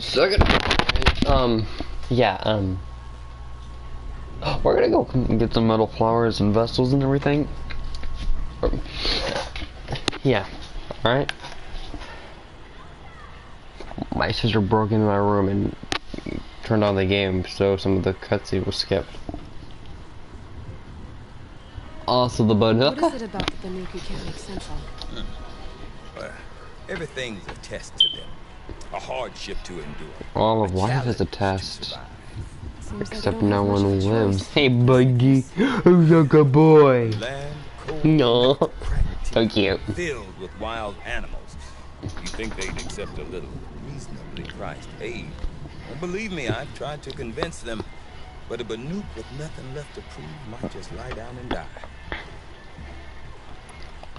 Second. Yeah, we're gonna go get some metal flowers and vessels and everything. Yeah, alright. My sister broke into my room and turned on the game, so some of the cutscene was skipped. Also, the Banuka. What is it about the Banuka you can't make sense of? Everything's a test to them. A hardship to endure. All of life is a test. Except like no one lives. choice. Hey, buddy. Who's a good boy? Land, cold, No. So cute. filled with wild animals. You think they'd accept a little reasonably priced aid? Well, believe me, I've tried to convince them. But a Banuk with nothing left to prove might just lie down and die.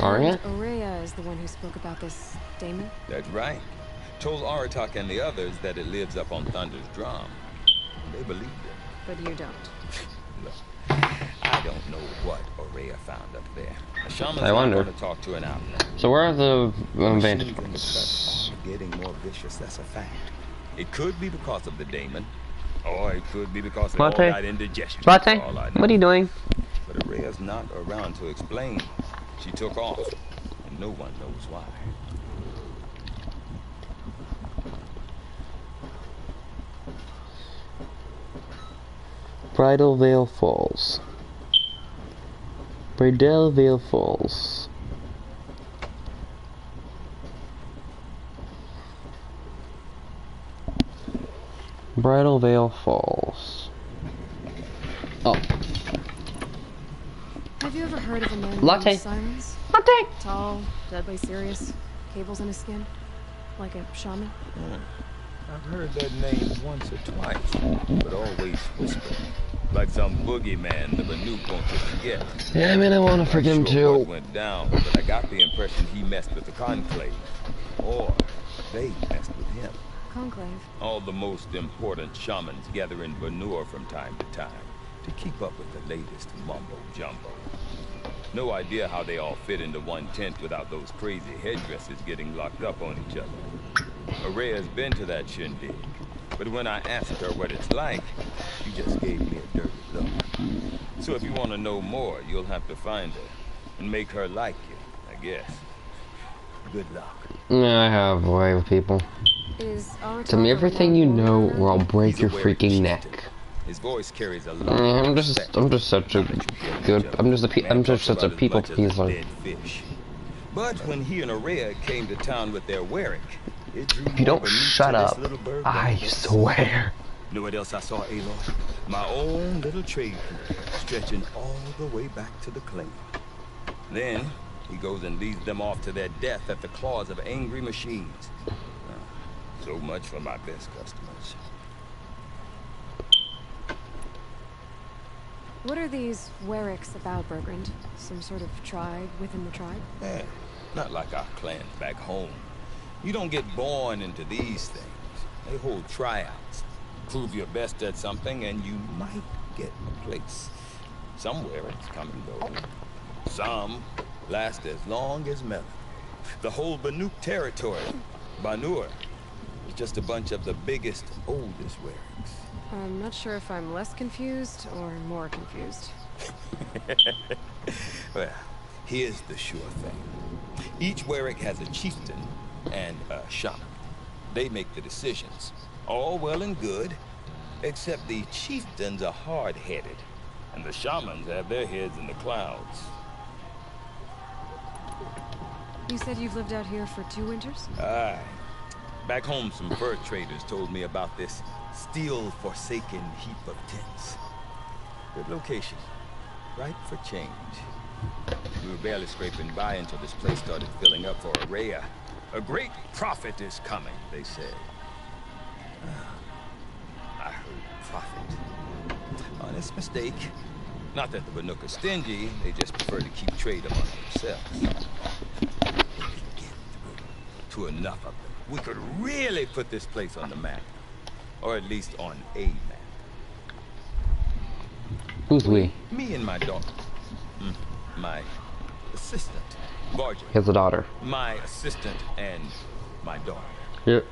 Arya? Ourea is the one who spoke about this daemon? That's right. Told Aratak and the others that it lives up on Thunder's drum. They believed it. But you don't. Look, I don't know what Ourea found up there. The shaman's I wonder. not going to talk to an outlaw. So where are the vantage Machines in the points? cut are getting more vicious, that's a fact. It could be because of the daemon, or it could be because they all Latte? got indigestion. Latte? That's all I know. What are you doing? But Ourea's not around to explain. She took off, and no one knows why. Bridal Veil Falls. Bridal Veil Falls. Bridal Veil Falls. Oh. Have you ever heard of a man Latte. named Sirens? Latte! Tall, deadly serious, cables in his skin, like a shaman? I've heard that name once or twice, but always whispered. Like some boogeyman the Banuk won't forget. Yeah, I mean, I want to forgive him Not sure what too. went down, but I got the impression he messed with the Conclave. Or they messed with him. Conclave. All the most important shamans gather in Banur from time to time to keep up with the latest mumbo-jumbo. No idea how they all fit into one tent without those crazy headdresses getting locked up on each other. Ourea's been to that shindig, but when I asked her what it's like, she just gave me a dirty look. So if you want to know more, you'll have to find her and make her like you, I guess. Good luck. Yeah, I have a way with people. Is Aratak Tell me everything you know, or I'll break He's your a wary freaking chieftain. neck. His voice carries a lot of I'm respect. just such a good. I'm just such a people pleaser. Dead fish. But when he and Ourea came to town with their Warwick, it drew If you more don't Banuk shut to this up, little bird I than this. swear. Know what else I saw, Aloy? My own little trade route, stretching all the way back to the claim. Then he goes and leads them off to their death at the claws of angry machines. So much for my best customers. What are these Wericks about, Bergrand? Some sort of tribe within the tribe? Eh, not like our clans back home. You don't get born into these things. They hold tryouts. Prove your best at something and you might get a place. Somewhere it's come and go. Some last as long as Melon. The whole Banuk territory, Banur, is just a bunch of the biggest, oldest Wericks. I'm not sure if I'm less confused or more confused. Well, here's the sure thing. Each Warwick has a chieftain and a shaman. They make the decisions. All well and good, except the chieftains are hard-headed, and the shamans have their heads in the clouds. You said you've lived out here for 2 winters? Aye. Back home, some fur traders told me about this steel-forsaken heap of tents. Good location. Right for change. We were barely scraping by until this place started filling up for Ourea. A great prophet is coming, they said. I heard prophet. Honest mistake. Not that the Banuk are stingy, they just prefer to keep trade among themselves. To enough of them, we could really put this place on the map. Or at least on a map. Who's we? Me and my daughter. My assistant, Varja. He has a daughter. My assistant and my daughter. Yep.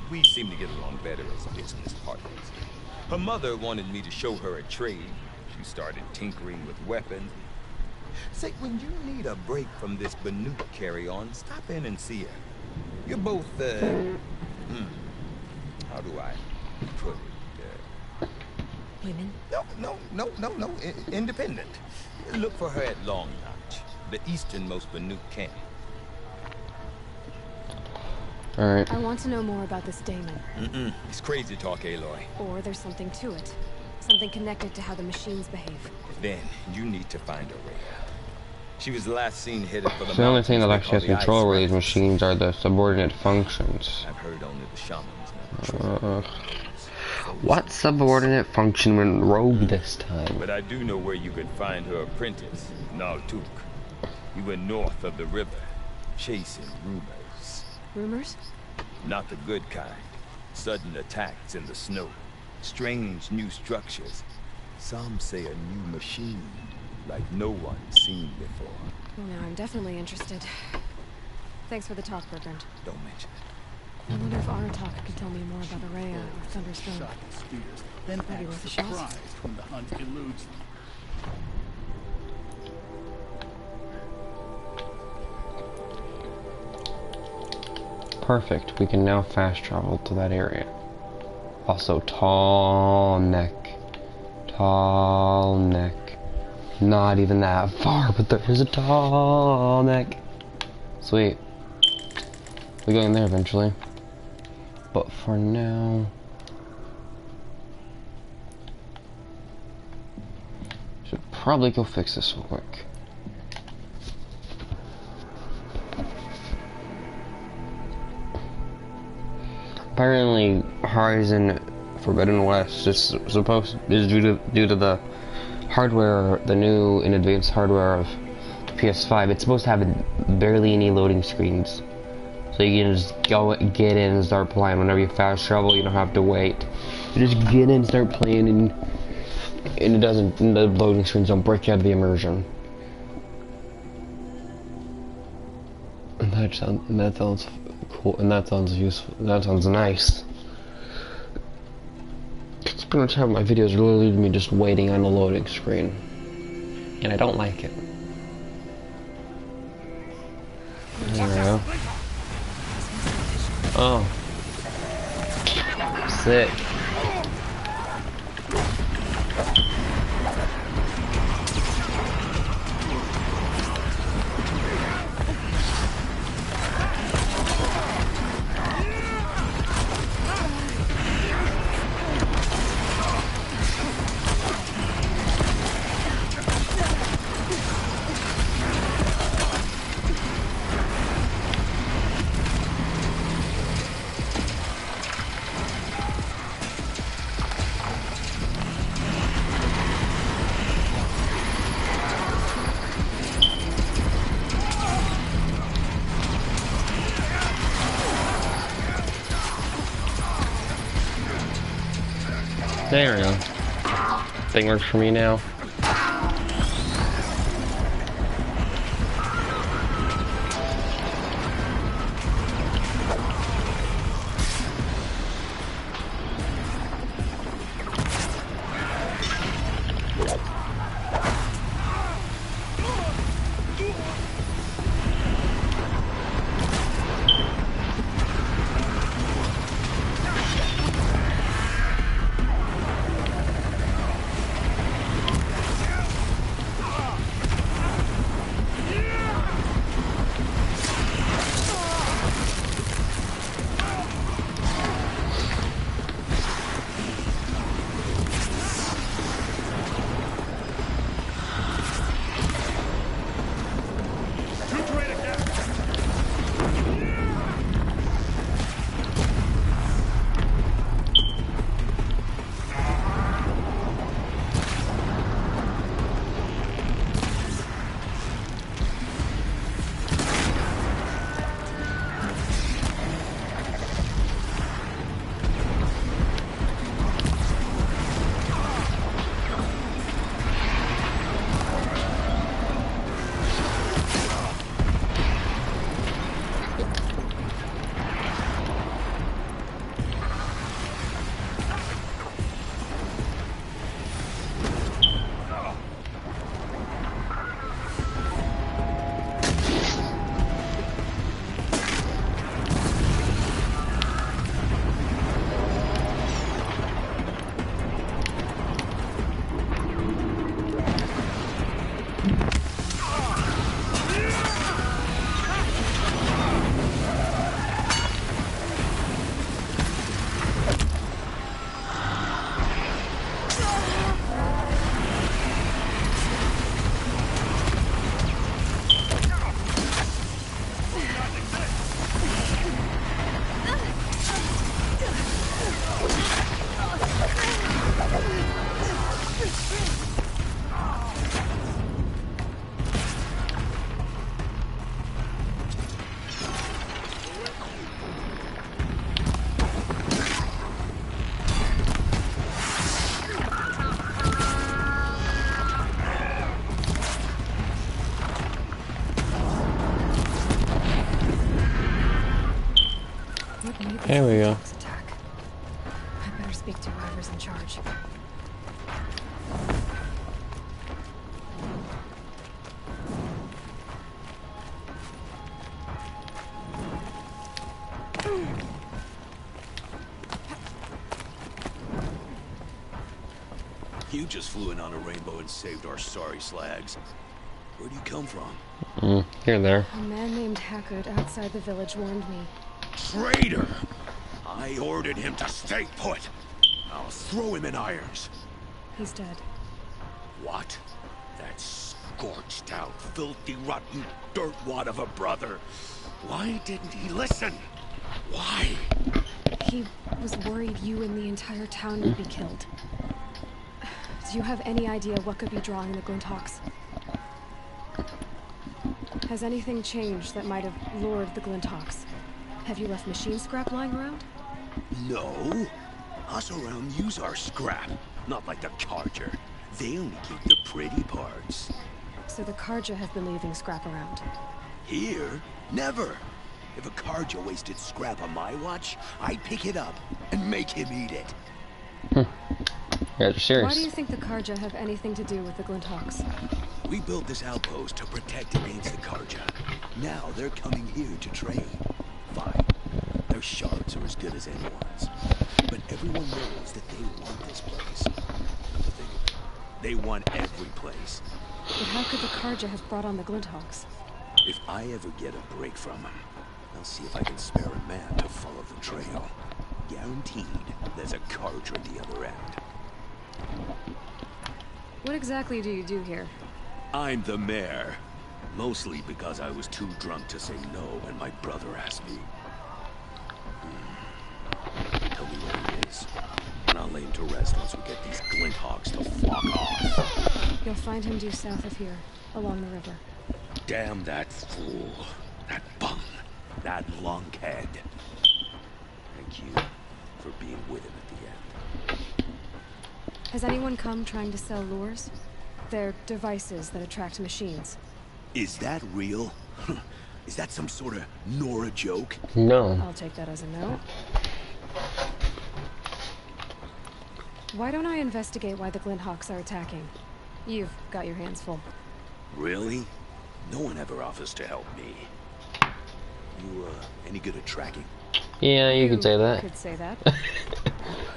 We seem to get along better as business partners. Her mother wanted me to show her a trade. She started tinkering with weapons. Say, when you need a break from this Banuk carry-on, stop in and see her. You're both, how do I put it? Women? No. Independent. Look for her at Long Notch, the easternmost Banuk camp. Alright. I want to know more about this Damon. It's crazy talk, Aloy. Or there's something to it. Something connected to how the machines behave. Then you need to find Ourea. She was last seen headed for The only thing that mountains actually has they call control the over Ice these Rapids. machines are the subordinate functions. I've heard only the shamans know. What subordinate function went rogue this time? But I do know where you could find her apprentice, Naltuk. He went north of the river, chasing rumors. Rumors? Not the good kind. Sudden attacks in the snow. Strange new structures. Some say a new machine, like no one's seen before. Well, now I'm definitely interested. Thanks for the talk, Bergrand. Don't mention it. I wonder if Aratak could tell me more about Ourea or Thunderstone. Shot and spears, then Maybe act worth a shot. surprised when the hunt eludes them. Perfect. We can now fast travel to that area. Also, tall neck. Tall neck. Not even that far, but there is a tall neck. Sweet. We're going there eventually. But for now... should probably go fix this real quick. Apparently, Horizon Forbidden West is due to the hardware, the new and advanced hardware of the PS5. It's supposed to have barely any loading screens, so you can just get in and start playing whenever you fast travel. You don't have to wait. You just get in and start playing, and it doesn't. The loading screens don't break you out of the immersion. And that sounds cool, and that sounds useful. That sounds nice. It's pretty much how my videos really lead me just waiting on a loading screen, and I don't like it. There we go. Oh, sick. There we go. Thing works for me now. speak to whoever's in charge. You just flew in on a rainbow and saved our sorry slags. Where'd you come from? Here and there. A man named Hackard outside the village warned me. Traitor! I ordered him to stay put. I'll throw him in irons. He's dead. What? That scorched out, filthy, rotten dirtwad of a brother. Why didn't he listen? Why? He was worried you and the entire town would be killed. Do you have any idea what could be drawing the Glinthawks? Has anything changed that might have lured the Glinthawks? Have you left machine scrap lying around? No. Us around use our scrap. Not like the Carja. They only keep the pretty parts. So the Carja have been leaving scrap around. Here? Never. If a Carja wasted scrap on my watch, I'd pick it up and make him eat it. Yeah, you're serious. Why do you think the Carja have anything to do with the Glinthawks? We built this outpost to protect against the Carja. Now they're coming here to trade. Fine. Their shards are as good as anyone's. But everyone knows that they want this place. Come to think of it, they want every place. But how could the Carja have brought on the Glinthawks? If I ever get a break from them, I'll see if I can spare a man to follow the trail. Guaranteed there's a Carja at the other end. What exactly do you do here? I'm the mayor. Mostly because I was too drunk to say no when my brother asked me. Tell me where he is, and I'll lay him to rest once we get these Glinthawks to flock off. You'll find him due south of here, along the river. Damn that fool. That bum. That lunkhead. Thank you for being with him at the end. Has anyone come trying to sell lures? They're devices that attract machines. Is that real? Is that some sort of Nora joke? No. I'll take that as a no. Why don't I investigate why the Glinthawks are attacking? You've got your hands full. Really? No one ever offers to help me. You, any good at tracking? Yeah, you could say that. Could say that.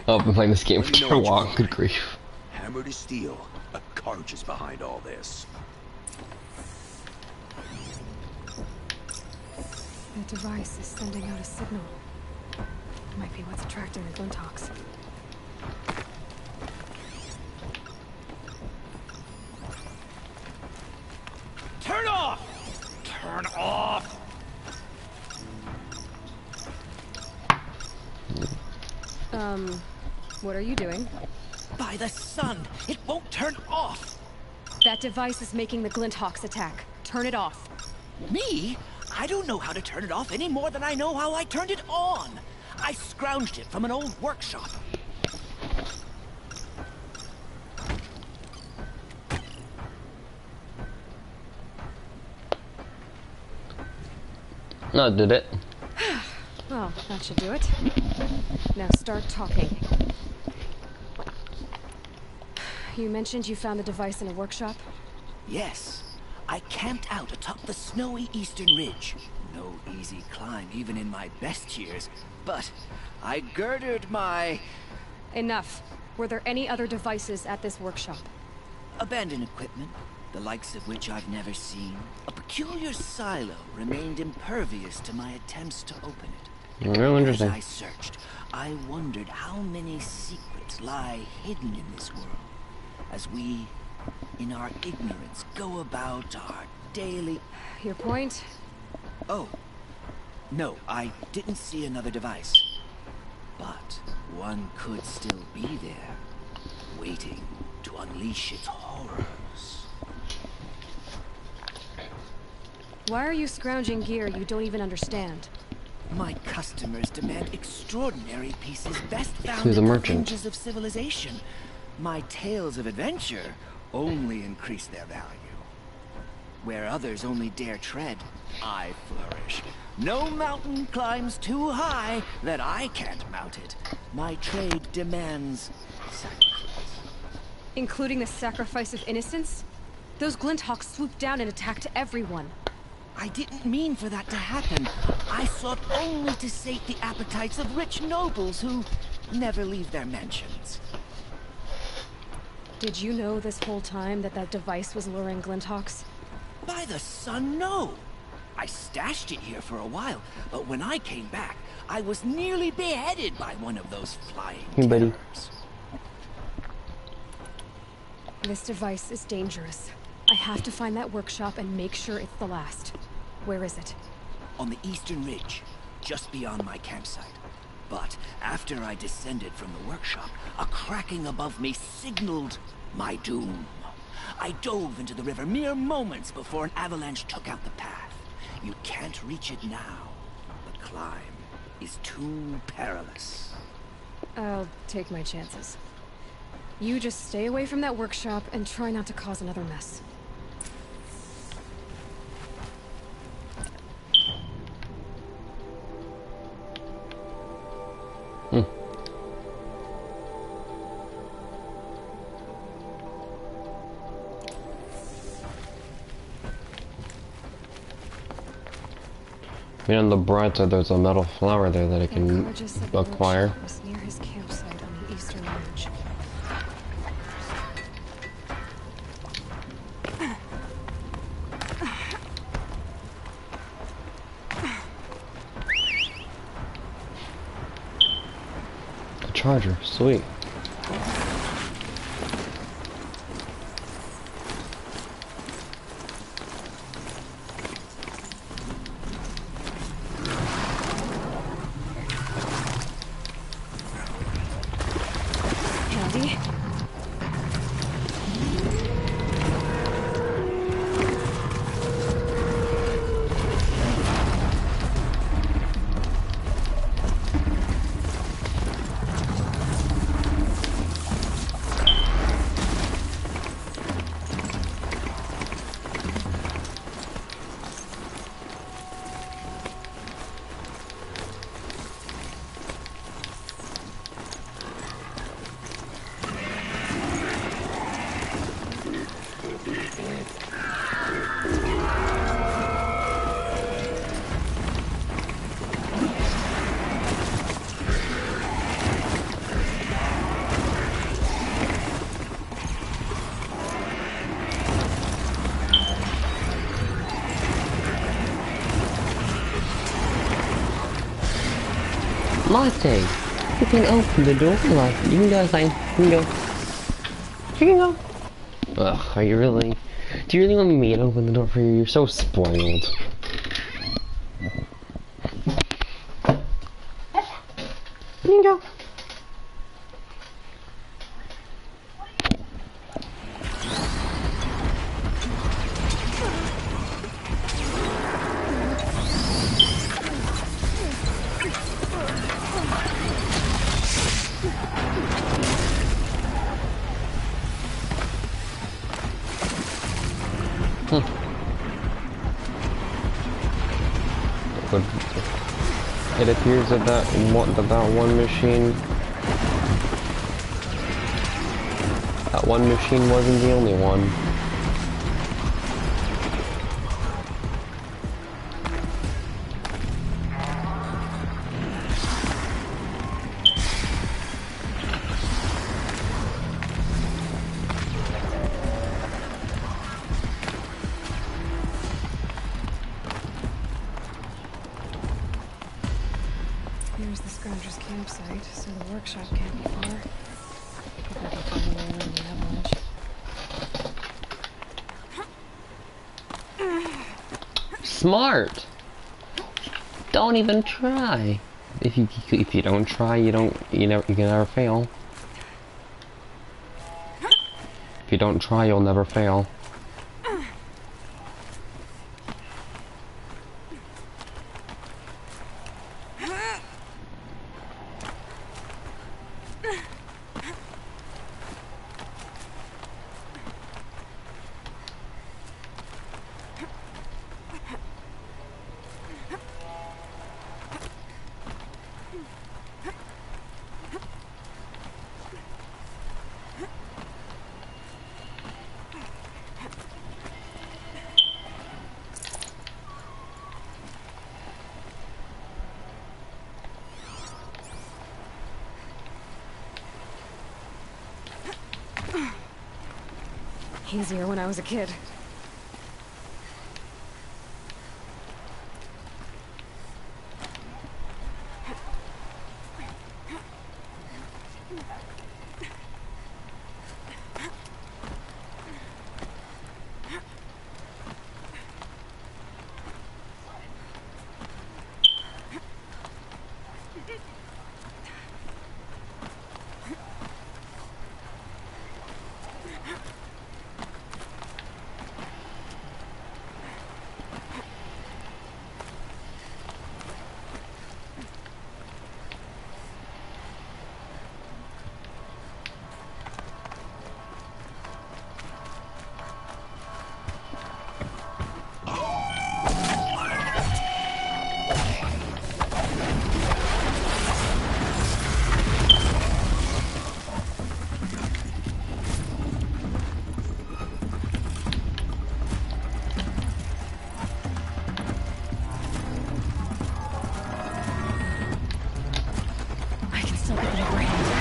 Oh, I've been playing this game Let for me know too what you long. find. Good grief. Hammer to steel. A Carja is behind all this. The device is sending out a signal. Might be what's attracting the Glinthawks. Turn off! Turn off! What are you doing? By the sun, it won't turn off! That device is making the Glinthawks attack. Turn it off. Me? I don't know how to turn it off any more than I know how I turned it on. I scrounged it from an old workshop. No, did it? Well, that should do it. Now start talking. You mentioned you found the device in a workshop? Yes, I camped out atop the snowy eastern ridge. No easy climb even in my best years, but I girded my Enough. Were there any other devices at this workshop? abandoned equipment, the likes of which I've never seen. A peculiar silo remained impervious to my attempts to open it. Real As interesting. I searched, I wondered how many secrets lie hidden in this world, as we, in our ignorance, go about our daily... Your point? Oh, no, I didn't see another device. But one could still be there, waiting to unleash its horrors. Why are you scrounging gear you don't even understand? My customers demand extraordinary pieces best found Who's a in the merchant? fringes of civilization. My tales of adventure only increase their value. Where others only dare tread, I flourish. No mountain climbs too high that I can't mount it. My trade demands sacrifice. Including the sacrifice of innocence? Those Glinthawks swooped down and attacked everyone. I didn't mean for that to happen. I sought only to sate the appetites of rich nobles who never leave their mansions. Did you know this whole time that that device was luring Glinthawks? By the sun, no! I stashed it here for a while, but when I came back, I was nearly beheaded by one of those flying Hey, buddy. terrors. This device is dangerous. I have to find that workshop and make sure it's the last. Where is it? On the eastern ridge, just beyond my campsite. But after I descended from the workshop, a cracking above me signaled my doom. I dove into the river mere moments before an avalanche took out the path. You can't reach it now. The climb is too perilous. I'll take my chances. You just stay away from that workshop and try not to cause another mess. On the bright side, there's a metal flower there that I can Carja said the acquire. workshop was near his campsite on the eastern ridge. A charger, sweet. Handy. Latte, you can open the door, like, you can go, like, you can go. You can go. Ugh, are you really? Do you really want me to open the door for you? You're so spoiled. You can go. But it appears that that one machine wasn't the only one. Here's the Scrounger's campsite, so the workshop can't be far. Hope I can find a way around the avalanche. Smart. Don't even try. If you don't try, you can never fail. If you don't try, you'll never fail. easier when I was a kid. I can still get an upper hand.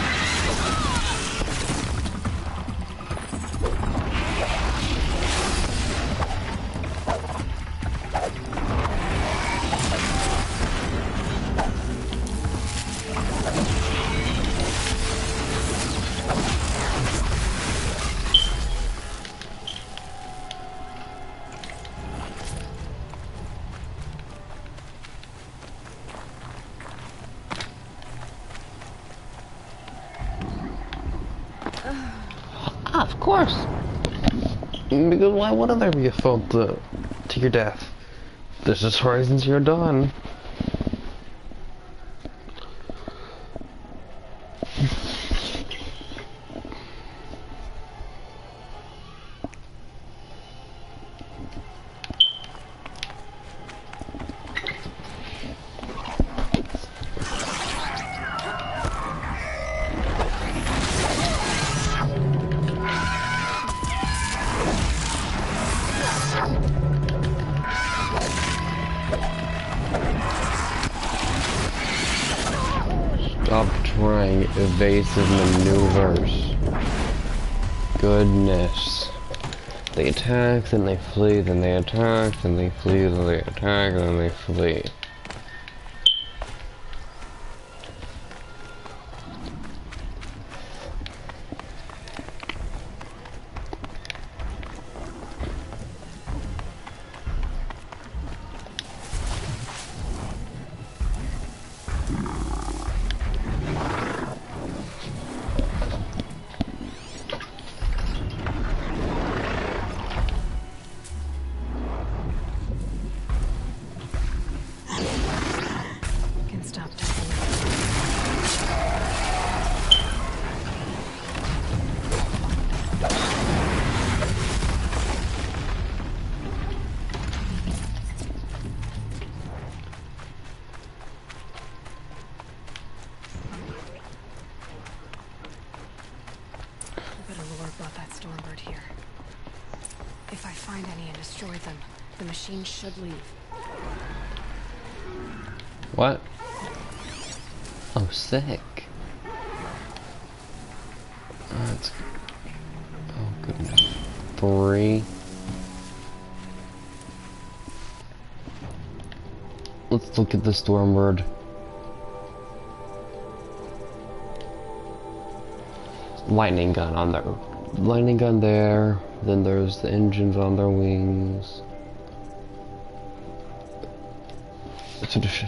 Ah, of course. Because why wouldn't there be a fault to your death? This is Horizon Zero Dawn. Stop trying evasive maneuvers. Goodness. They attack, then they flee, then they attack, then they flee, then they attack, then they flee. Can stop touching. I bet Allure brought that Stormbird here. If I find any and destroy them, the machine should leave. What? Oh, sick. That's... Oh, goodness. 3. Let's look at the Stormbird. Lightning gun on there. Lightning gun there. Then there's the engines on their wings.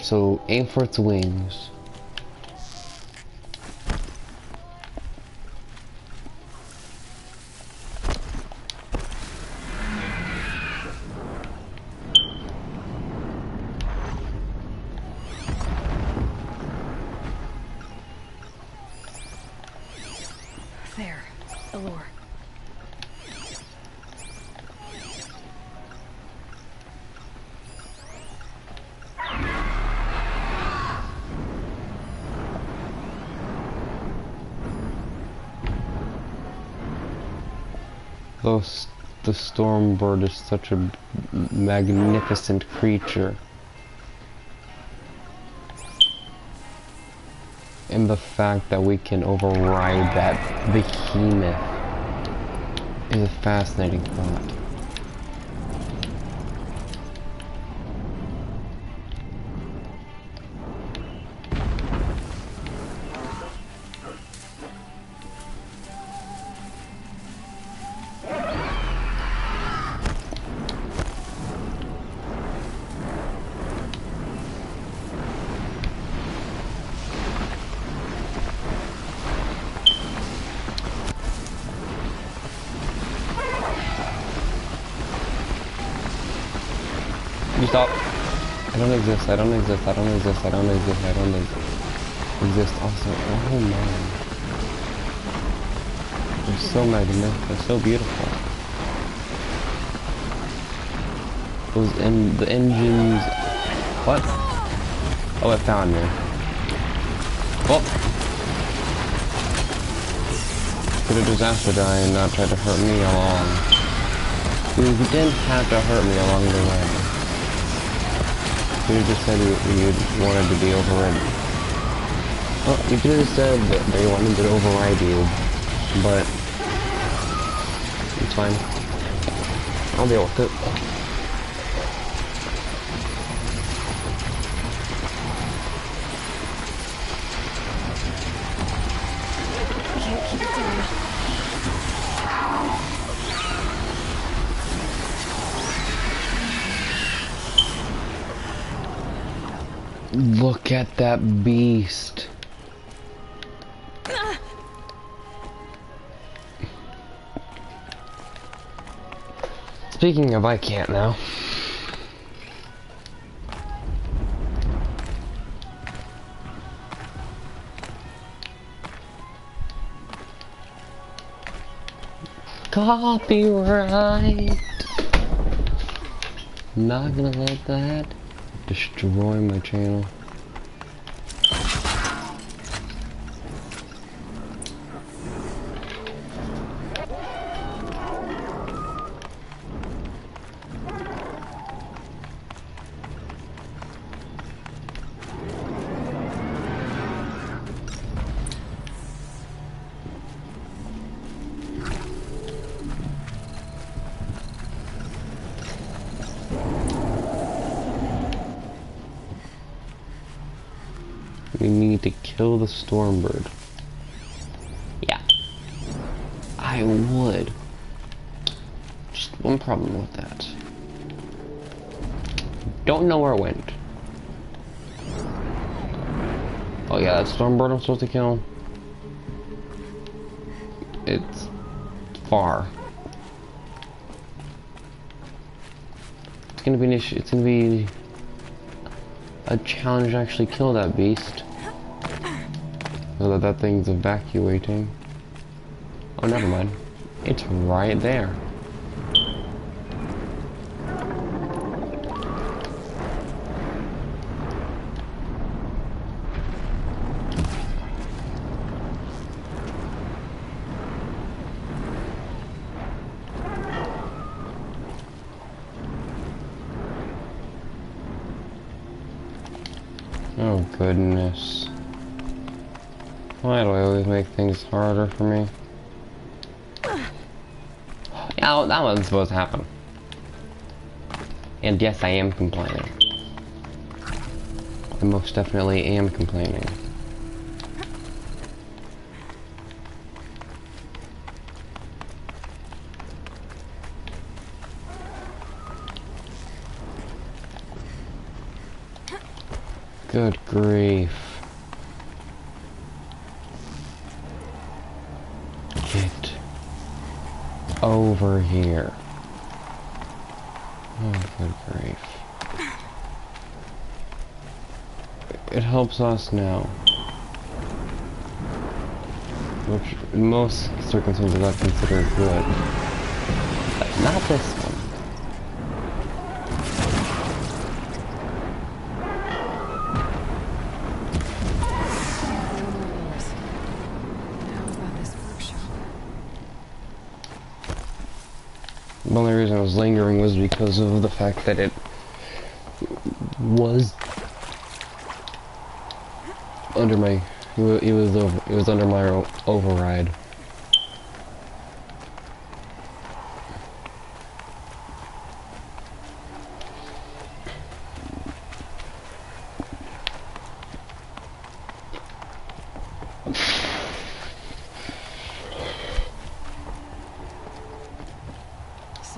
So aim for its wings. There, Allure. The Stormbird is such a magnificent creature. And the fact that we can override that behemoth is a fascinating thought. You stop. I don't exist, I don't exist, I don't exist, I don't exist, I don't exist. Also, oh man. They're so magnificent, they're so beautiful. The engines... What? Oh, it found me. Well. Could a disaster die and not try to hurt me along. You didn't have to hurt me along the way. You just said you wanted to be overridden. Well, you could have said that they wanted to override you, but it's fine. I'll deal with it. Can't keep it down. Look at that beast. Speaking of, I can't now. Copyright. Not gonna let that destroy my channel. We need to kill the Stormbird. Yeah. I would. Just one problem with that. Don't know where it went. Oh yeah, that Stormbird I'm supposed to kill. It's far. It's gonna be an issue. It's gonna be a challenge to actually kill that beast. So that thing's evacuating. Oh, never mind. It's right there. Oh goodness. Why do I always make things harder for me? Yeah, that wasn't supposed to happen. And yes, I am complaining. I most definitely am complaining. Good grief. Get over here. Oh, good grief. It helps us now. Which, in most circumstances, I consider good. But not this one. The only reason I was lingering was because of the fact that it was under my it was under my override.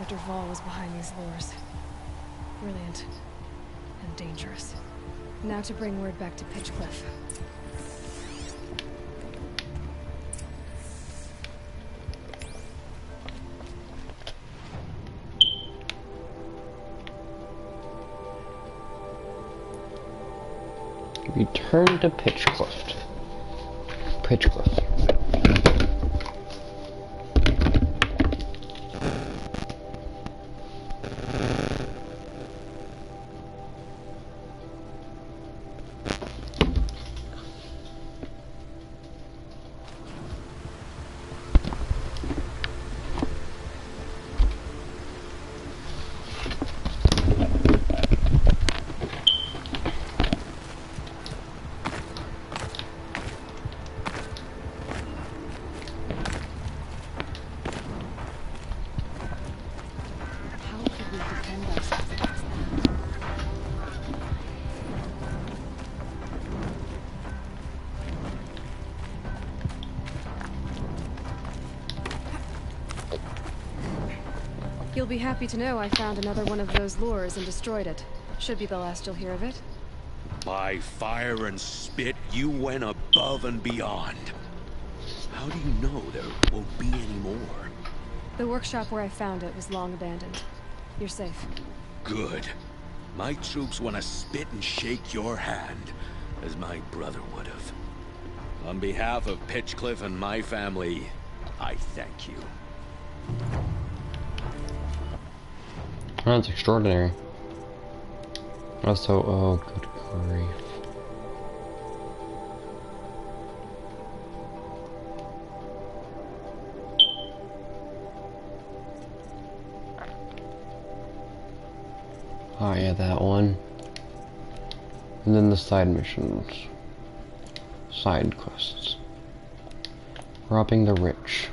Dr. Derval was behind these lures. Brilliant. And dangerous. Now to bring word back to Pitchcliff. Return to Pitchcliff. Pitchcliff. How could we defend ourselves against that? You'll be happy to know I found another one of those lures and destroyed it. Should be the last you'll hear of it. By fire and spit, you went above and beyond. How do you know there won't be any more? The workshop where I found it was long abandoned. You're safe. Good. My troops want to spit and shake your hand, as my brother would have. On behalf of Pitchcliff and my family, I thank you. That's extraordinary. Also, oh, good grief. Oh yeah, that one. And then the side missions. Side quests. Robbing the rich.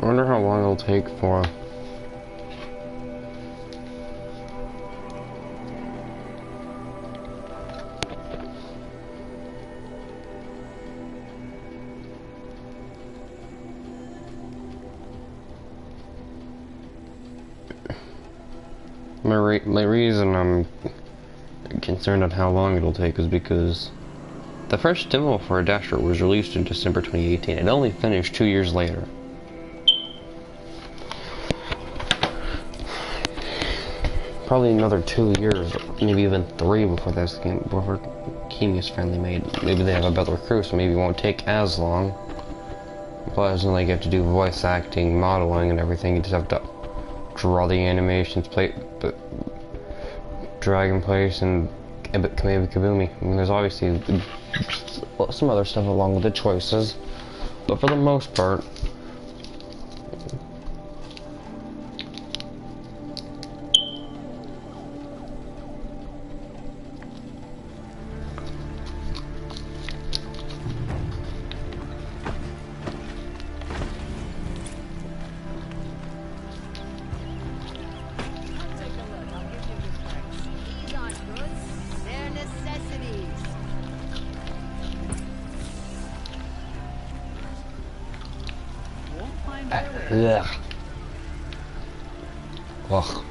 I wonder how long it'll take for my reason I'm concerned on how long it'll take is because the first demo for Adastra was released in December 2018. It only finished 2 years later. Probably another 2 years, maybe even 3 before this game, before Kimi is finally made. Maybe they have a better crew, so maybe it won't take as long. Plus, when you have to do voice acting, modeling, and everything, you just have to draw the animations, drag and place, and maybe Kabumi. I mean, there's obviously some other stuff along with the choices, but for the most part, ugh. Ugh.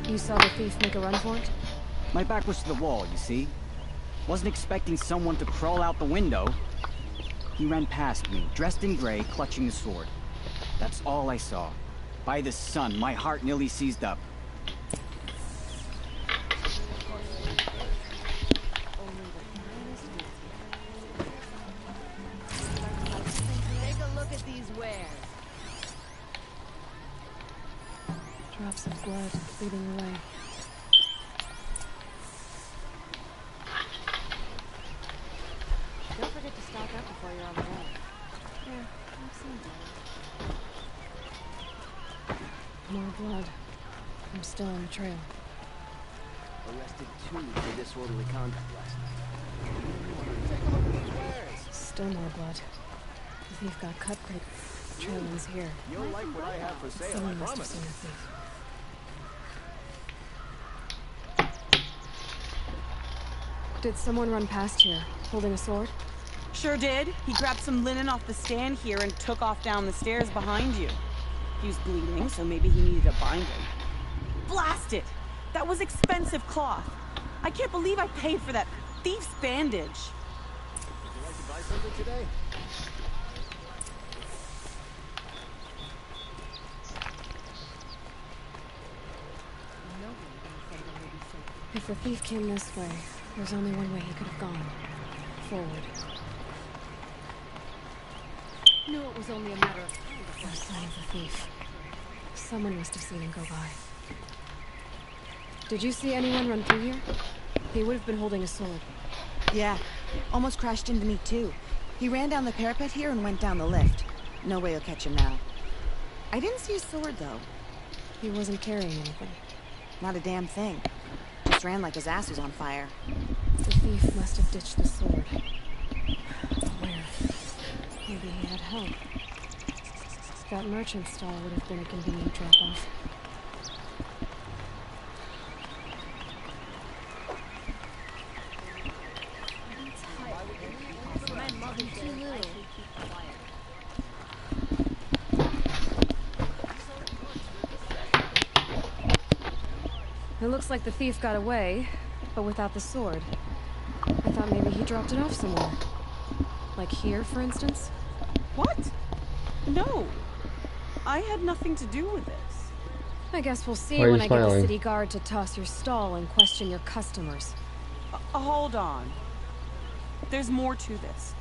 You saw the thief make a run for it? My back was to the wall, you see? Wasn't expecting someone to crawl out the window. He ran past me, dressed in gray, clutching a sword. That's all I saw. By the sun, my heart nearly seized up. Take a look at these wares. Drops of blood leading the way. Don't forget to stock up before you're on the road. Yeah, I've seen blood. More blood. I'm still on the trail. Arrested 2 for disorderly conduct last night. Take a look at these wares. Still more blood. The thief got cut quick. Trail ends here. You'll like what I have for sale, I Someone must have promise. seen the thief. Did someone run past here, holding a sword? Sure did. He grabbed some linen off the stand here and took off down the stairs behind you. He was bleeding, so maybe he needed a binding. Blast it! That was expensive cloth. I can't believe I paid for that thief's bandage. Would you like to buy something today? If the thief came this way, there's only one way he could have gone. Forward. Knew it was only a matter of time. No sign of the thief. Someone must have seen him go by. Did you see anyone run through here? He would have been holding a sword. Yeah. Almost crashed into me, too. He ran down the parapet here and went down the lift. No way you'll catch him now. I didn't see a sword, though. He wasn't carrying anything. Not a damn thing. Just ran like his ass was on fire. The thief must have ditched the sword. Where? Maybe he had help. That merchant stall would have been a convenient drop-off. It looks like the thief got away, but without the sword. I thought maybe he dropped it off somewhere. Like here, for instance? What? No. I had nothing to do with this. I guess we'll see Why are you when I get the smiling? city guard to toss your stall and question your customers. Hold on. There's more to this.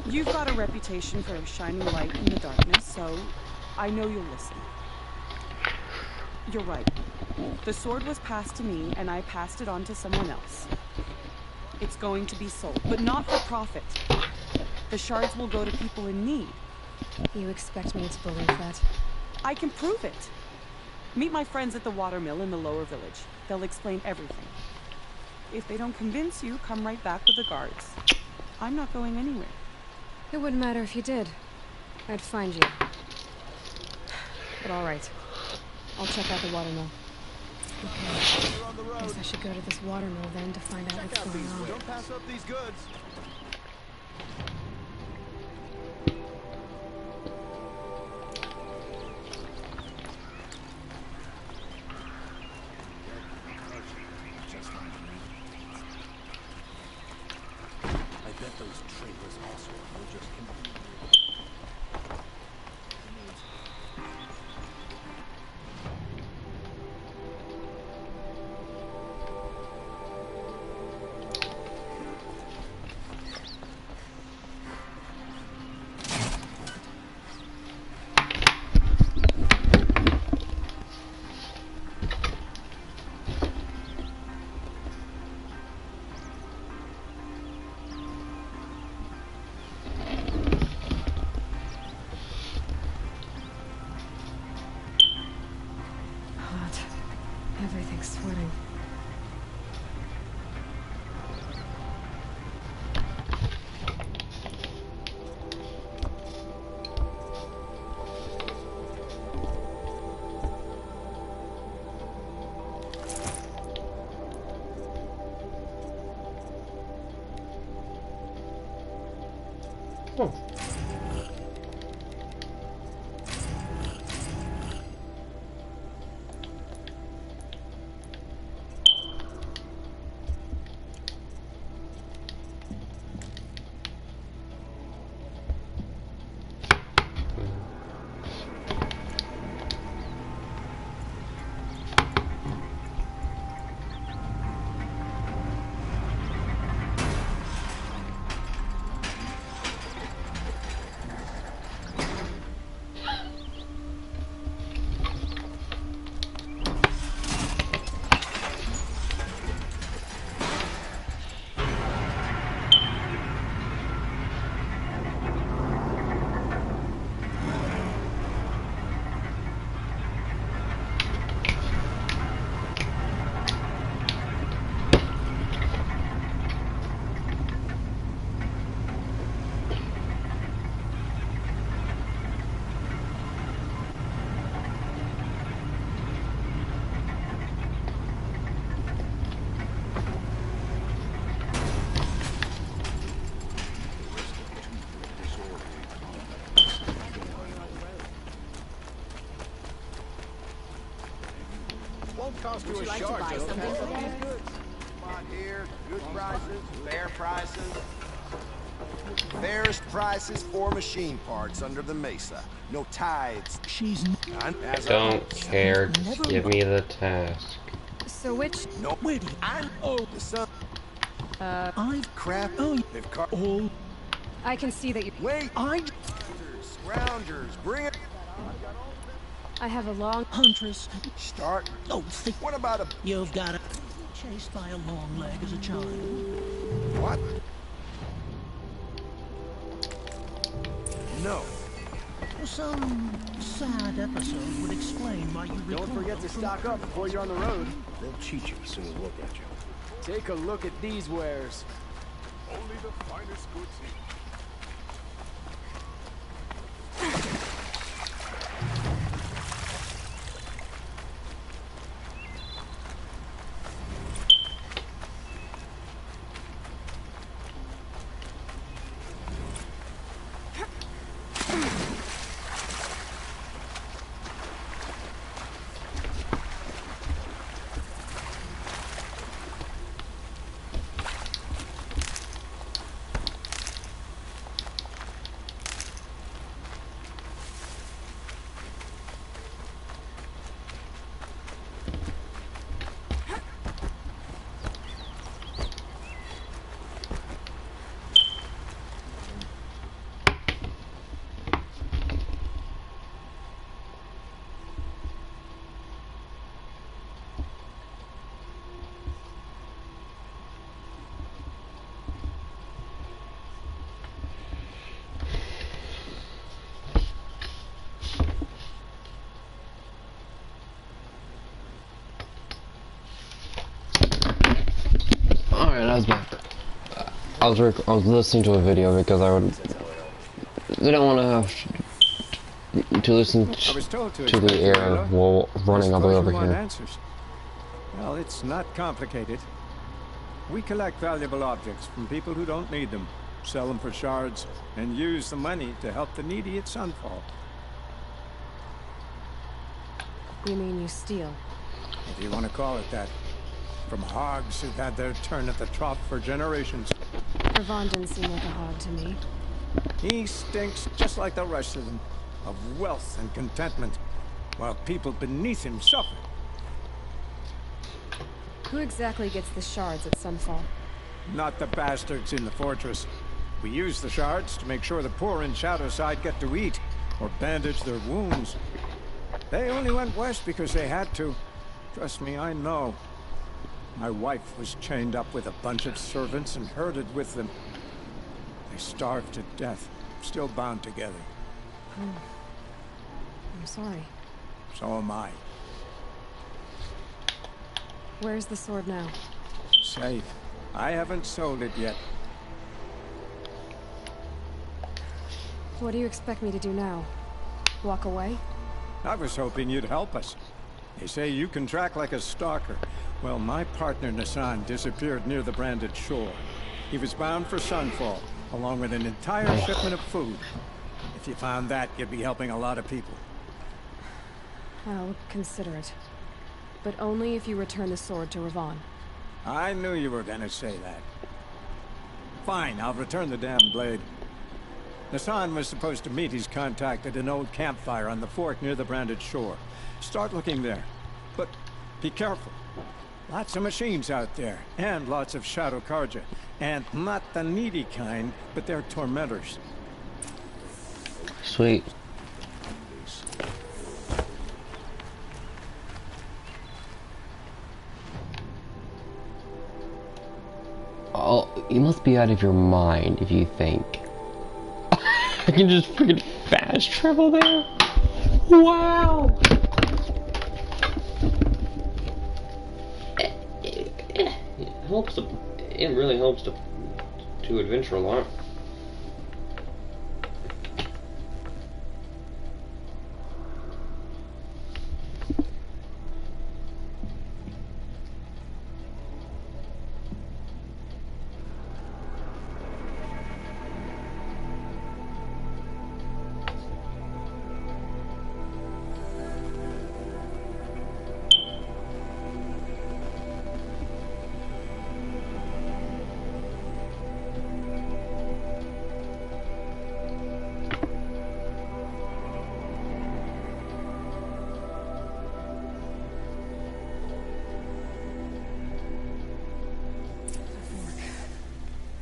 You've got a reputation for shining light in the darkness, so I know you'll listen. You're right. The sword was passed to me, and I passed it on to someone else. It's going to be sold, but not for profit. The shards will go to people in need. You expect me to believe that? I can prove it. Meet my friends at the watermill in the lower village. They'll explain everything. If they don't convince you, come right back with the guards. I'm not going anywhere. It wouldn't matter if you did. I'd find you. But all right. I'll check out the watermill. Okay. You're on the road. Guess I should go to this watermill then to find out what's going on. Don't pass up these goods. I bet those traitors also will just Hot. Everything's sweating. cost you a shard just to pass up these goods. Come here, good prices, fair prices. Fairest prices for machine parts under the mesa. No tithes. She's I don't care. Just give me the task. So which? No, wait. I'm the son. I've crap. Oh, they've car. Oh, I can see that you. wait. Scroungers, bring it. I have a long huntress. Start. Oh, what about a? You've got a chased by a long leg as a child. What? No. Some sad episode would explain why you Don't forget to stock up before you're on the road. They'll cheat you as soon as they look at you. Take a look at these wares. Only the finest goods here. Alright, I was back. I was listening to a video because they don't want to have to listen to the air while running all the way over here. Answers. Well, it's not complicated. We collect valuable objects from people who don't need them, sell them for shards, and use the money to help the needy at Sunfall. You mean you steal? If you want to call it that. From hogs who've had their turn at the trough for generations. Ravon didn't seem like a hog to me. He stinks just like the rest of them, of wealth and contentment, while people beneath him suffer. Who exactly gets the shards at Sunfall? Not the bastards in the fortress. We use the shards to make sure the poor in Shadowside get to eat, or bandage their wounds. They only went west because they had to. Trust me, I know. My wife was chained up with a bunch of servants and herded with them. They starved to death, still bound together. Oh. I'm sorry. So am I. Where's the sword now? Safe. I haven't sold it yet. What do you expect me to do now? Walk away? I was hoping you'd help us. They say you can track like a stalker. Well, my partner Nassan disappeared near the branded shore. He was bound for Sunfall, along with an entire shipment of food. If you found that, you'd be helping a lot of people. I'll consider it. But only if you return the sword to Ravon. I knew you were gonna say that. Fine, I'll return the damn blade. Nassan was supposed to meet his contact at an old campfire on the fork near the branded shore. Start looking there. But be careful. Lots of machines out there, and lots of Shadow Carja. And not the needy kind, but they're tormentors. Sweet. Oh, you must be out of your mind if you think I can just freaking fast travel there. Wow. It really helps to adventure a lot.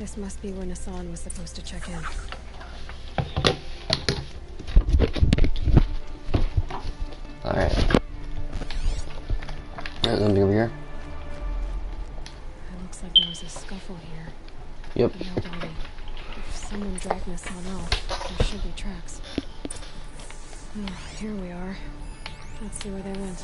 This must be where Nassan was supposed to check in. Alright. There's something over here. It looks like there was a scuffle here. Yep. But no body. If someone dragged Nassan off, there should be tracks. Oh, here we are. Let's see where they went.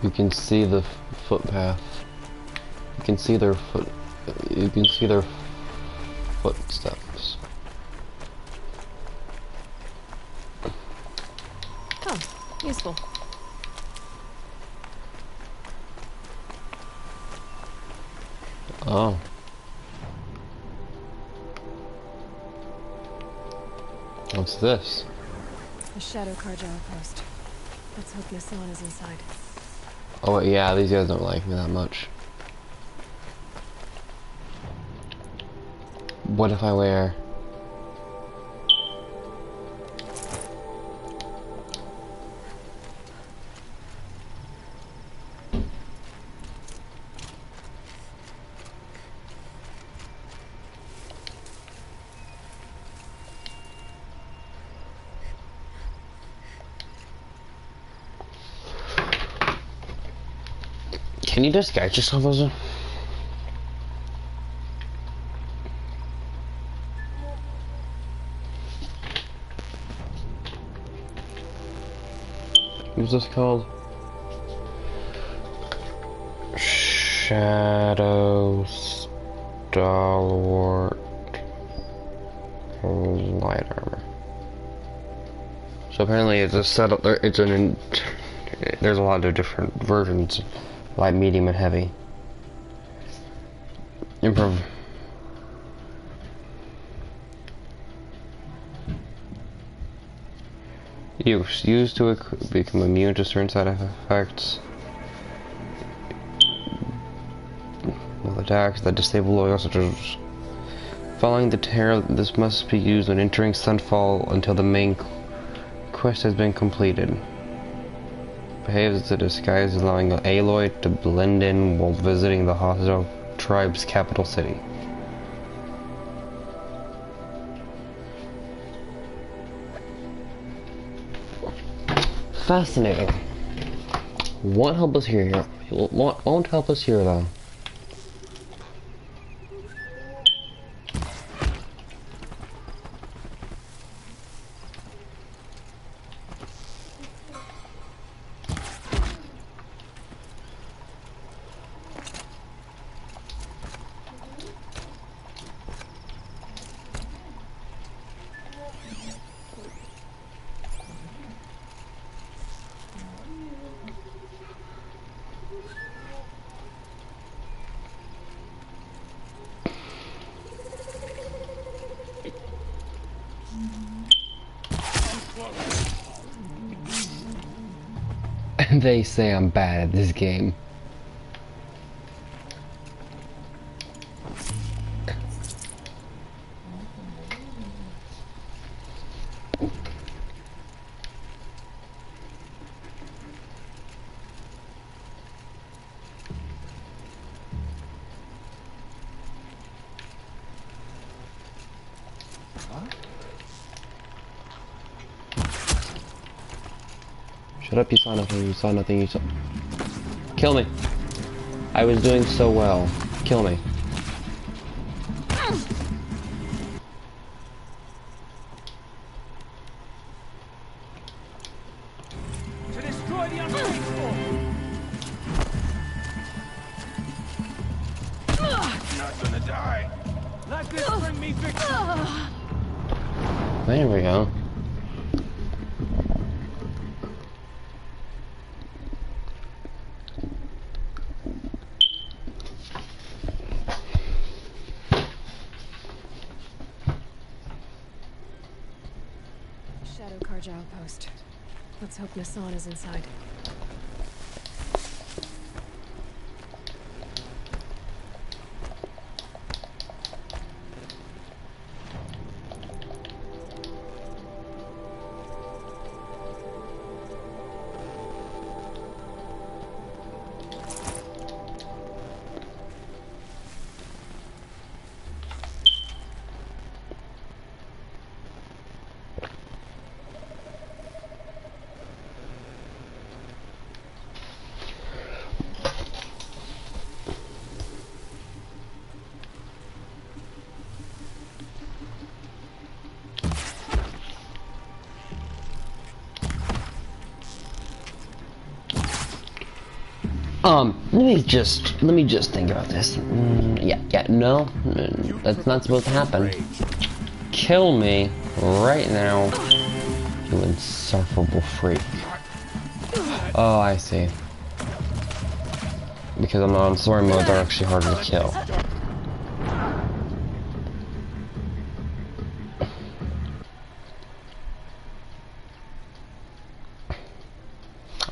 You can see the footpath. You can see their footsteps. Oh, useful. Oh. What's this? A Shadow Carja outpost. Let's hope Nassan is inside. Oh yeah, these guys don't like me that much. What if I wear... Can you disguise yourself as a... What's this called? Shadow Stalwart Light Armor. So apparently it's a setup there. It's an. There's a lot of different versions. Light, medium, and heavy. Improv. Used to become immune to certain side effects. With attacks that disable loyal soldiers. Following the terror, this must be used when entering Sunfall until the main quest has been completed. Behaves as a disguise, allowing Aloy to blend in while visiting the hostile tribe's capital city. Fascinating. Won't help us here. Won't help us here though. They say I'm bad at this game. Shut up, you saw nothing, you saw nothing, you saw... Kill me! I was doing so well. Kill me. To destroy the unfaithful! Not gonna die. Let this bring me victory! There we go. Shadow Carja outpost. Let's hope Nassan is inside. let me just think about this. No, that's not supposed to happen. Kill me right now, you insufferable freak. Oh, I see. Because I'm on story mode, they're actually harder to kill.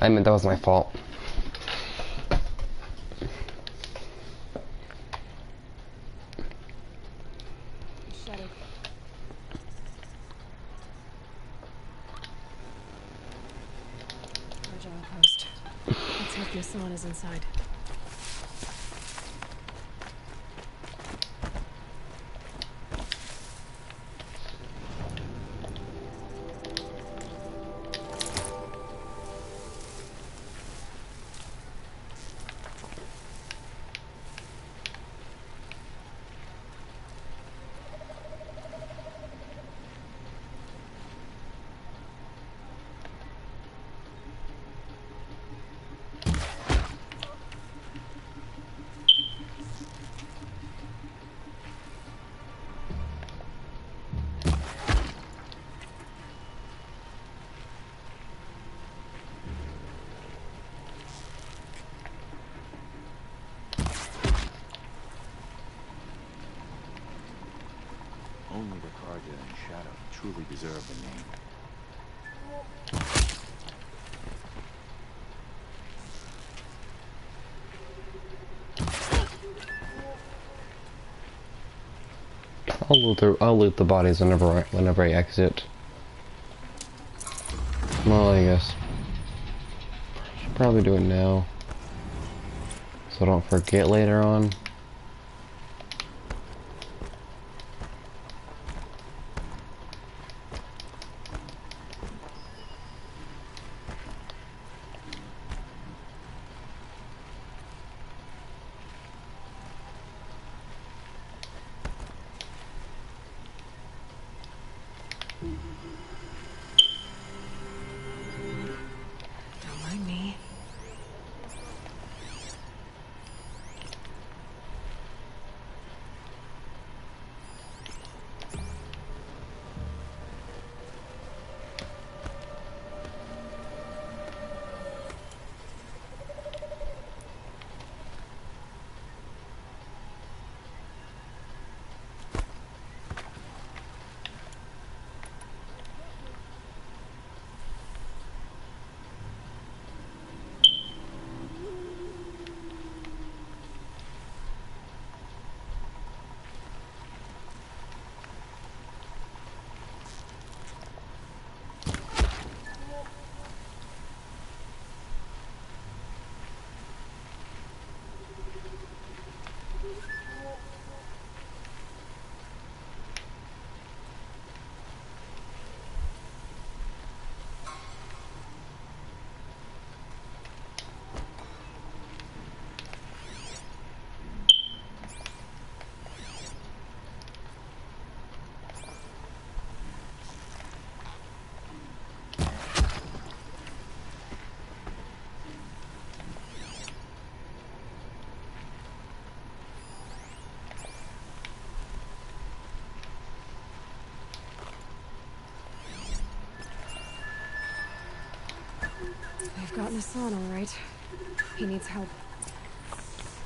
I mean, that was my fault. Let's hope Nassan is inside. Only the Karja and Shadow truly deserve the name. I'll loot the bodies whenever I exit. Well, I guess. Should probably do it now, so I don't forget later on. Don't mind me. They've got Nassan, all right. He needs help.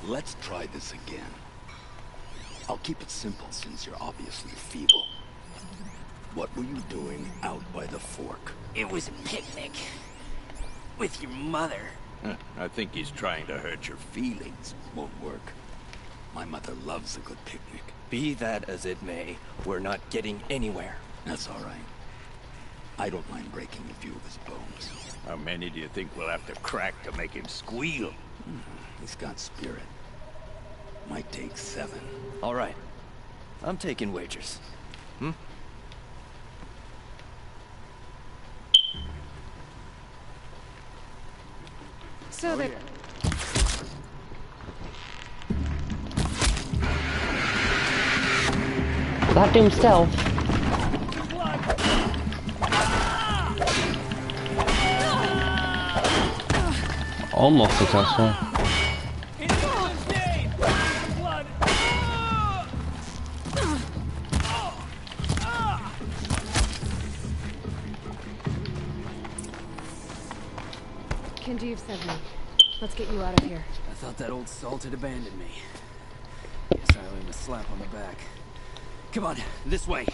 Let's try this again. I'll keep it simple since you're obviously feeble. What were you doing out by the fork? It was a picnic. With your mother. I think he's trying to hurt your feelings. Won't work. My mother loves a good picnic. Be that as it may, we're not getting anywhere. That's all right. I don't mind breaking a few of his bones. How many do you think we'll have to crack to make him squeal? He's got spirit. Might take 7. All right. I'm taking wagers. So they... That doomed stealth. Almost successful. Kendiv sent me. Let's get you out of here. I thought that old salt had abandoned me. Guess I owe him a slap on the back. Come on, this way.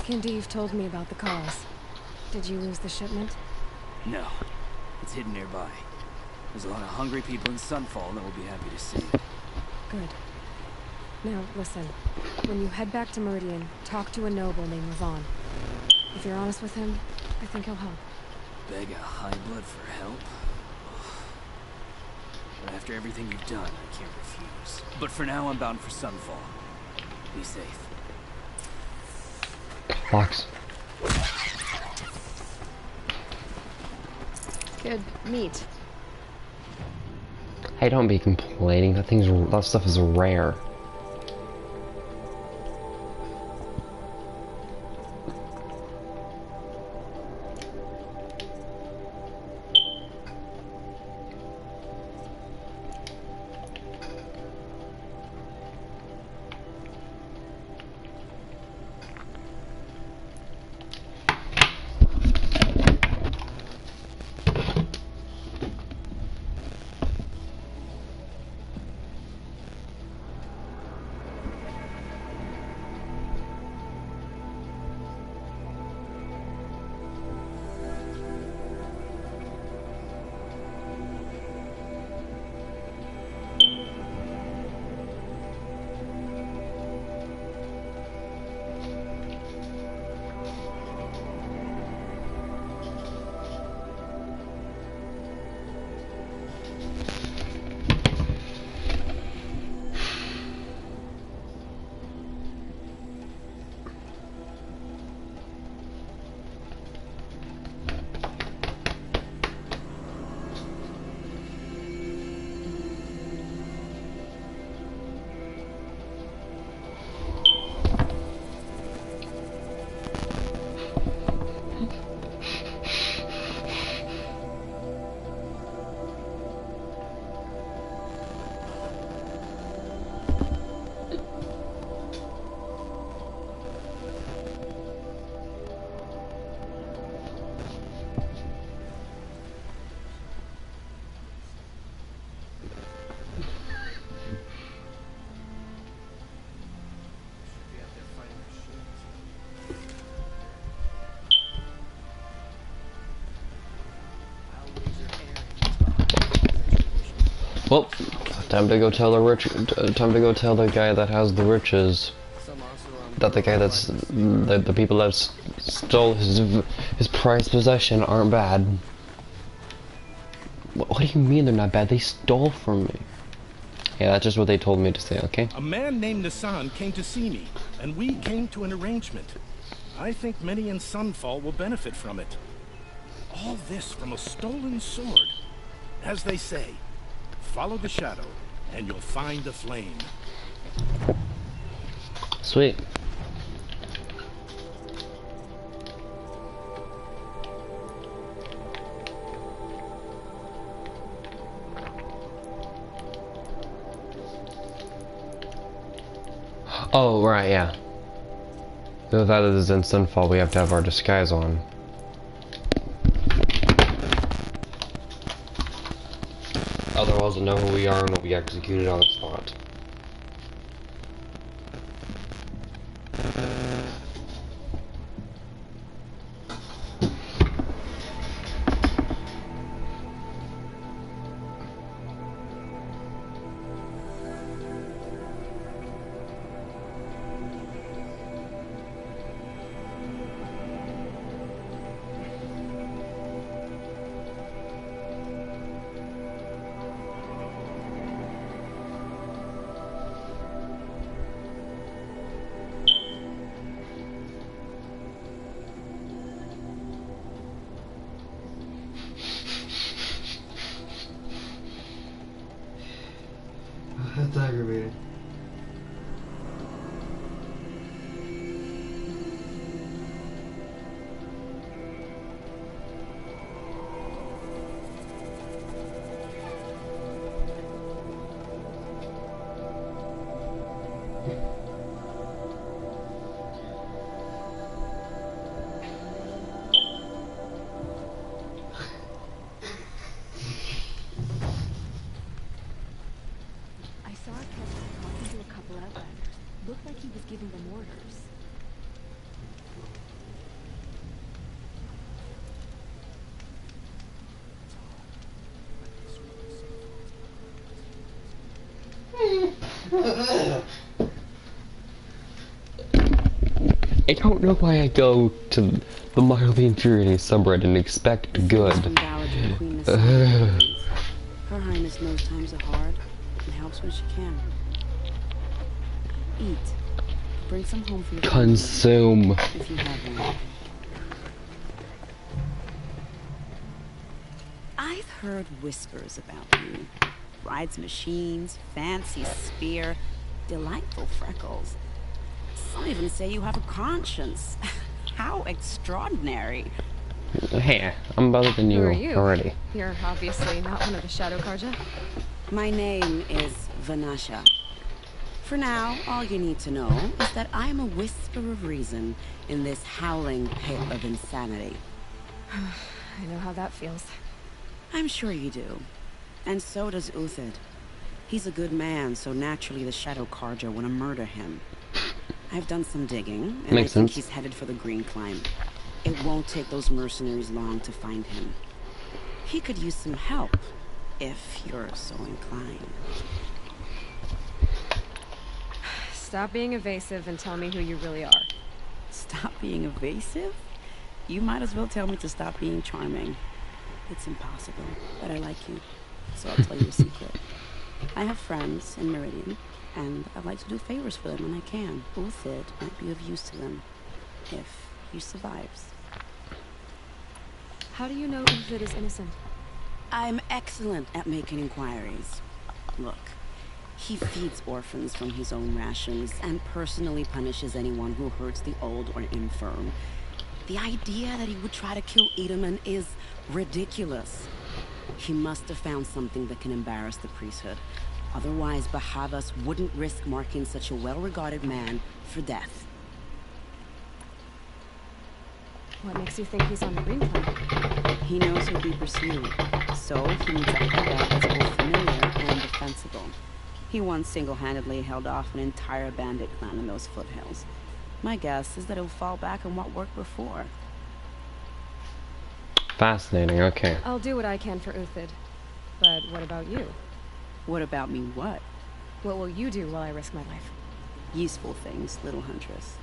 Kendiv told me about the cause. Did you lose the shipment? No. It's hidden nearby. There's a lot of hungry people in Sunfall that will be happy to see it. Good. Now, listen. When you head back to Meridian, talk to a noble named Ravon. If you're honest with him, I think he'll help. Beg a high blood for help? But after everything you've done, I can't refuse. But for now, I'm bound for Sunfall. Be safe. Fox. Good meat. Hey, don't be complaining. That stuff is rare. Well, time to go tell the guy that has the riches that the guy that's the people that stole his prized possession aren't bad. What do you mean they're not bad? They stole from me. Yeah, that's just what they told me to say, okay? A man named Nassan came to see me, and we came to an arrangement. I think many in Sunfall will benefit from it. All this from a stolen sword. As they say, follow the shadow, and you'll find the flame. Sweet. Oh, right, yeah. If that is in Sunfall, we have to have our disguise on. Otherwise, we'll know who we are and we'll be executed on the spot. That's aggravating. I saw Kevin talking to a couple outlanders. Looked like he was giving them orders. I don't know why I go to the mildly infuriating subreddit and expect good. Her Highness knows times are hard and helps when she can. Eat. Bring some home for your Consume. if you have one. I've heard whispers about you. Rides machines, fancy spear, delightful freckles. Some even say you have a conscience. How extraordinary. Hey, I'm better than Who you are you? already. You're obviously not one of the Shadow Karja. My name is Vanasha. For now, all you need to know is that I'm a whisper of reason in this howling pit of insanity. I know how that feels. I'm sure you do. And so does Uthid. He's a good man, so naturally the Shadow Karja want to murder him. I've done some digging, and Makes I think sense. he's headed for the Green Climb. It won't take those mercenaries long to find him. He could use some help, if you're so inclined. Stop being evasive and tell me who you really are. Stop being evasive? You might as well tell me to stop being charming. It's impossible, but I like you, so I'll tell you a secret. I have friends in Meridian, and I'd like to do favors for them when I can. Uthid might be of use to them, if he survives. How do you know Uthid is innocent? I'm excellent at making inquiries. Look, he feeds orphans from his own rations and personally punishes anyone who hurts the old or infirm. The idea that he would try to kill Edaman is ridiculous. He must have found something that can embarrass the priesthood. Otherwise, Bahavas wouldn't risk marking such a well-regarded man for death. What makes you think he's on the Green Climb? He knows he'll be pursued, so he needs a hideout that's both familiar and defensible. He once single-handedly held off an entire bandit clan in those foothills. My guess is that he'll fall back on what worked before. Fascinating, okay. I'll do what I can for Uthid. But what about you? What about me what? What will you do while I risk my life? Useful things, little huntress.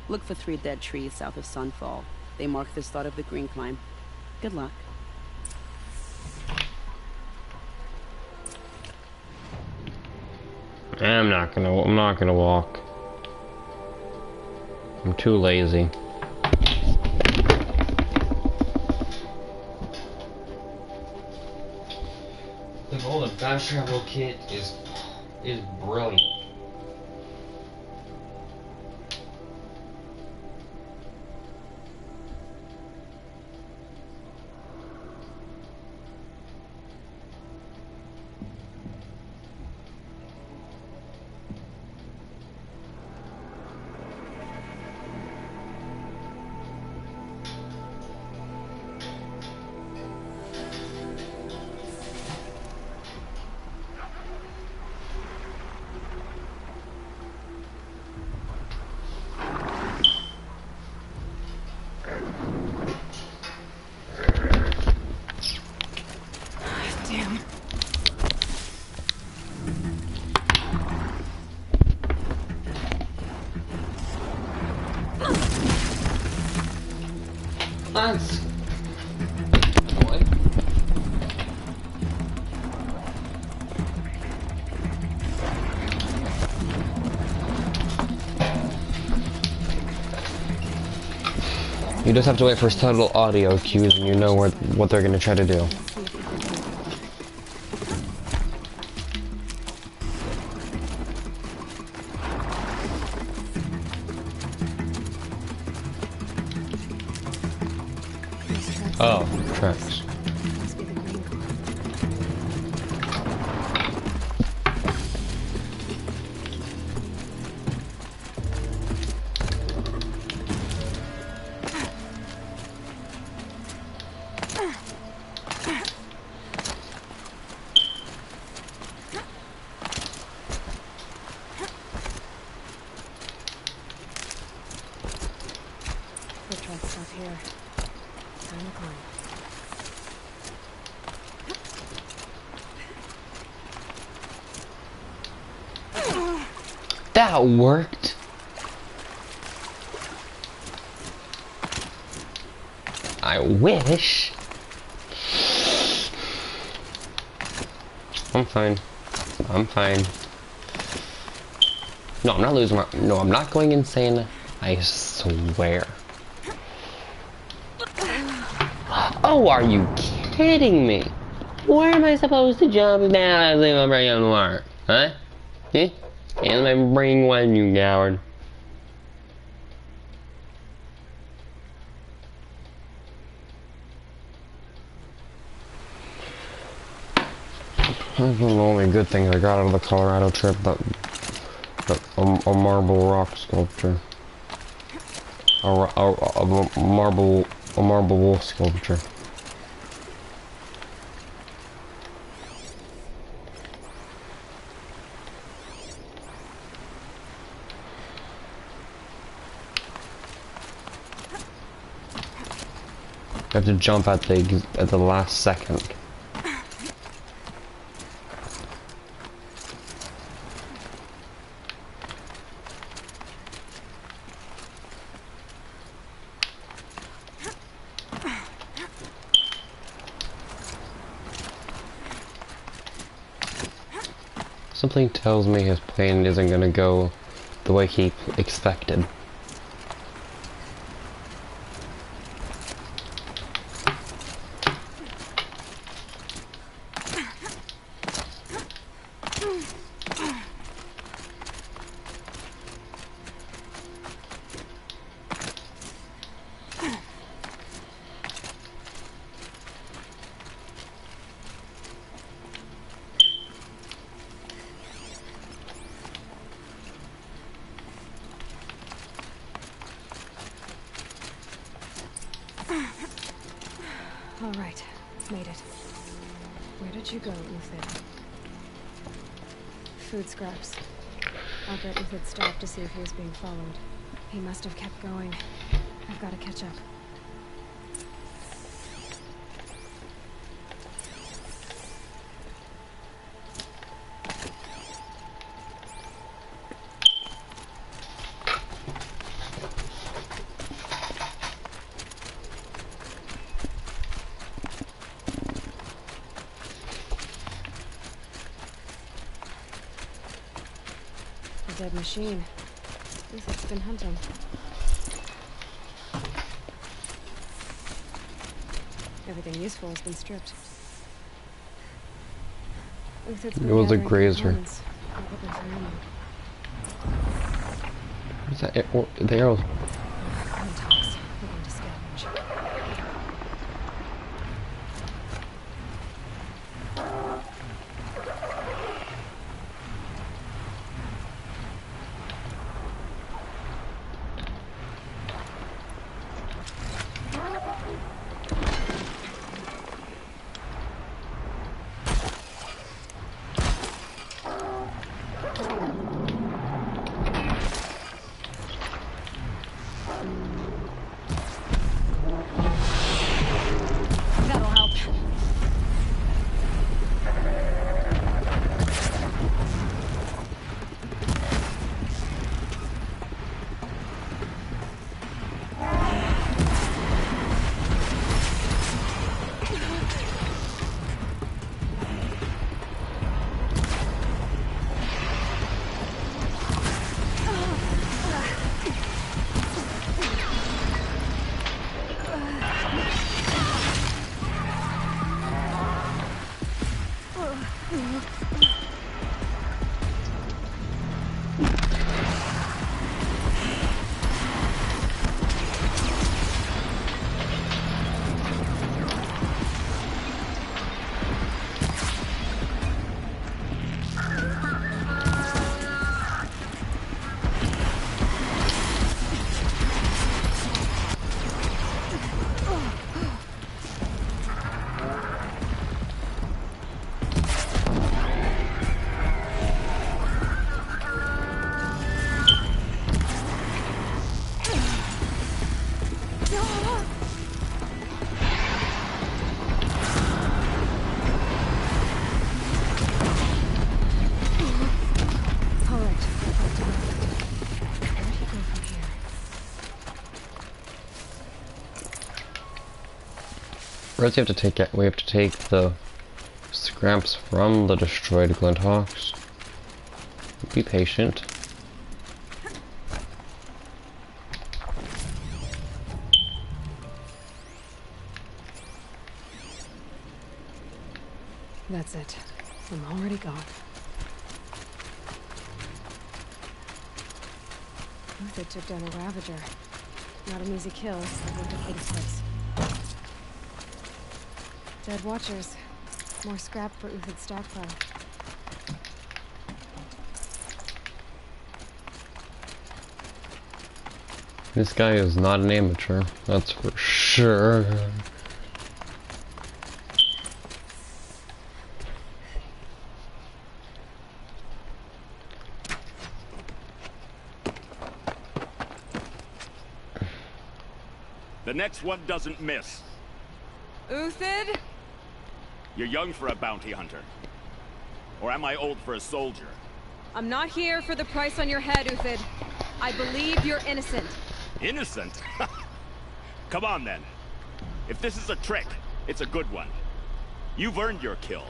Look for 3 dead trees south of Sunfall. They mark the start of the Green Climb. Good luck. I'm not gonna walk. I'm too lazy. The golden fast travel kit is brilliant. Damn. Thanks. You just have to wait for subtle audio cues and you know what they're gonna try to do. Oh, tracks. Must be the green car. Foot tracks stop here. Time to climb. That worked. I wish. I'm fine. I'm fine. No, I'm not losing my... No, I'm not going insane. I swear. Oh, are you kidding me? Where am I supposed to jump down as if I'm bringing water? Huh? Eh? And I bring one, you coward. That's one of the only good things I got out of the Colorado trip, but a marble rock sculpture. A marble wolf sculpture. I have to jump at the last second. Something tells me his plan isn't gonna go the way he expected. All right, made it. Where did you go, Uthid? Food scraps. I'll bet Uthid stopped to see if he was being followed. He must have kept going. I've got to catch up. Dead machine. Uthid's been hunting. Everything useful has been stripped. Uthid's been It was a gathering grazer. components, equipment for ammo. What's that? The arrows. Contacts. We're going to scavenge. First, we have to take the scraps from the destroyed Glinthawks. Be patient. That's it. I'm already gone. Uthed took down a Ravager. Not an easy kill, so we'll get this place. Dead Watchers. More scrap for Uthed's stockpile. This guy is not an amateur, that's for sure. The next one doesn't miss. Uthed? You're young for a bounty hunter. Or am I old for a soldier? I'm not here for the price on your head, Uthed. I believe you're innocent. Innocent? Come on, then. If this is a trick, it's a good one. You've earned your kill.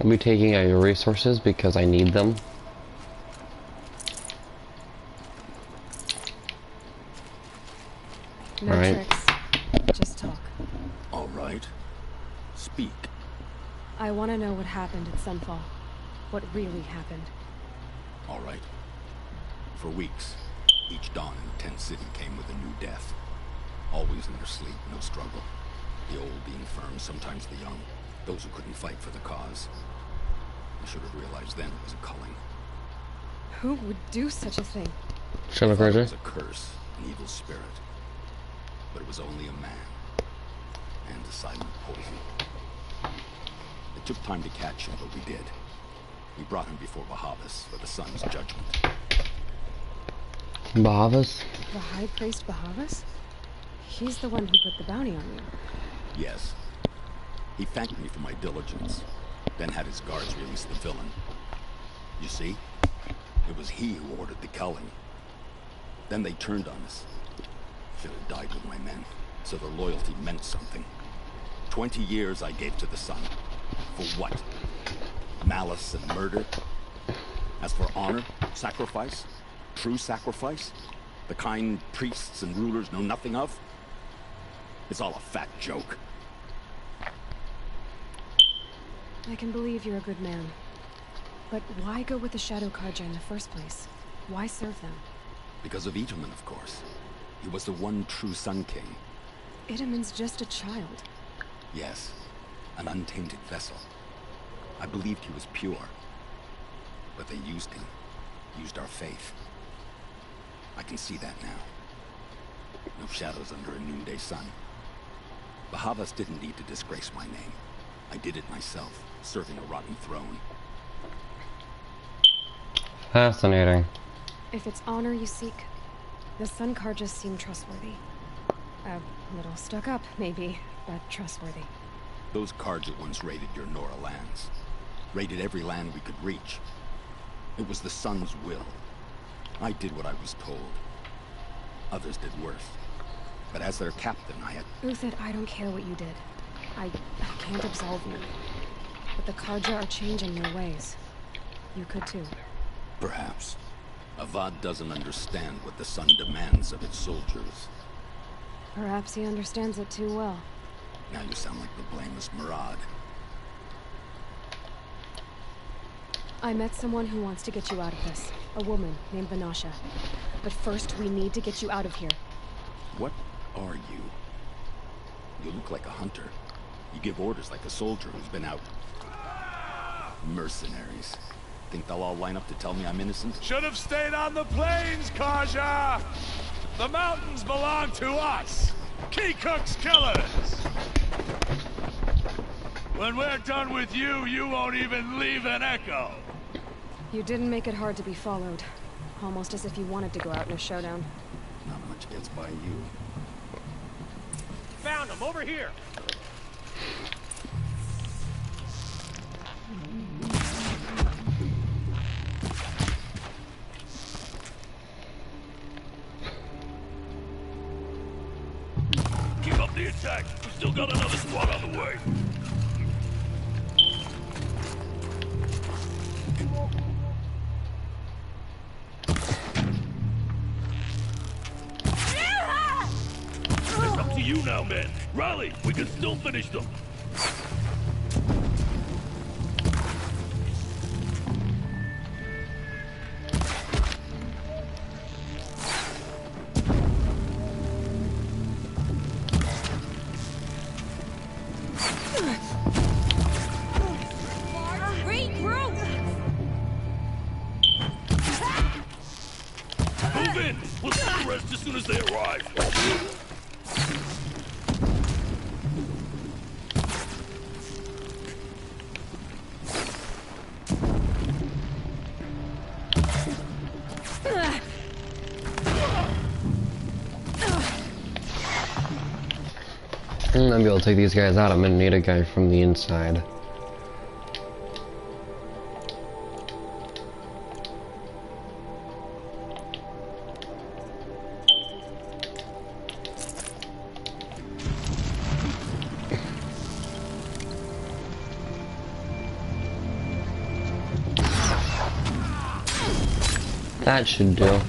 I'll be taking out your resources because I need them. No tricks. Just talk. All right. Speak. I want to know what happened at Sunfall. What really happened. All right. For weeks, each dawn in the tent city came with a new death. Always in their sleep, no struggle. The old being firm, sometimes the young. Those who couldn't fight for the cause. I should have realized then it was a culling. Who would do such a thing? Shall I It was a curse, an evil spirit. But it was only a man. And a silent poison. It took time to catch him, but we did. We brought him before Bahavas for the sun's judgment. Bahavas? The High Priest Bahavas? He's the one who put the bounty on you. Yes. He thanked me for my diligence, then had his guards release the villain. You see? It was he who ordered the culling. Then they turned on us. Should have died with my men, so their loyalty meant something. 20 years I gave to the sun. For what? Malice and murder? As for honor, sacrifice, true sacrifice, the kind priests and rulers know nothing of? It's all a fat joke. I can believe you're a good man. But why go with the Shadow Carja in the first place? Why serve them? Because of Itomen, of course. He was the one true Sun King. Itomen's just a child. Yes, an untainted vessel. I believed he was pure. But they used him. Used our faith. I can see that now. No shadows under a noonday sun. Bahavas didn't need to disgrace my name. I did it myself, serving a rotten throne. Fascinating. If it's honor you seek, the Sun Carjas seem trustworthy. A little stuck up, maybe, but trustworthy. Those Carja once raided your Nora lands. Raided every land we could reach. It was the Sun's will. I did what I was told. Others did worse. But as their captain, I had... Uthed, I don't care what you did. I can't absolve you. But the Carja are changing their ways. You could too. Perhaps. Avad doesn't understand what the Sun demands of its soldiers. Perhaps he understands it too well. Now you sound like the blameless Murad. I met someone who wants to get you out of this. A woman named Vanasha. But first, we need to get you out of here. What are you? You look like a hunter. You give orders like a soldier who's been out. Mercenaries. Think they'll all line up to tell me I'm innocent? Should have stayed on the plains, Carja! The mountains belong to us! Keecook's killers! When we're done with you, you won't even leave an echo! You didn't make it hard to be followed. Almost as if you wanted to go out in a showdown. Not much gets by you. Found him, over here! got another squad on the way. It's up to you now, men. Rally, we can still finish them. Move in. We'll see the rest as soon as they arrive. I'm gonna be able to take these guys out. I'm gonna need a guy from the inside. That should do.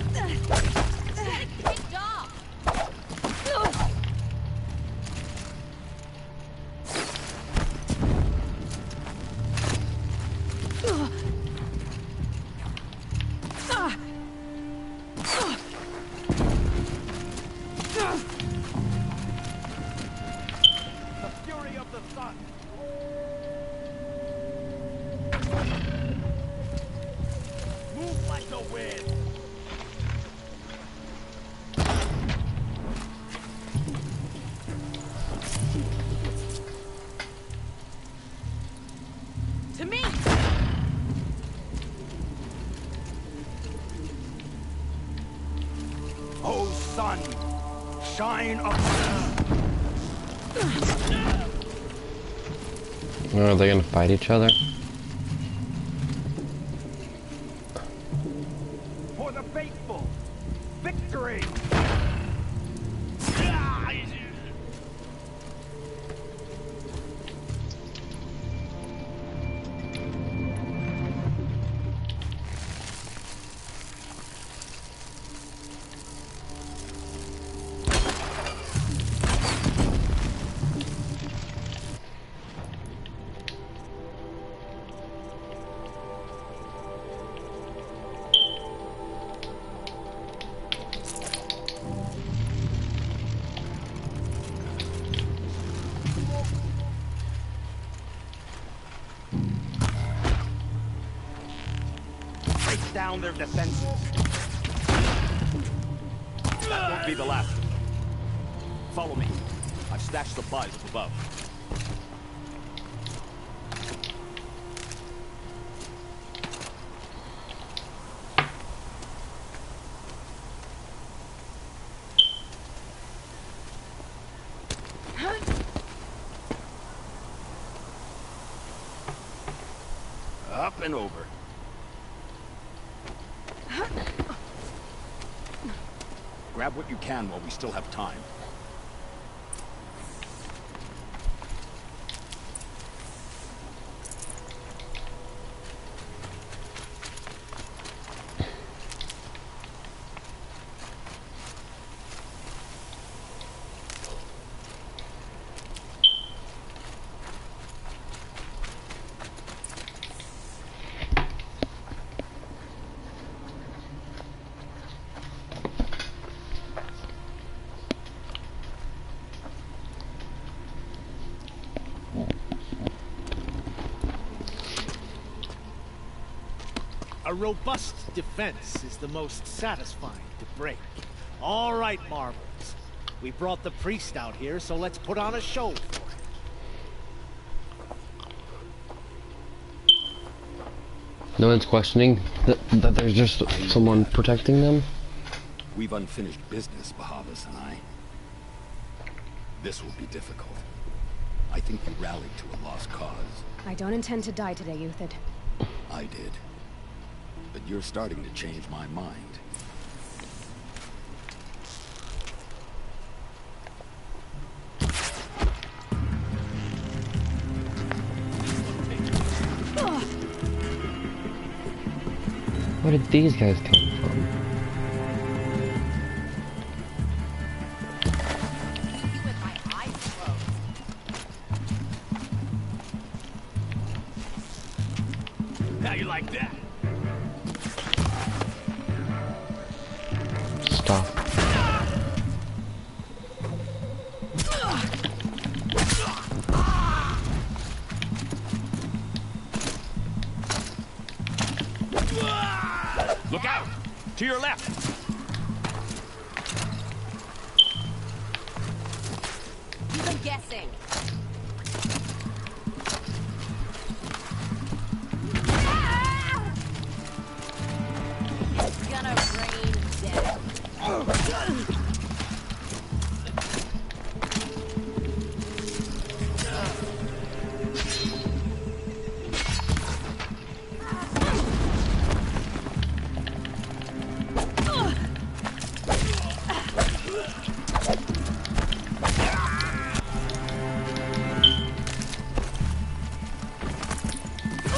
To me! Oh, sun, shine up. Are they gonna fight each other? For the faithful, victory! Down their defenses. That won't be the last. Follow me. I've stashed supplies up above. Up and over. Grab what you can while we still have time. A robust defense is the most satisfying to break. All right, Marvels. We brought the priest out here, so let's put on a show for it. No one's questioning that there's just someone protecting them? We've unfinished business, Bahavas and I. This will be difficult. I think you rallied to a lost cause. I don't intend to die today, Euthyd. I did. But you're starting to change my mind. Where did these guys come from? How you like that? Stop. Look out! To your left! You've been guessing. It's gonna rain death.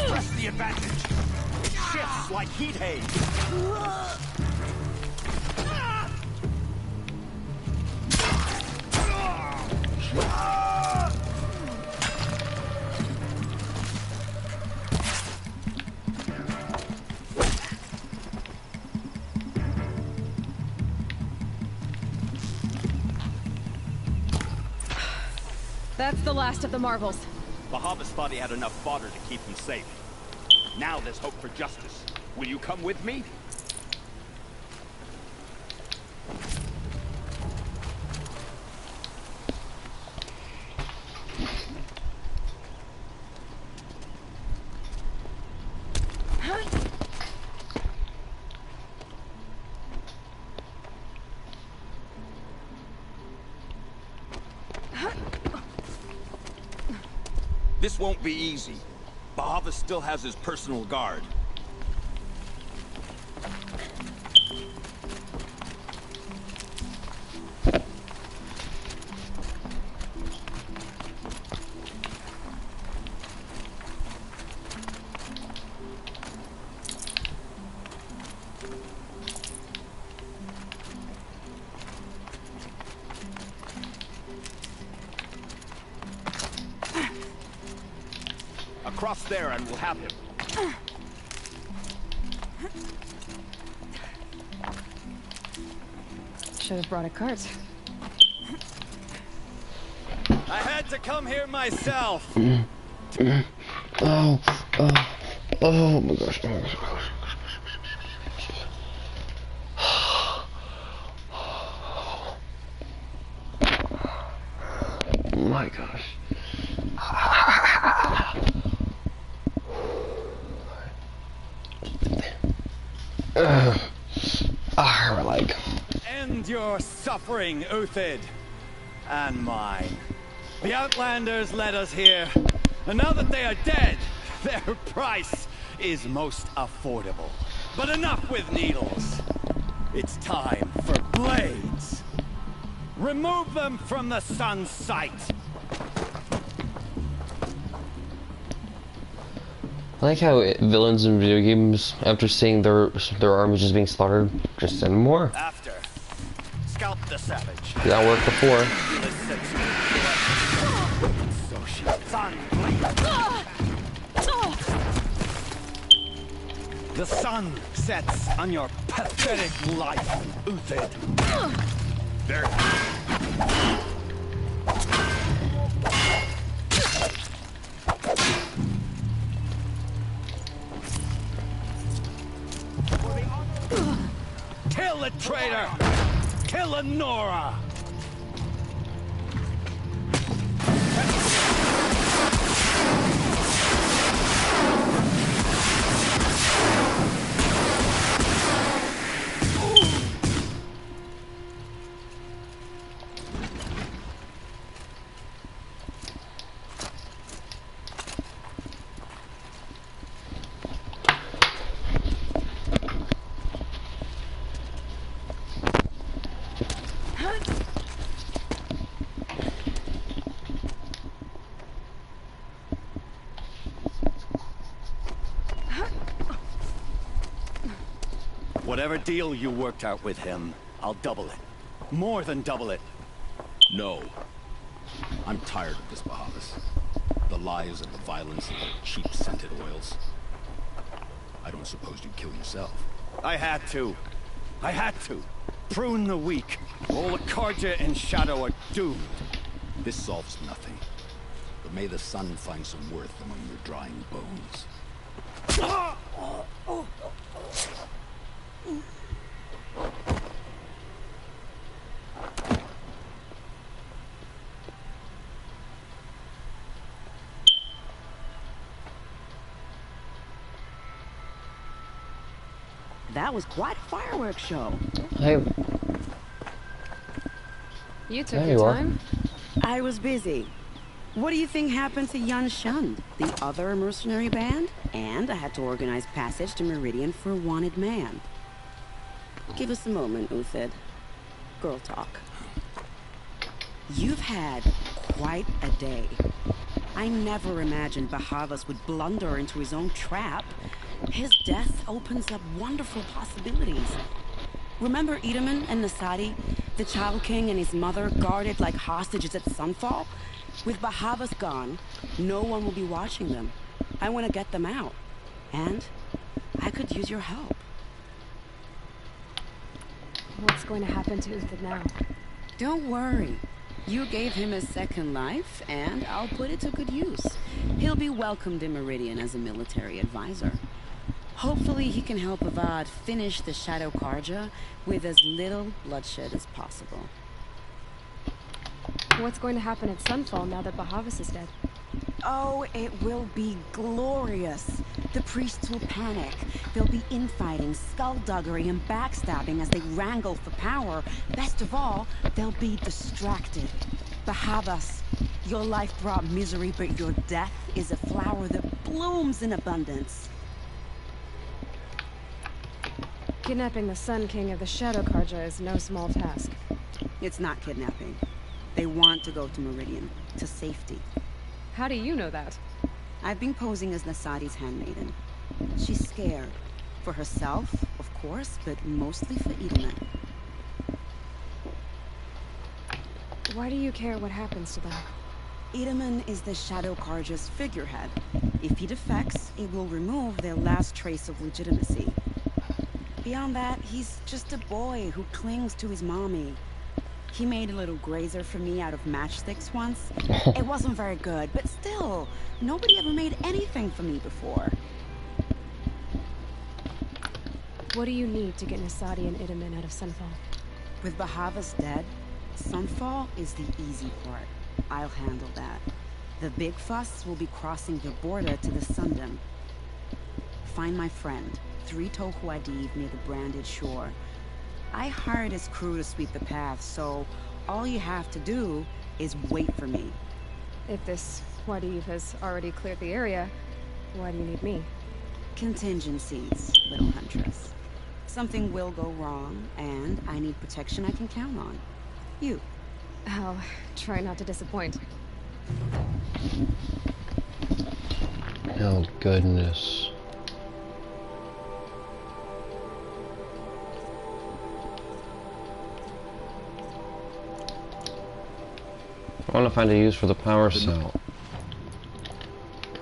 Press the advantage. Shifts like heat haze. That's the last of the marvels. Bahavas thought he had enough fodder to keep him safe. Now there's hope for justice. Will you come with me? This won't be easy. Bahava still has his personal guard. Across there and we'll have him. Should have brought a cart. I had to come here myself. Oh my gosh. Oh my gosh. My gosh. Her leg. End your suffering, Uthid. And mine. The Outlanders led us here. And now that they are dead, their price is most affordable. But enough with needles. It's time for blades. Remove them from the sun's sight. I like how villains in video games, after seeing their armies just being slaughtered, just send more. After, scalp the savage. That worked before. The sun sets on your pathetic life, Uthid. There. Kill the traitor! Kill Lenora! Whatever deal you worked out with him, I'll double it. More than double it. No. I'm tired of this, Bahavas. The lies and the violence and the cheap scented oils. I don't suppose you'd kill yourself. I had to. I had to. Prune the weak. All the Carja and Shadow are doomed. This solves nothing. But may the sun find some worth among your drying bones. That was quite a fireworks show. Hey. You took your time. I was busy. What do you think happened to Yan Shund, the other mercenary band? And I had to organize passage to Meridian for a wanted man. Give us a moment, Uthid. Girl talk. You've had quite a day. I never imagined Bahavas would blunder into his own trap. His death opens up wonderful possibilities. Remember Edaman and Nasadi, the Child King and his mother guarded like hostages at Sunfall? With Bahavas gone, no one will be watching them. I want to get them out. And I could use your help. What's going to happen to Uthid now? Don't worry. You gave him a second life, and I'll put it to good use. He'll be welcomed in Meridian as a military advisor. Hopefully he can help Avad finish the Shadow Carja with as little bloodshed as possible. What's going to happen at Sunfall now that Bahavas is dead? Oh, it will be glorious. The priests will panic. There'll be infighting, skullduggery, and backstabbing as they wrangle for power. Best of all, they'll be distracted. Bahavas, your life brought misery, but your death is a flower that blooms in abundance. Kidnapping the Sun King of the Shadow Carja is no small task. It's not kidnapping. They want to go to Meridian, to safety. How do you know that? I've been posing as Nasadi's handmaiden. She's scared. For herself, of course, but mostly for Edaman. Why do you care what happens to them? Edaman is the Shadow Carja's figurehead. If he defects, it will remove their last trace of legitimacy. Beyond that, he's just a boy who clings to his mommy. He made a little grazer for me out of matchsticks once. It wasn't very good, but still, nobody ever made anything for me before. What do you need to get Nasadi and Edaman out of Sunfall? With Bahavas dead, Sunfall is the easy part. I'll handle that. The big fuss will be crossing the border to the Sundom. Find my friend, 3 Tohu Adiv near the branded shore. I hired his crew to sweep the path, so all you have to do is wait for me. If this Wadiv has already cleared the area, why do you need me? Contingencies, little huntress. Something will go wrong, and I need protection I can count on. You. I'll try not to disappoint. Oh, goodness. I want to find a use for the power cell.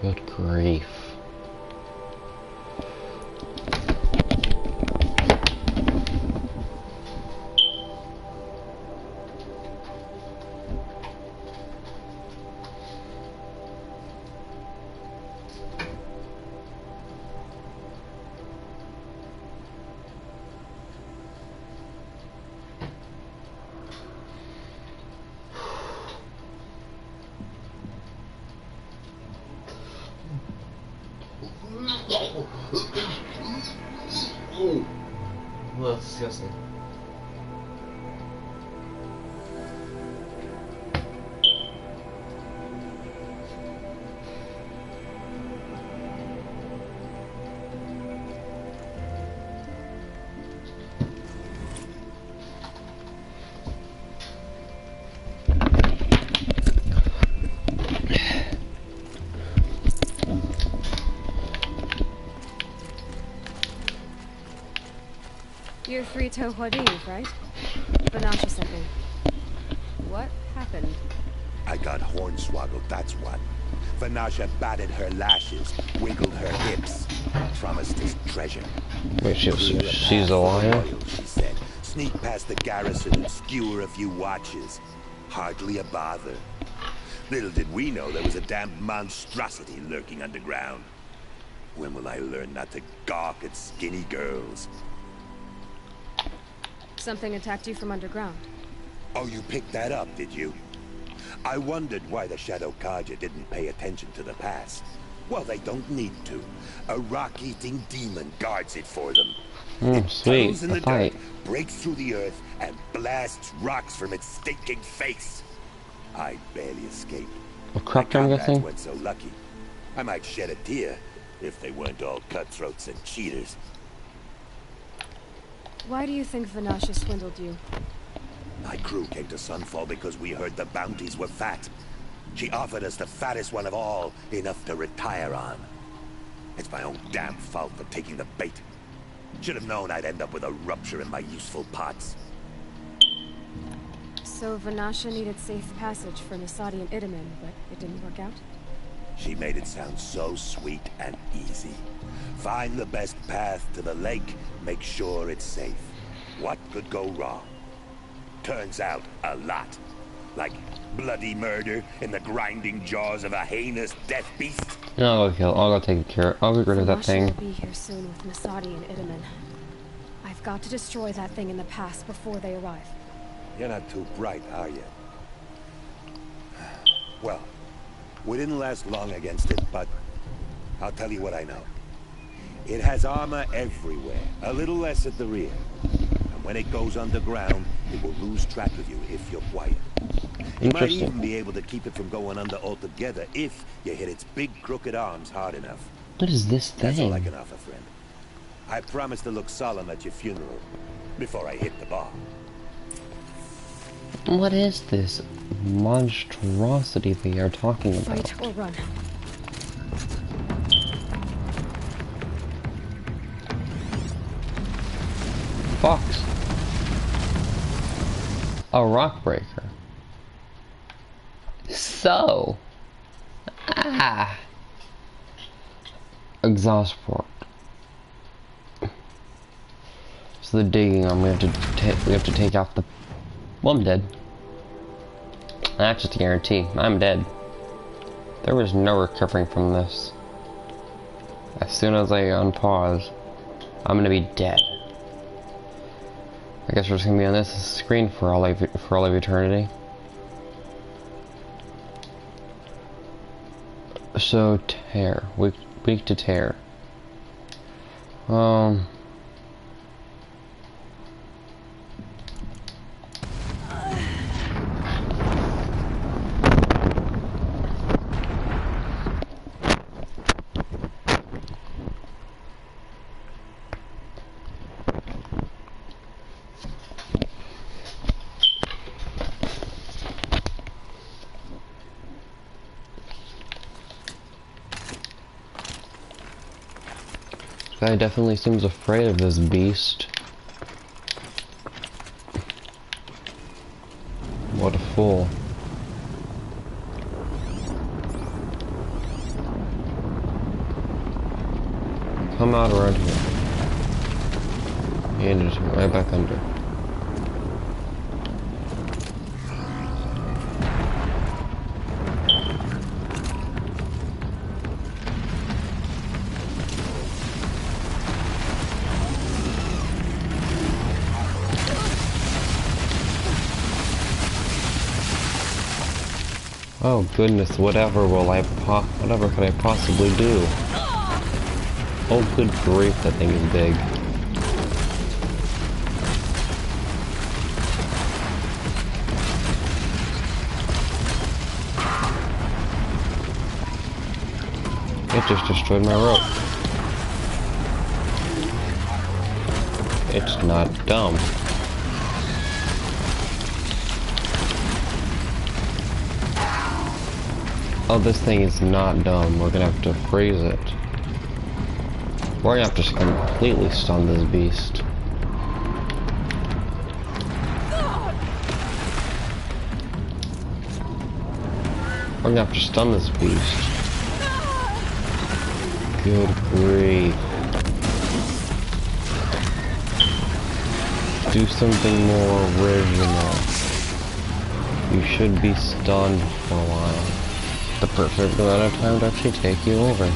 Good grief. Well, that's disgusting. You're Frito Huadiv, right? Vanasha sent me. What happened? I got hornswoggled, that's what. Vanasha batted her lashes, wiggled her hips, promised us treasure. Wait, she's a liar? She said. Sneak past the garrison and skewer a few watches. Hardly a bother. Little did we know there was a damned monstrosity lurking underground. When will I learn not to gawk at skinny girls? Something attacked you from underground. Oh, you picked that up, did you? I wondered why the Shadow Carja didn't pay attention to the past. Well, they don't need to. A rock-eating demon guards it for them. It sweet. tunnels in the Fight. dirt, breaks through the earth, and blasts rocks from its stinking face. I barely escaped. A corruptor, I'm guessing? Weren't so lucky. I might shed a tear if they weren't all cutthroats and cheaters. Why do you think Vanasha swindled you? My crew came to Sunfall because we heard the bounties were fat. She offered us the fattest one of all, enough to retire on. It's my own damn fault for taking the bait. Should have known I'd end up with a rupture in my useful parts. So Vanasha needed safe passage for Nasadi and Itamen, but it didn't work out? She made it sound so sweet and easy. Find the best path to the lake, make sure it's safe. What could go wrong? Turns out, a lot. Like bloody murder in the grinding jaws of a heinous death beast. No, I'll go take care. I'll get rid of that thing. Vanasha will be here soon with Nasadi and Itamen. I've got to destroy that thing in the past before they arrive. You're not too bright, are you? Well, we didn't last long against it, but I'll tell you what I know. It has armor everywhere, a little less at the rear. And when it goes underground, it will lose track of you if you're quiet. You might even be able to keep it from going under altogether if you hit its big crooked arms hard enough. What is this thing? That's all I can offer, friend. I promise to look solemn at your funeral before I hit the bar. What is this monstrosity that you're talking about? Fight or run. Fox. A rock breaker. So. Exhaust port. So the digging arm, we have to take out the. Well, I'm dead. That's just a guarantee. I'm dead. There was no recovering from this. As soon as I unpause, I'm gonna be dead. I guess we're just gonna be on this screen for all of eternity. So tear, weak to tear. Guy definitely seems afraid of this beast. What a fool. Come out around here. And just right back under. Oh goodness, whatever could I possibly do? Oh good grief, that thing is big. It just destroyed my rope. It's not dumb. Oh, this thing is not dumb. We're gonna have to freeze it. We're gonna have to completely stun this beast. We're gonna have to stun this beast. Good grief. Do something more original. You should be stunned for a while. The perfect amount of time to actually take you over.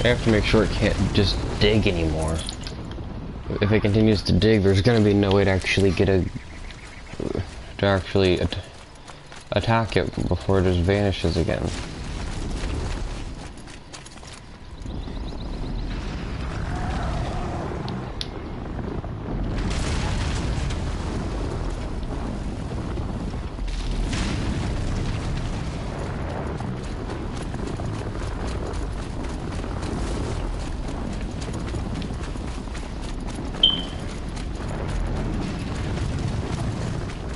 I have to make sure it can't just dig anymore. If it continues to dig, there's gonna be no way to actually get attack it before it just vanishes again.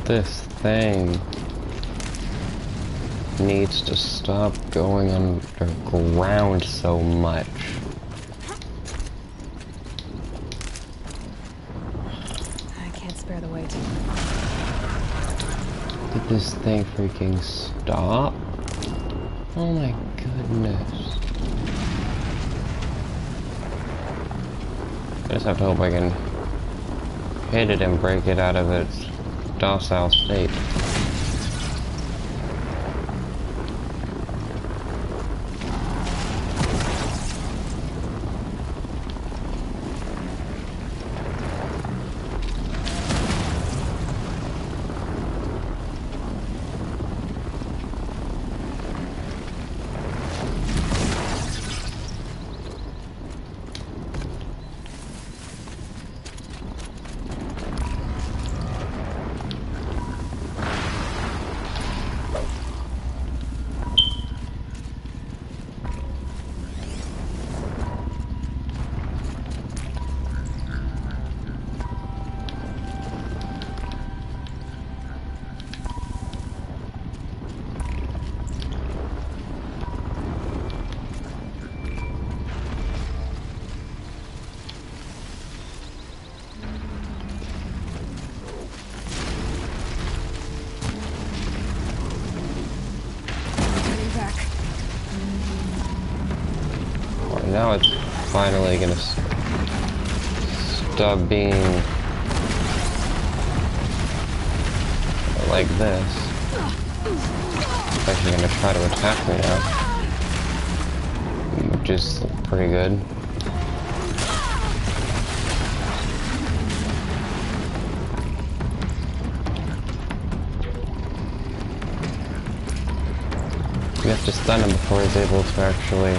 This thing needs to stop going underground so much. I can't spare the weight. Did this thing freaking stop? Oh my goodness. I just have to hope I can hit it and break it out of its docile state. Now it's finally gonna stop being like this. It's actually gonna try to attack me now, which is pretty good. We have to stun him before he's able to actually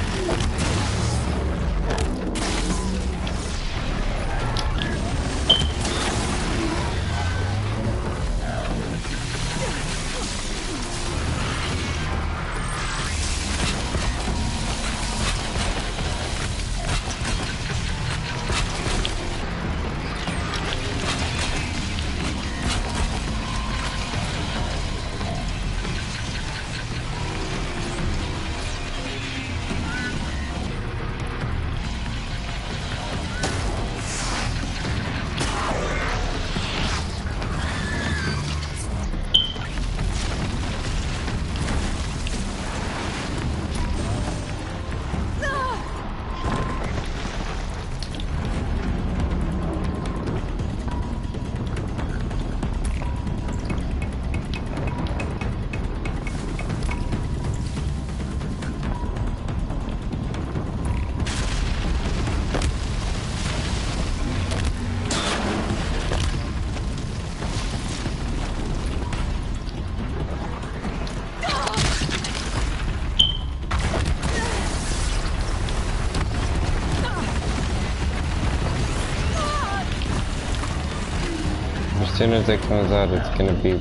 as soon as it comes out, it's gonna be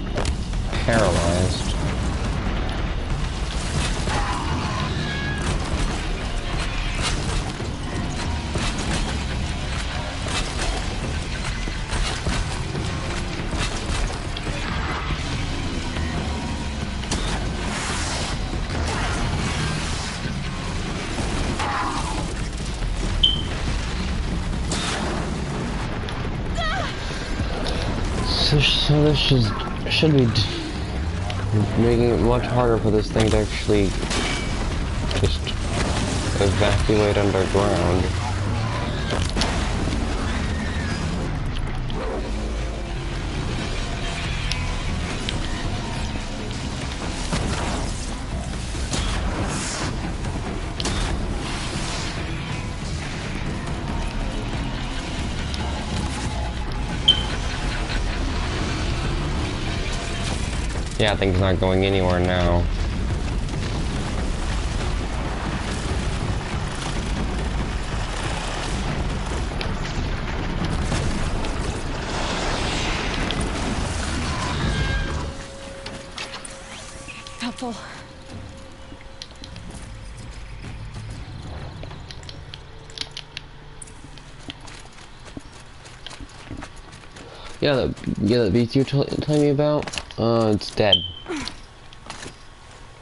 paralyzed. So this should be making it much harder for this thing to actually just evacuate underground. Yeah, thing's not going anywhere now. Helpful. Yeah, the beast you're telling me about? It's dead.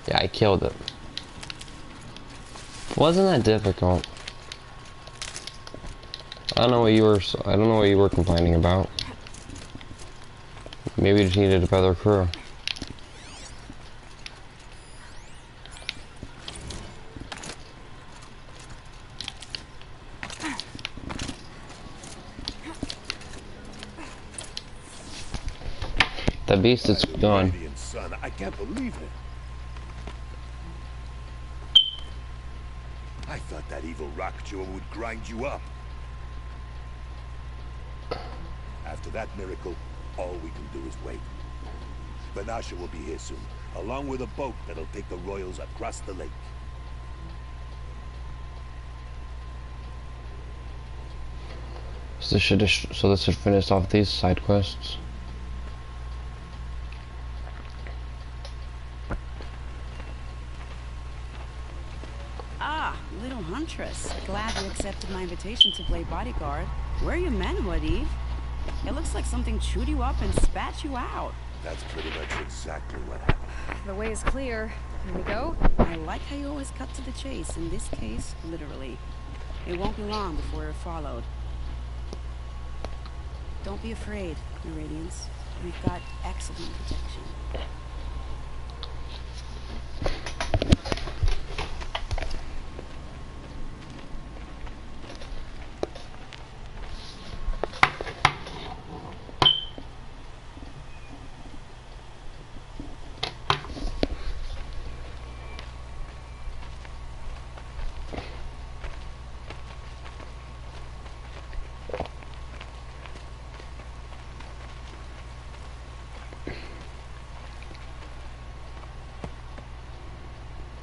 Yeah, I killed it. Wasn't that difficult? I don't know what you were complaining about. Maybe you just needed a better crew. The beast is gone. Son, I can't believe it. I thought that evil rock jaw would grind you up. After that miracle, all we can do is wait. Vanasha will be here soon, along with a boat that'll take the royals across the lake. So this should finish off these side quests. Little Huntress. Glad you accepted my invitation to play bodyguard. Where are your men, Wadif? It looks like something chewed you up and spat you out. That's pretty much exactly what happened. The way is clear. Here we go. I like how you always cut to the chase. In this case, literally. It won't be long before you're followed. Don't be afraid, Your Radiance. We've got excellent protection.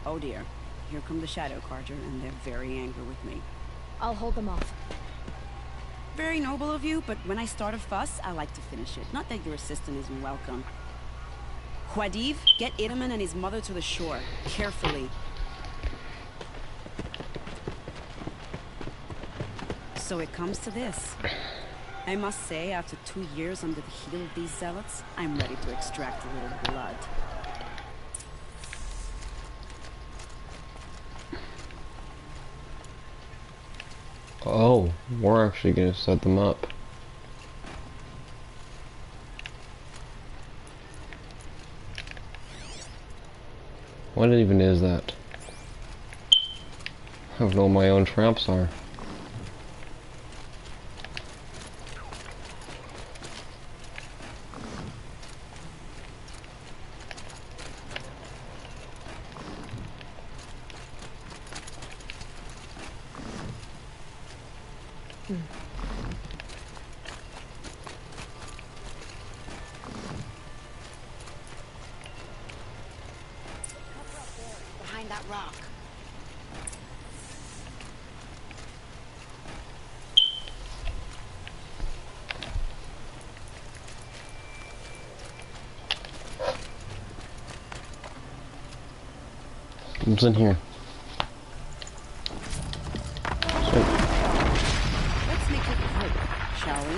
Oh dear. Here come the Shadow Carja, and they're very angry with me. I'll hold them off. Very noble of you, but when I start a fuss, I like to finish it. Not that your assistant isn't welcome. Huadiv, get Itaman and his mother to the shore. Carefully. So it comes to this. I must say, after 2 years under the heel of these zealots, I'm ready to extract a little blood. Oh, we're actually gonna set them up. What even is that? I don't know what my own traps are. Behind that rock. What's in here? Let's make it quick, shall we?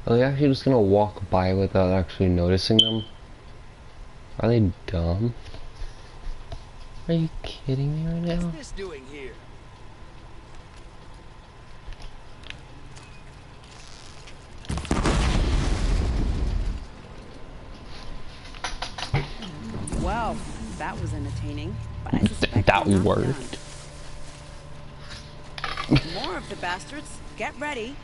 Are they actually just gonna walk by without actually noticing them? Are they dumb? Are you kidding me right now? What's this doing here? Well, that was entertaining, but I suspect That we're not worked. done. More of the bastards. Get ready.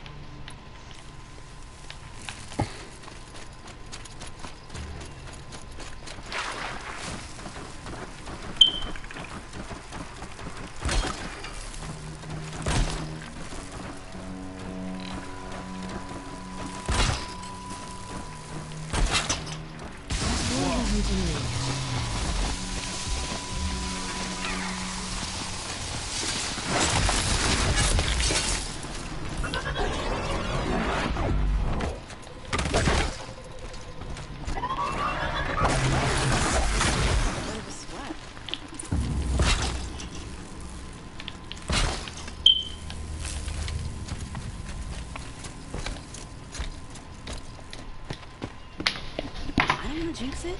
Jinx it,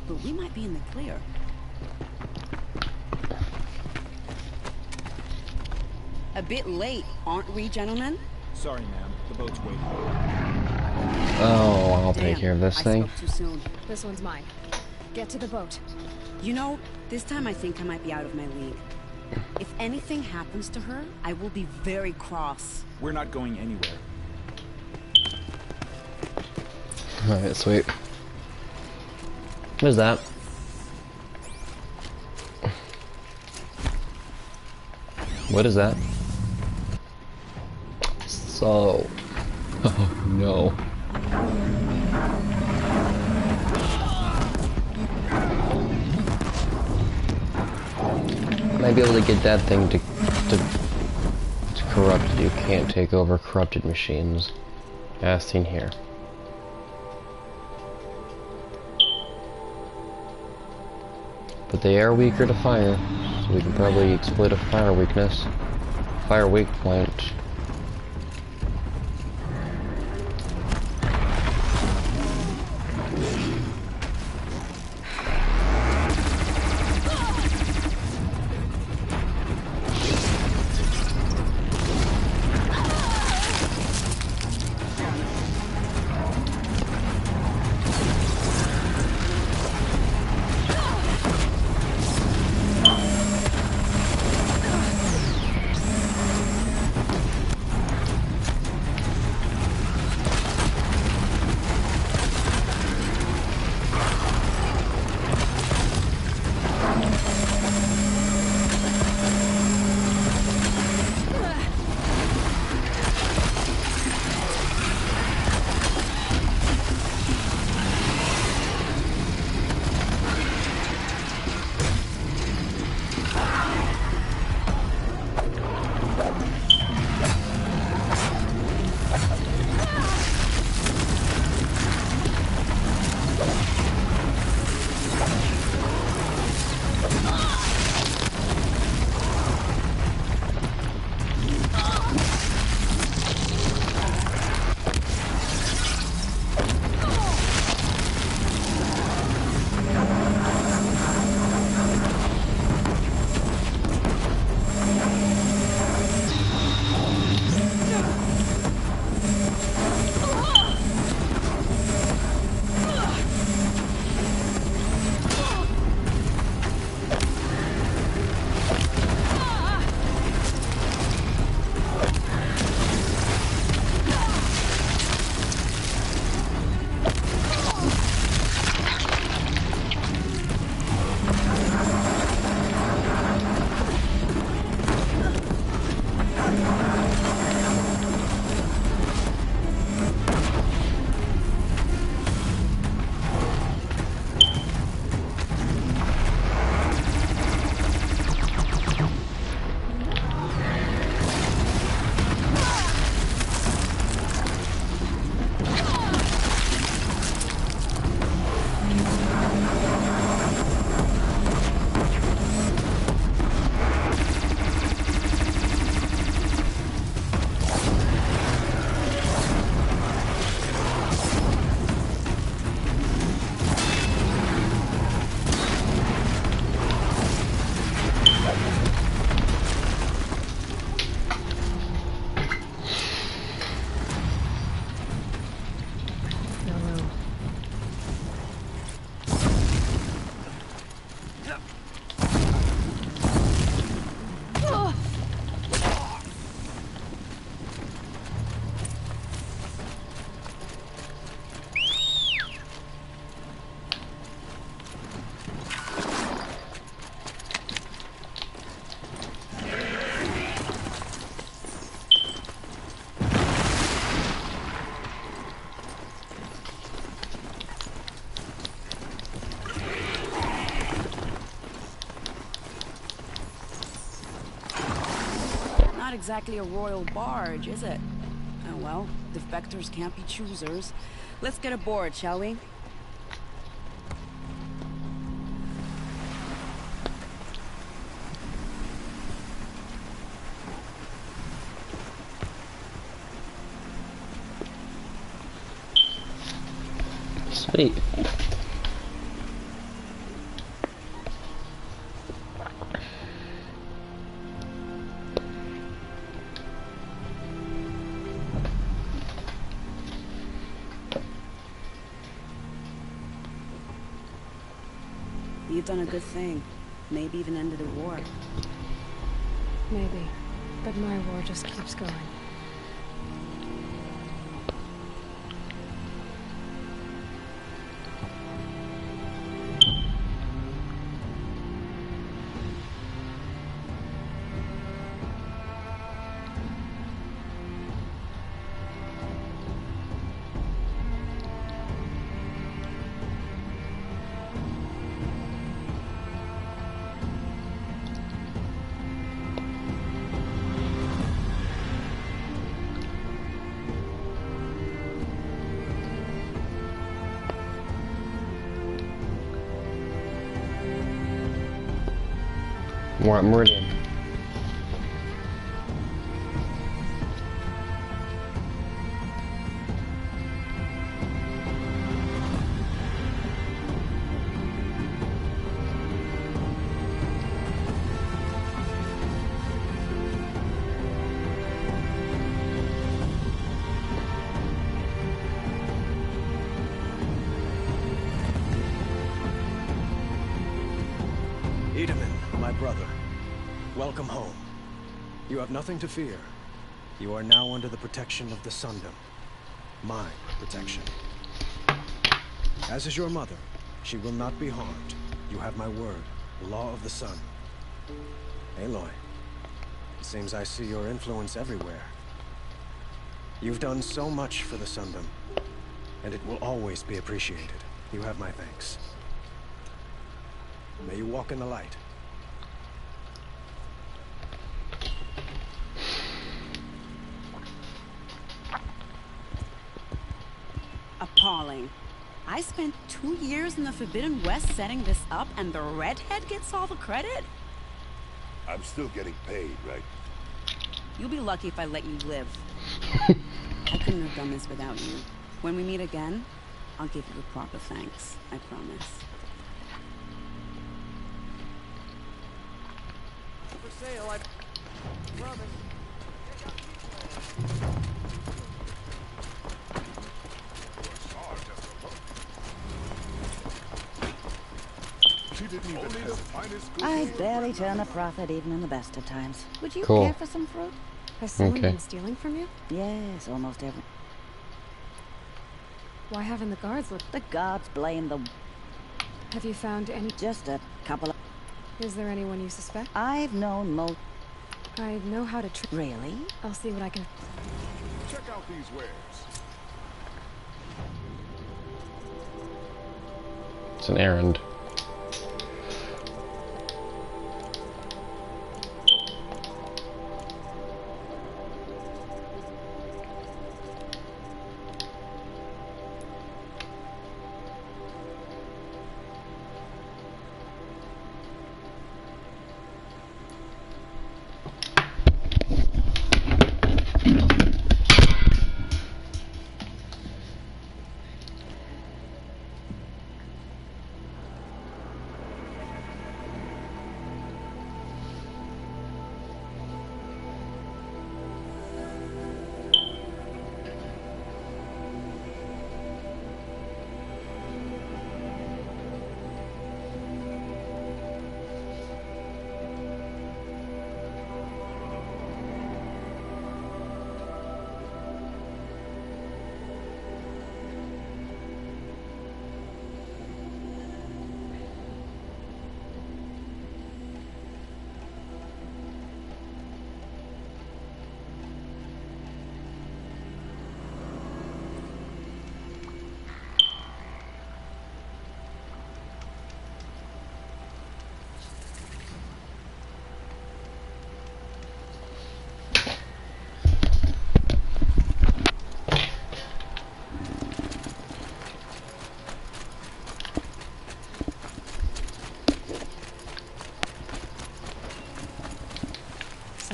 but we might be in the clear. A bit late, aren't we, gentlemen? Sorry, ma'am. The boat's waiting. Oh, I'll take care of this thing. I spoke too soon. This one's mine. Get to the boat. You know, this time I think I might be out of my league. If anything happens to her, I will be very cross. We're not going anywhere. Alright, sweet. What is that? What is that? So... Oh no. Might be able to get that thing to corrupt. You can't take over corrupted machines. As seen here. But they are weaker to fire, so we can probably exploit a fire weakness. Fire weak point. not exactly a royal barge, is it? Oh well, defectors can't be choosers. Let's get aboard, shall we? Sweet. You've done a good thing. Maybe even ended a war. Maybe. But my war just keeps going. We're at Meridian. Edaman, my brother, welcome home. You have nothing to fear. You are now under the protection of the Sundom. My protection. As is your mother, she will not be harmed. You have my word, the law of the sun. Aloy, it seems I see your influence everywhere. You've done so much for the Sundom, and it will always be appreciated. You have my thanks. May you walk in the light. Appalling. I spent 2 years in the Forbidden West setting this up, and the redhead gets all the credit? I'm still getting paid, right? You'll be lucky if I let you live. I couldn't have done this without you. When we meet again, I'll give you a proper thanks. I promise. For sale, I promise. I barely turn a profit even in the best of times. Would you Cool. care for some fruit? Has someone Okay. been stealing from you? Yes, almost every. Why haven't the guards looked? The guards blame the. Have you found any? Just a couple of. Is there anyone you suspect? I've known most. I know how to Really? I'll see what I can. Check out these wares. It's an errand.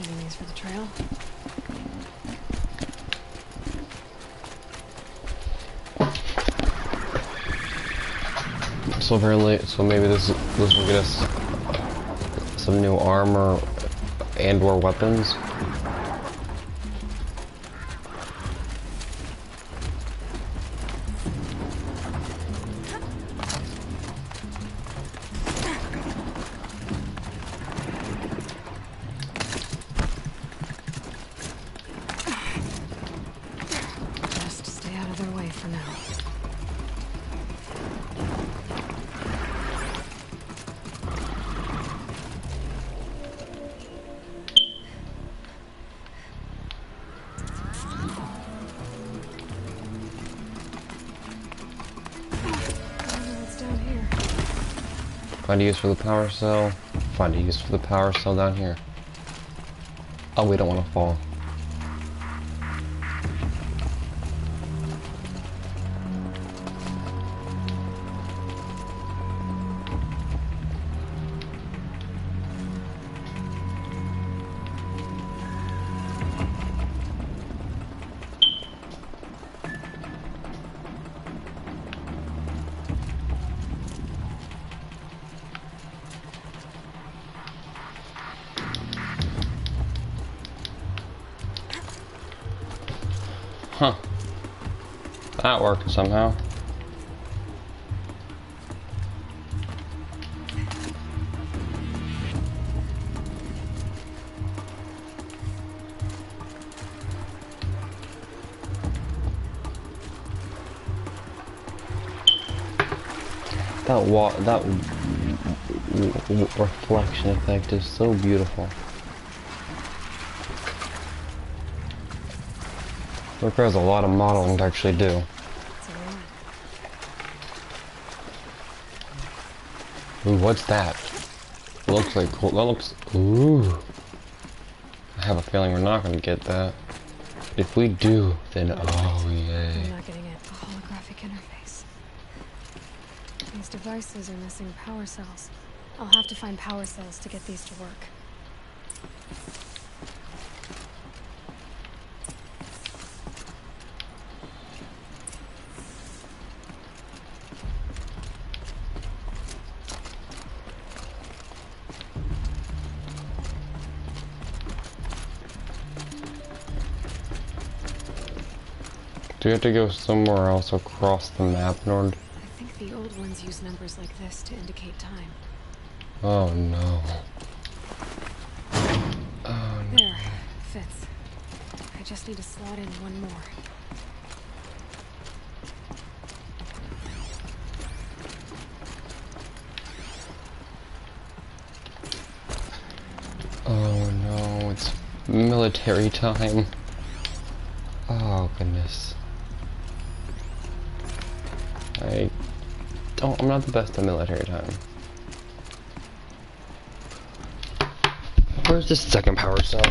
Saving these for the trail. So very late. So maybe this will get us some new armor and/or weapons. Just stay out of their way for now. Find a use for the power cell. Find a use for the power cell down here. Oh, we don't want to fall. Huh. That worked somehow. That reflection effect is so beautiful. It requires a lot of modeling to actually do. Ooh, what's that? Looks like cool. That looks. Ooh. I have a feeling we're not gonna get that. If we do, then oh yay. I'm not getting it. A holographic interface. These devices are missing power cells. I'll have to find power cells to get these to work. Do you have to go somewhere else across the map in order? I think the old ones use numbers like this to indicate time. Oh no. There, fits. I just need to slot in one more. Oh no, it's military time. Oh goodness. I'm not the best at military time. Where's this second power cell?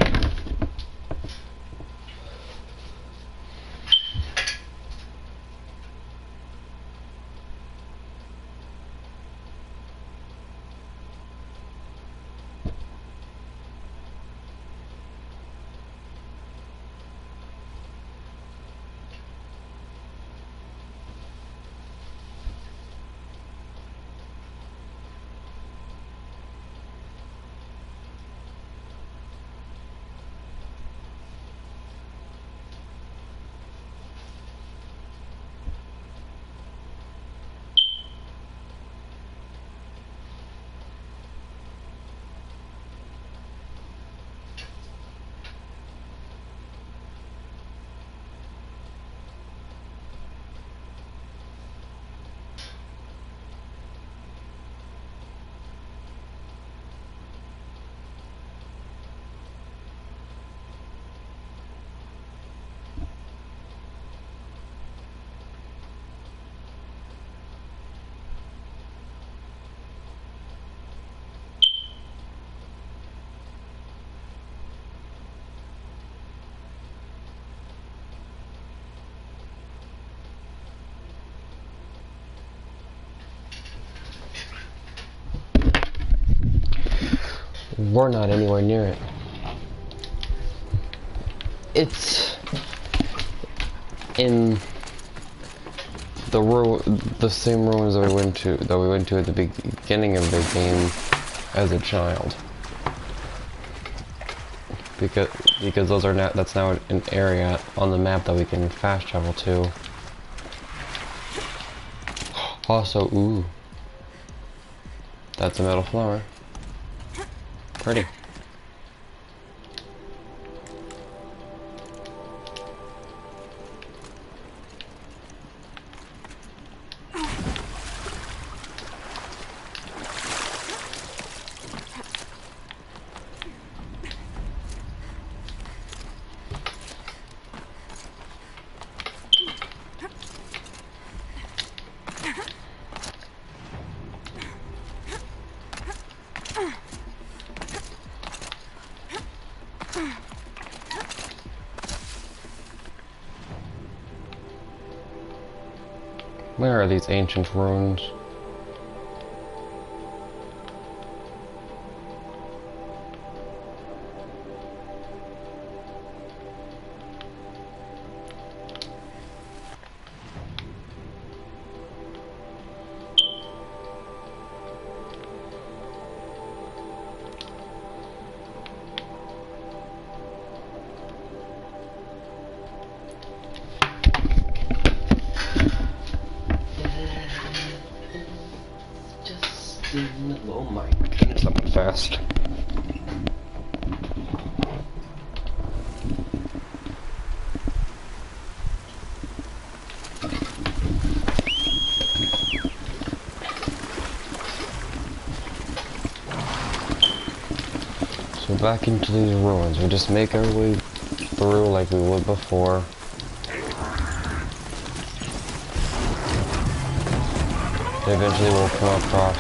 We're not anywhere near it. It's in the same ruins that we went to at the beginning of the game as a child. Because those are that's now an area on the map that we can fast travel to. Also, ooh, that's a metal flower. Pretty. Where are these ancient ruins? Oh my goodness, that went fast. So back into these ruins, we just make our way through like we would before. And eventually we'll come across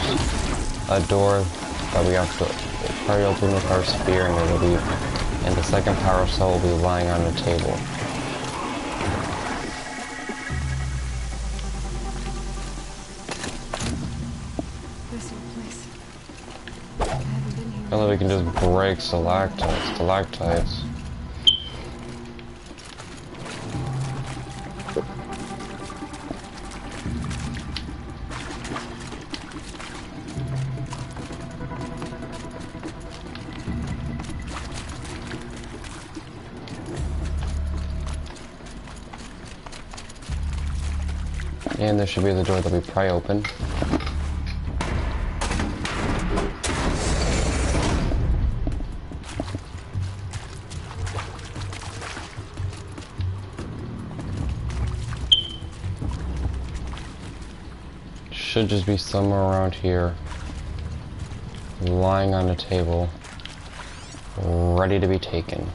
a door that we have to pry open with our spear, and the second power cell will be lying on the table. This old place. I haven't been here. And then we can just break stalactites. And there should be the door that we pry open. Should just be somewhere around here, lying on a table, ready to be taken.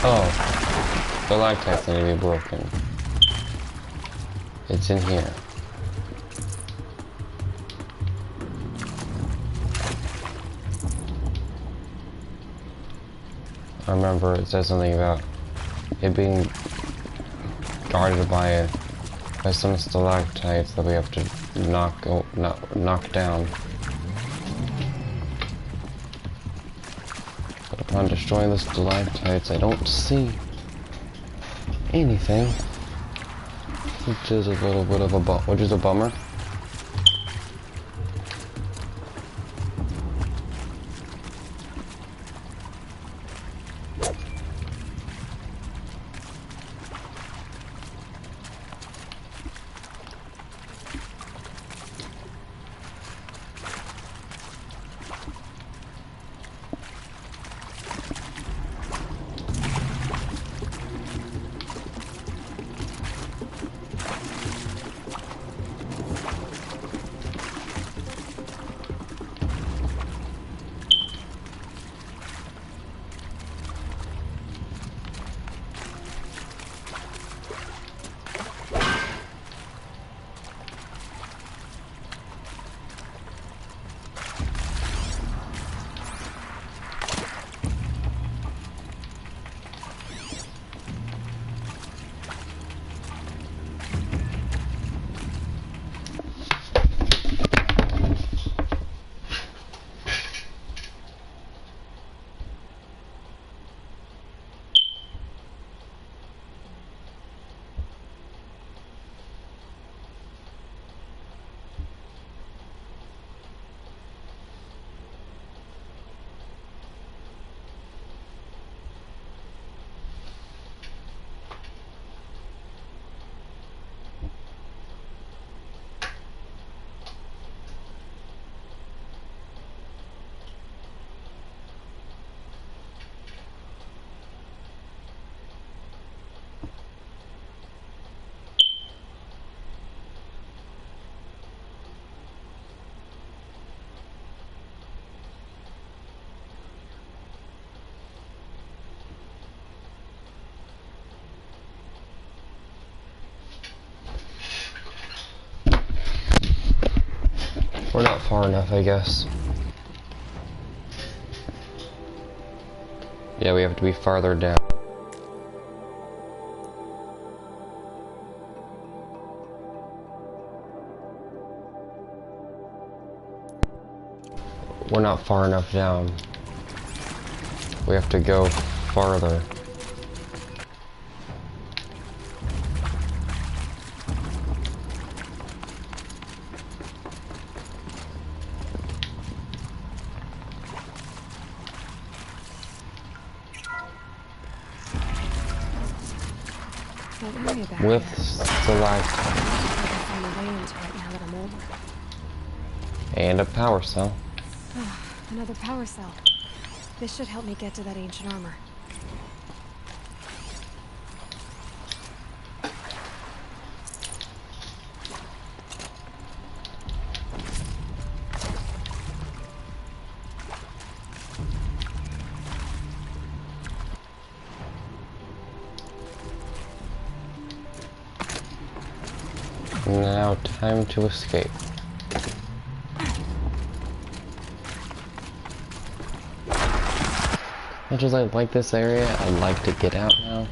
Oh, stalactites need to be broken. It's in here. I remember it says something about it being guarded by some stalactites that we have to knock down. But upon destroying the stalactites, I don't see anything, which is a little bit of a bummer. We're not far enough, I guess. Yeah, we have to be farther down. We're not far enough down. We have to go farther. With the light. And a power cell. Another power cell. This should help me get to that ancient armor. Now, time to escape. Much as I like this area, I'd like to get out now.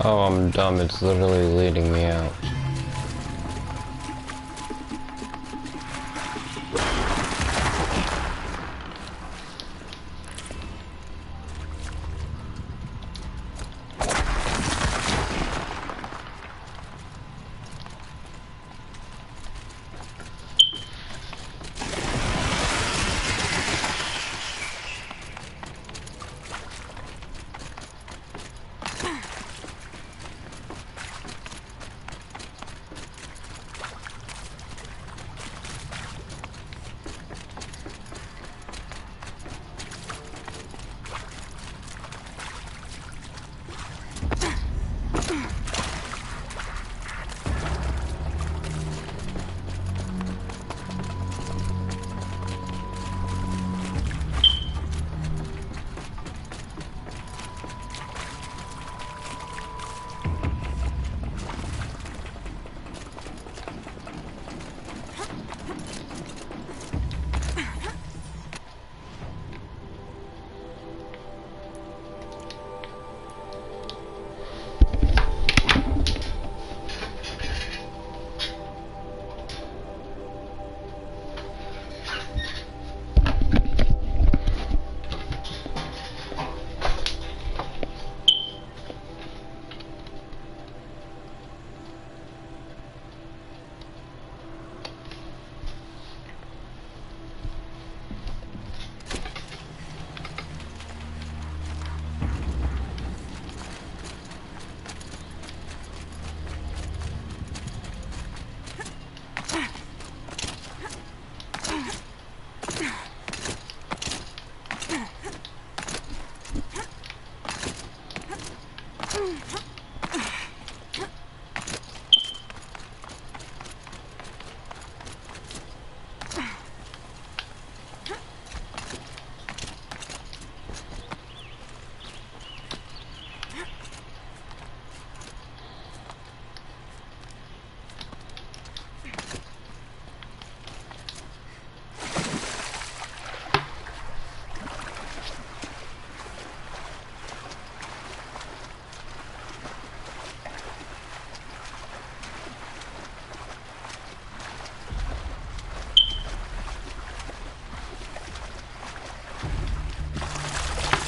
Oh, I'm dumb. It's literally leading me out.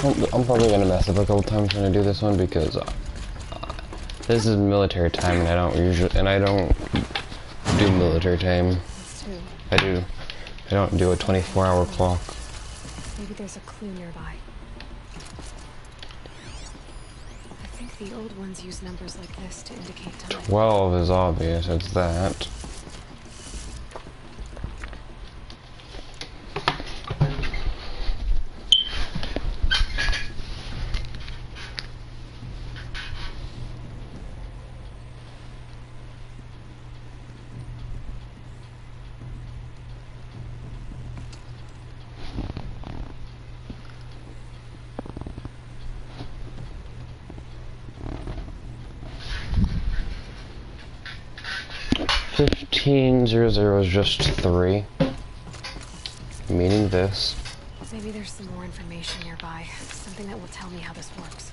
I'm probably gonna mess up a couple times when I do this one because this is military time and I don't do military time. I don't do a 24-hour clock. Maybe there's a clue nearby. I think the old ones use numbers like this to indicate time. 12 is obvious, it's that. $15,000 is just 3, meaning this. Maybe there's some more information nearby, something that will tell me how this works.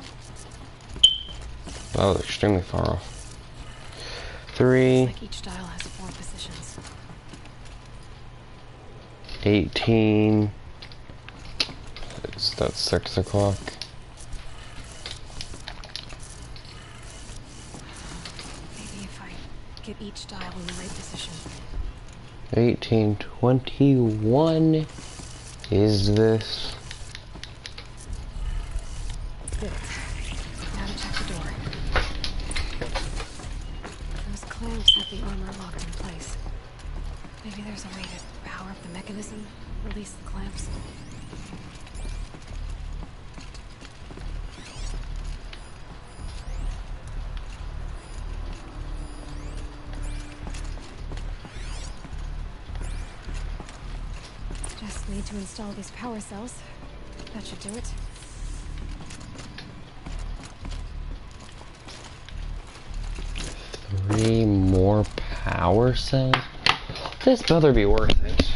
Oh, extremely far off. 3. Like each dial has 4 positions. 18. That's 6 o'clock. Get each dial in the right position. 1821 is this. Good. Now to check the door. Those clamps have the armor locked in place. Maybe there's a way to power up the mechanism, release the clamps. Need to install these power cells. That should do it. Three more power cells? This better be worth it.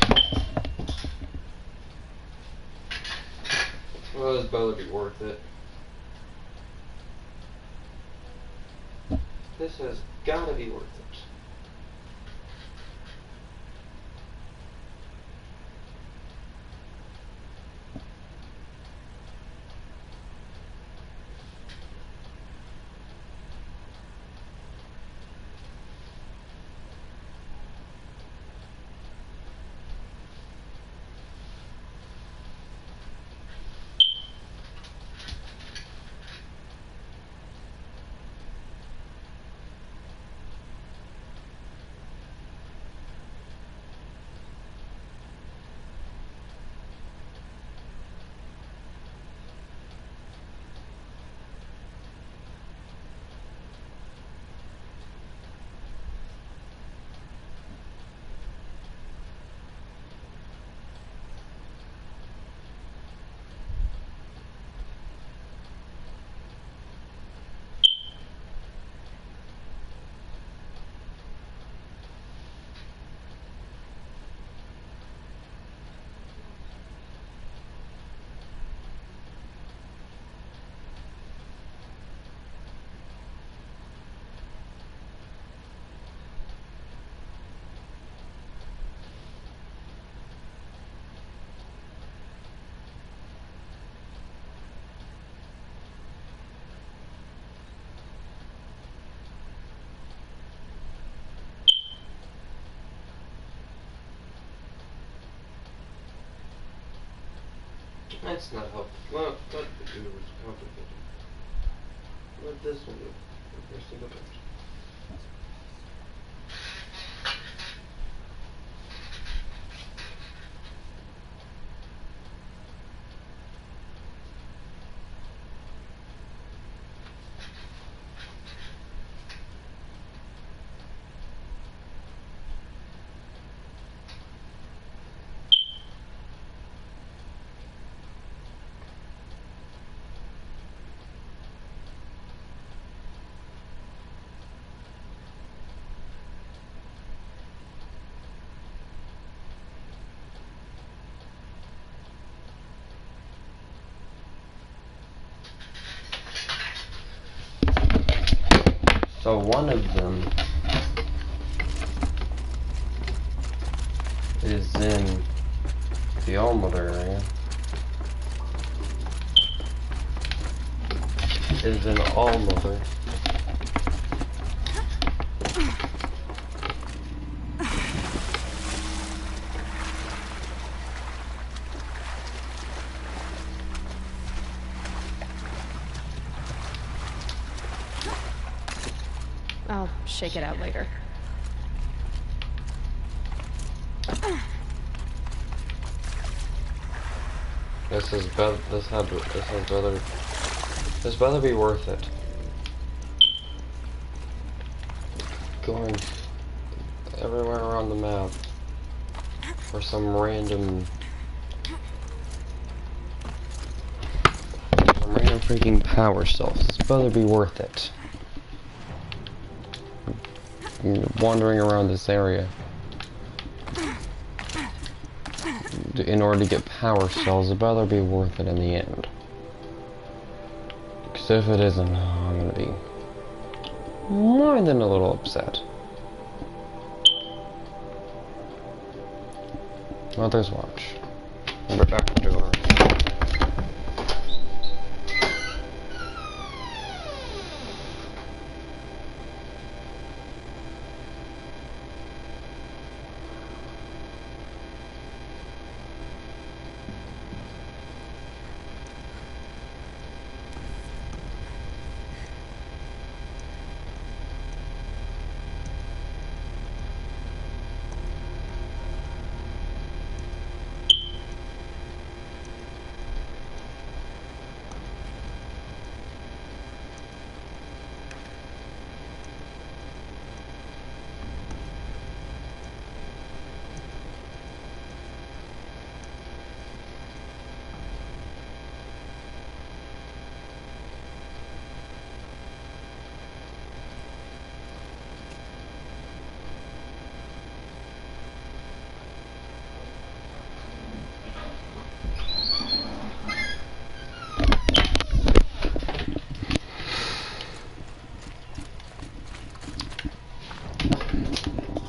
Well, this better be worth it. This has gotta be worth it. That's not helpful. Well, that was complicated. What this one do? First thing about it. So one of them is in the Allmother area. is an all-mother. I'll shake it out later. This better be worth it. Going everywhere around the map for some random freaking power cells. This better be worth it. Wandering around this area in order to get power cells, it better be worth it in the end. Because if it isn't, I'm gonna be more than a little upset. Mother's Watch. We're back to doing it.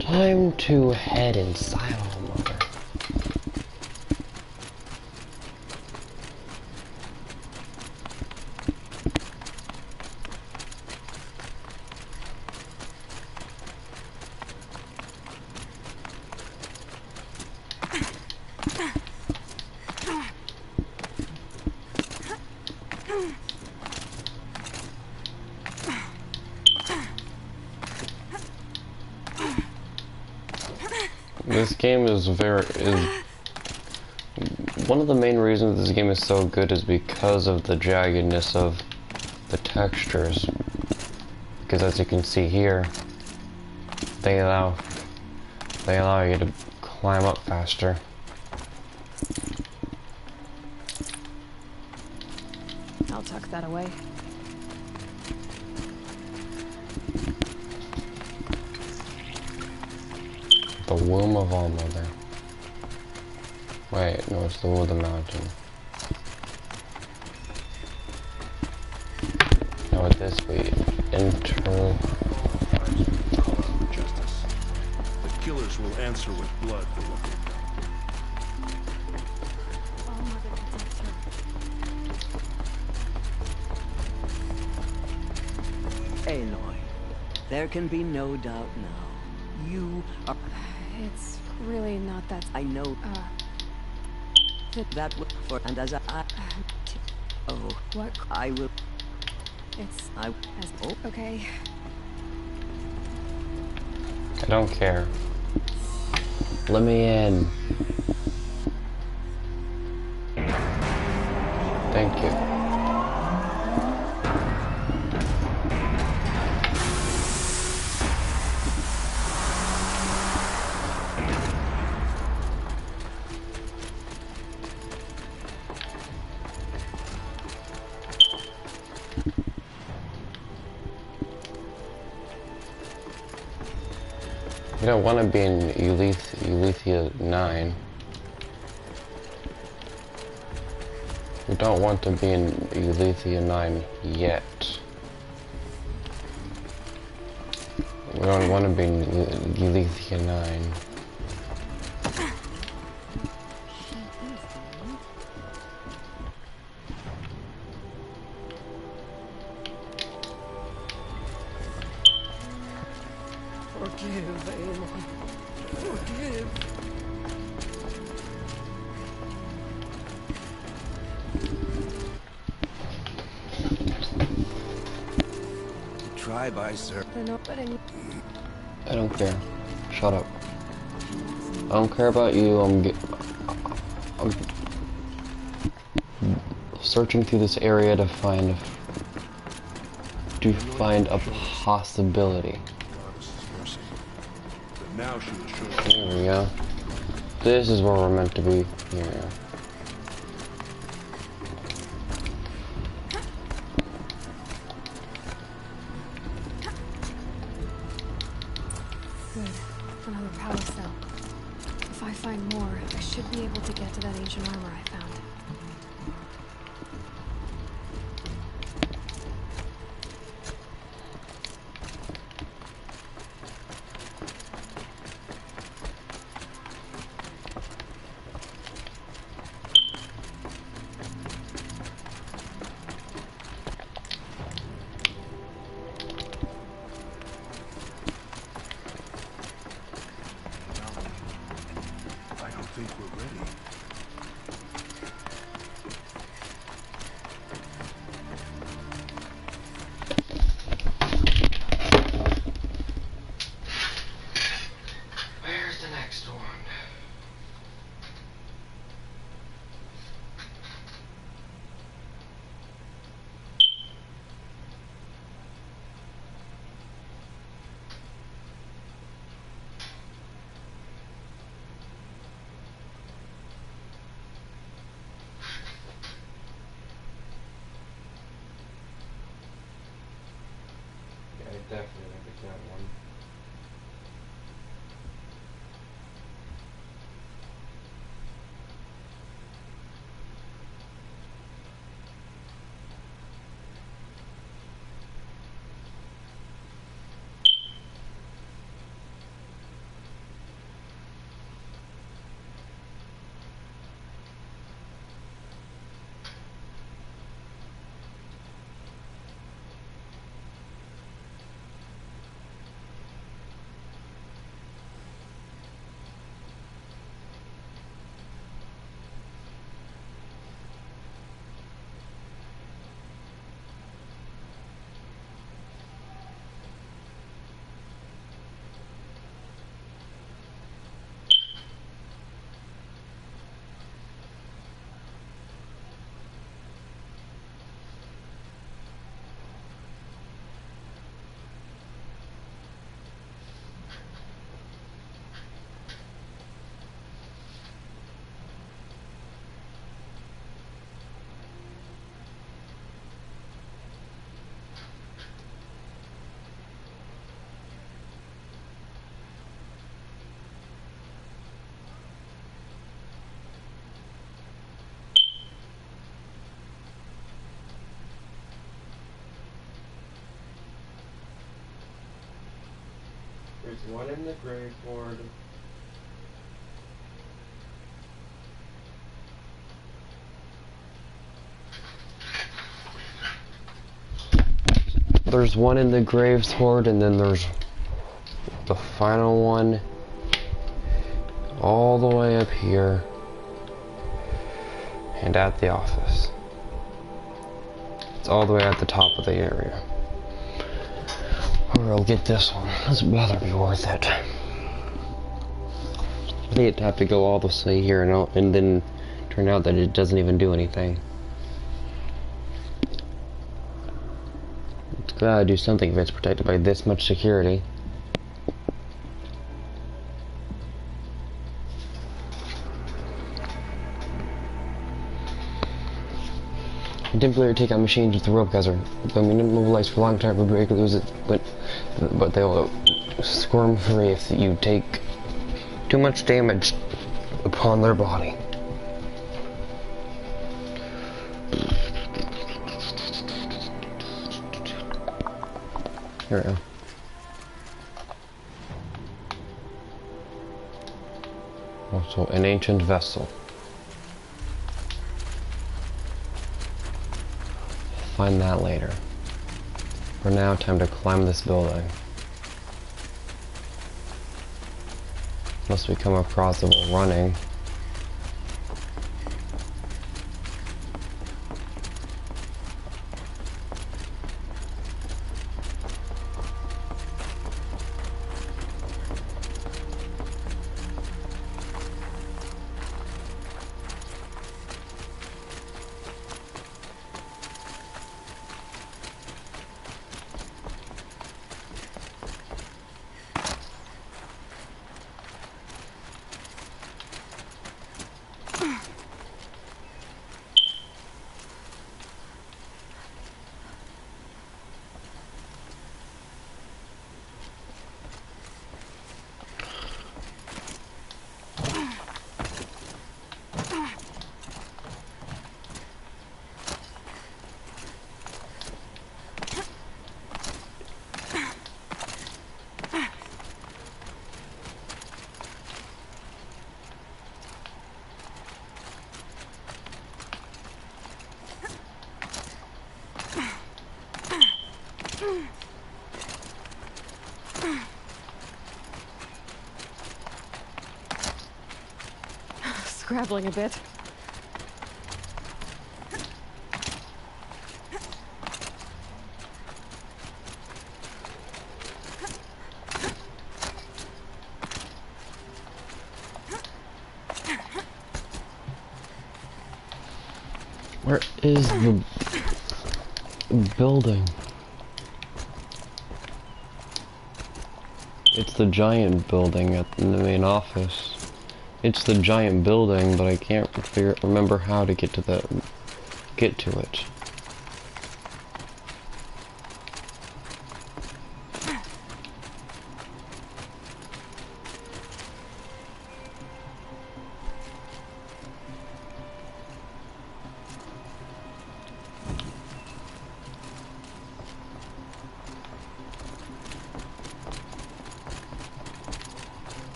Time to head inside All-Mother. This game is one of the main reasons this game is so good is because of the jaggedness of the textures. Because as you can see here, they allow you to climb up faster. I'll tuck that away. The womb of All-Mother. Wait, no, it's the womb of the mountain. Now with this we enter. Justice. The killers will answer with blood for what they've done. Aloy, there can be no doubt now. You are... It's really not that... I know. That would for... And as oh, what? I will... It's... Oh. Okay. I don't care. Let me in. Thank you. You don't want to be in Elethia 9. You don't want to be in Elethia 9 yet. We don't want to be in Elethia 9. Bye-bye, sir. I don't care. Shut up. I don't care about you. I'm searching through this area to find a possibility. Now she was sure. There we go. This is where we're meant to be. Here. Good. Another power cell. If I find more, I should be able to get to that ancient armor I found. I don't think we're ready. Where's the next one? Yeah, I definitely think that one. There's one in the grave ward. There's one in the graves hoard, and then there's the final one all the way up here and at the office. It's all the way at the top of the area. Or I'll get this one. This better be worth it. I think I'd have to go all the way here and then turn out that it doesn't even do anything. It's gotta do something if it's protected by this much security. Temporary takeout machines with the rope geyser. They'll be immobilized for a long time, but break lose it, but they'll squirm free if you take too much damage upon their body. Here we go. Also, an ancient vessel. Find that later. For now, time to climb this building. Unless we come across it while running. scrabbling a bit. Where is the building? It's the giant building in the main office. It's the giant building, but I can't remember how to get to it.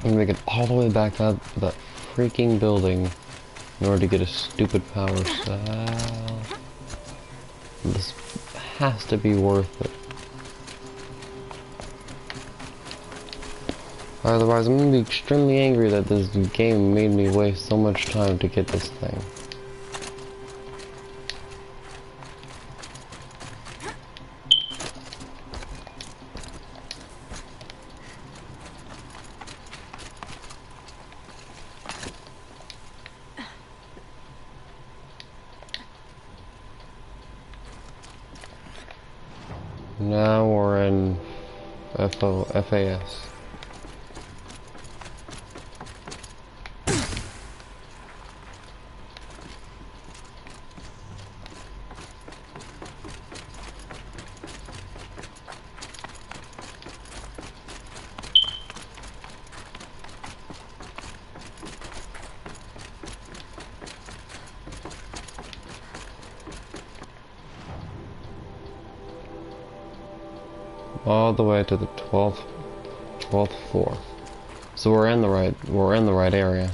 I'm gonna make it all the way back up to that freaking building in order to get a stupid power cell. This has to be worth it. Otherwise, I'm gonna be extremely angry that this game made me waste so much time to get this thing. Now we're in FAS. All the way to the 12th floor. So we're in the right area.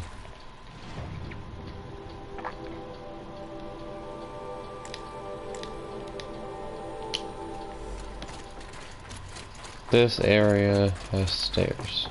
This area has stairs.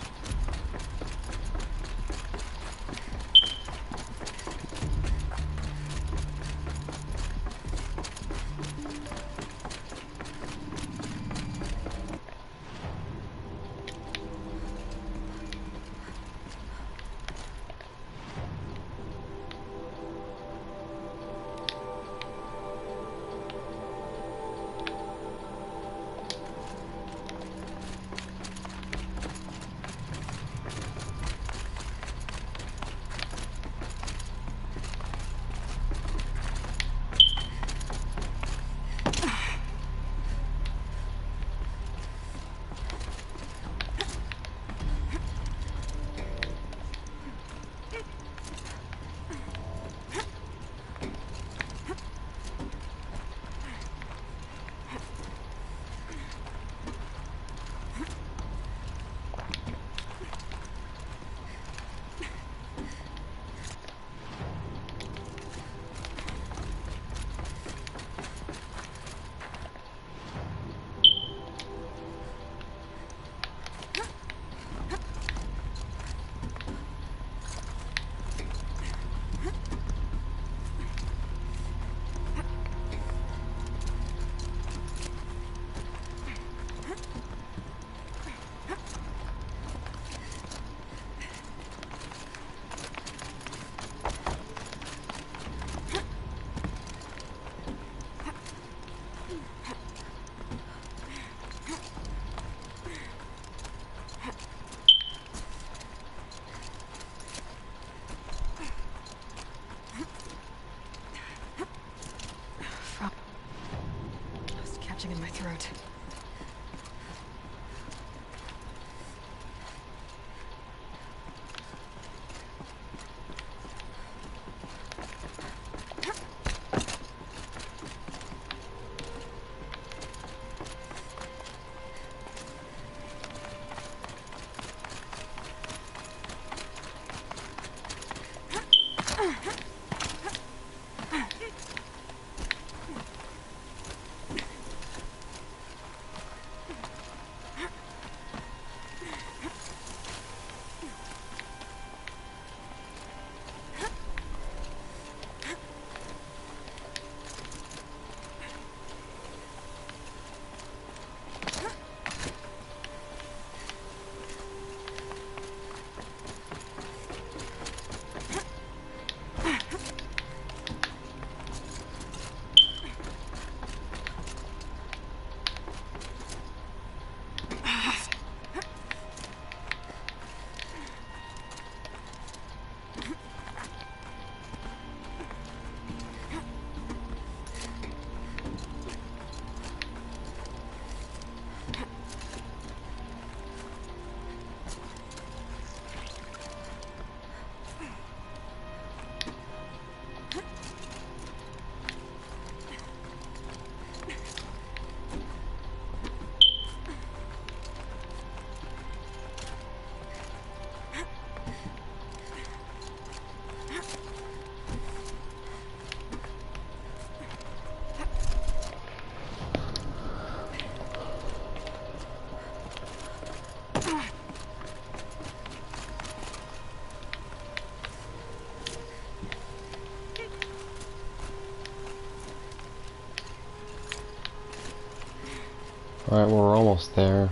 Alright, we're almost there.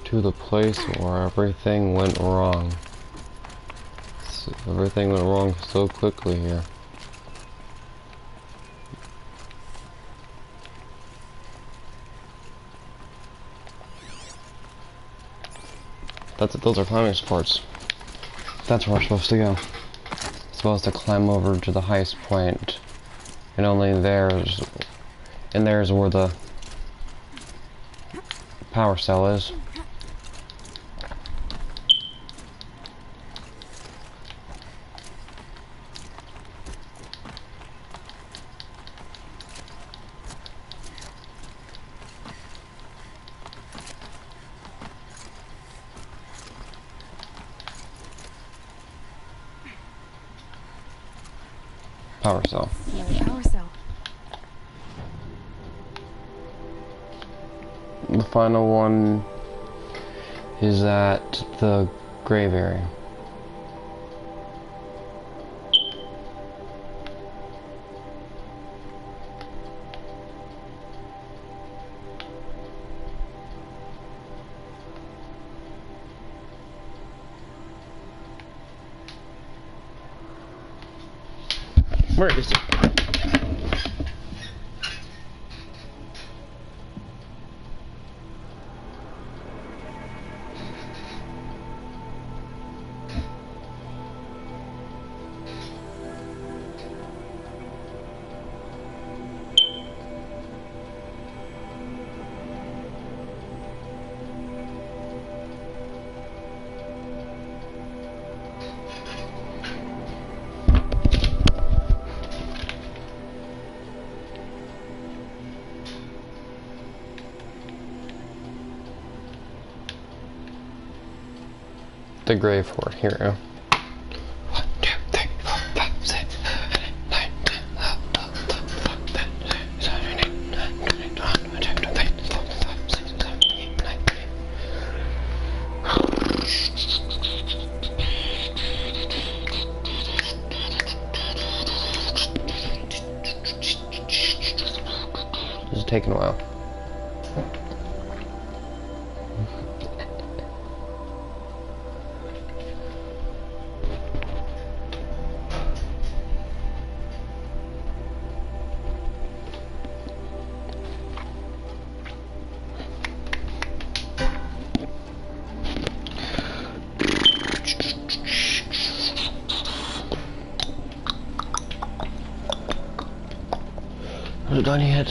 To the place where everything went wrong. Everything went wrong so quickly here. Those are climbing supports. That's where we're supposed to go. Supposed to climb over to the highest point, and only there's where the power cell is. Power cell. Yeah, power cell. The final one is at the grave area. Where is it? The grave fort hero. 1, 2, 3, 4, 5, 6, 7, 8, 9, 10, 11, 12, 13, 14, 15, 16, 17, 18, 19, 20. This is taking a while. Is it done yet?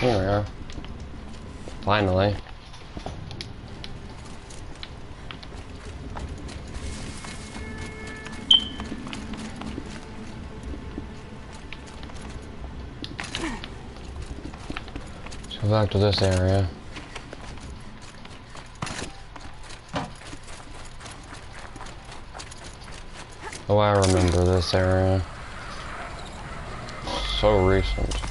Here we are. Finally. Go back to this area. Oh, I remember this area. So recent.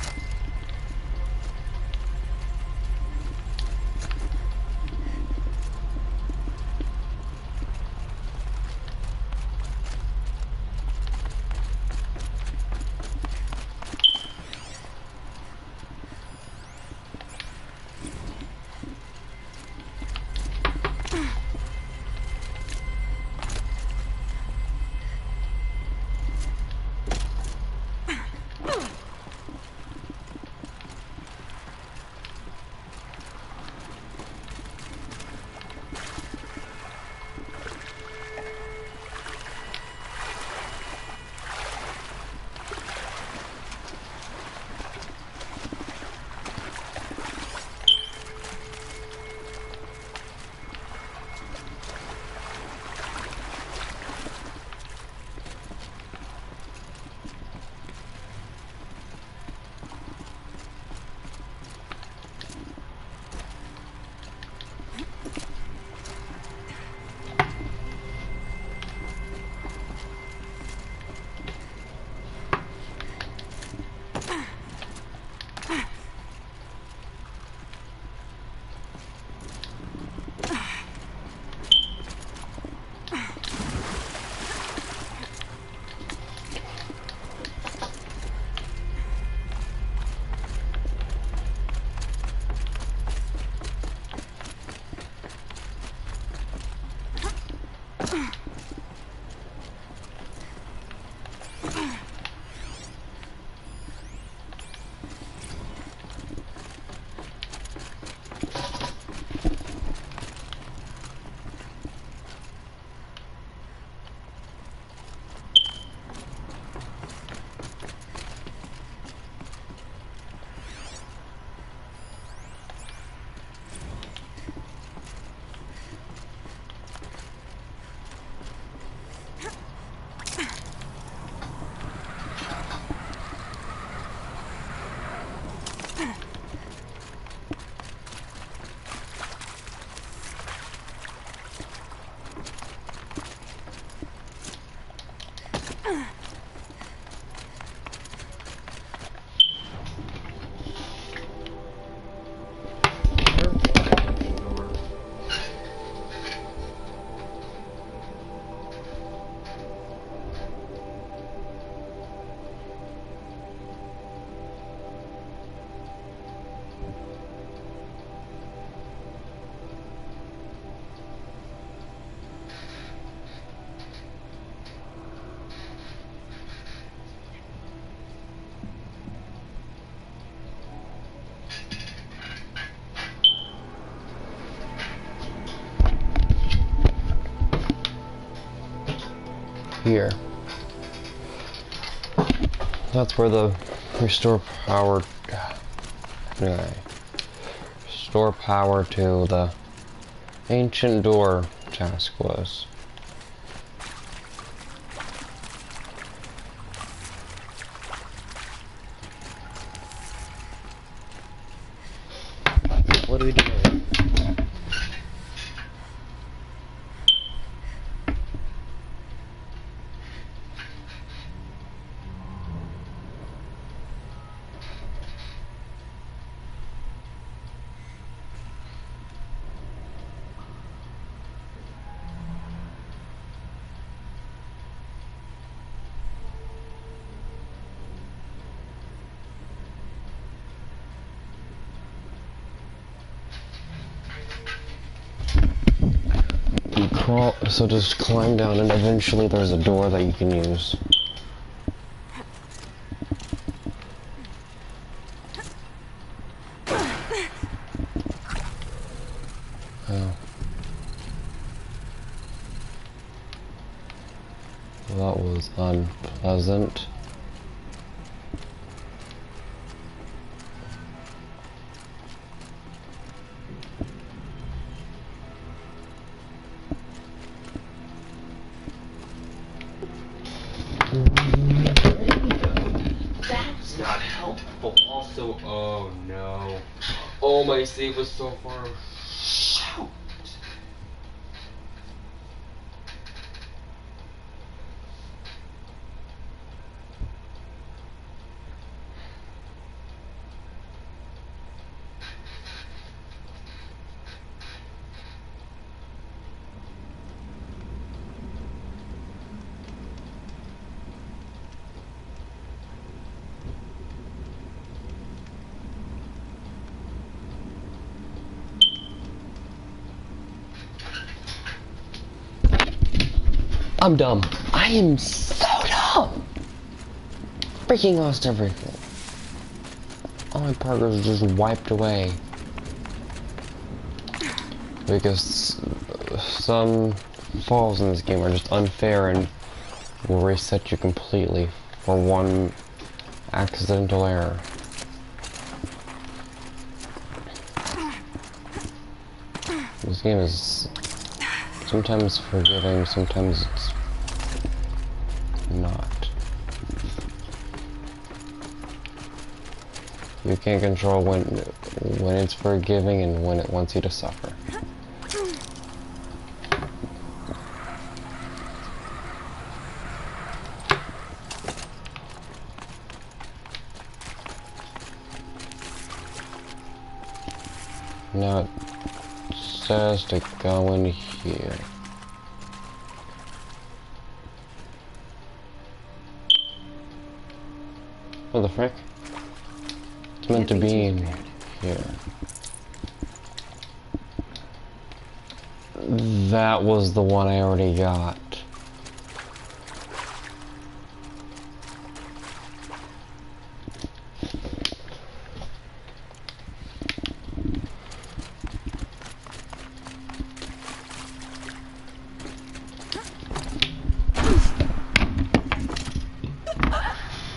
Here. That's where the restore power to the ancient door task was. What do we do? So just climb down and eventually there's a door that you can use. Oh. That was unpleasant. That's not helpful. Also, oh no. Oh, my save was so far. Shoot. I'm dumb. I am so dumb. Freaking lost everything. All my progress was just wiped away. Because some falls in this game are just unfair and will reset you completely for one accidental error. This game is sometimes forgiving, sometimes it's not. You can't control when it's forgiving and when it wants you to suffer. Now it says to go in here. What the frick? It's meant to be in here. That was the one I already got.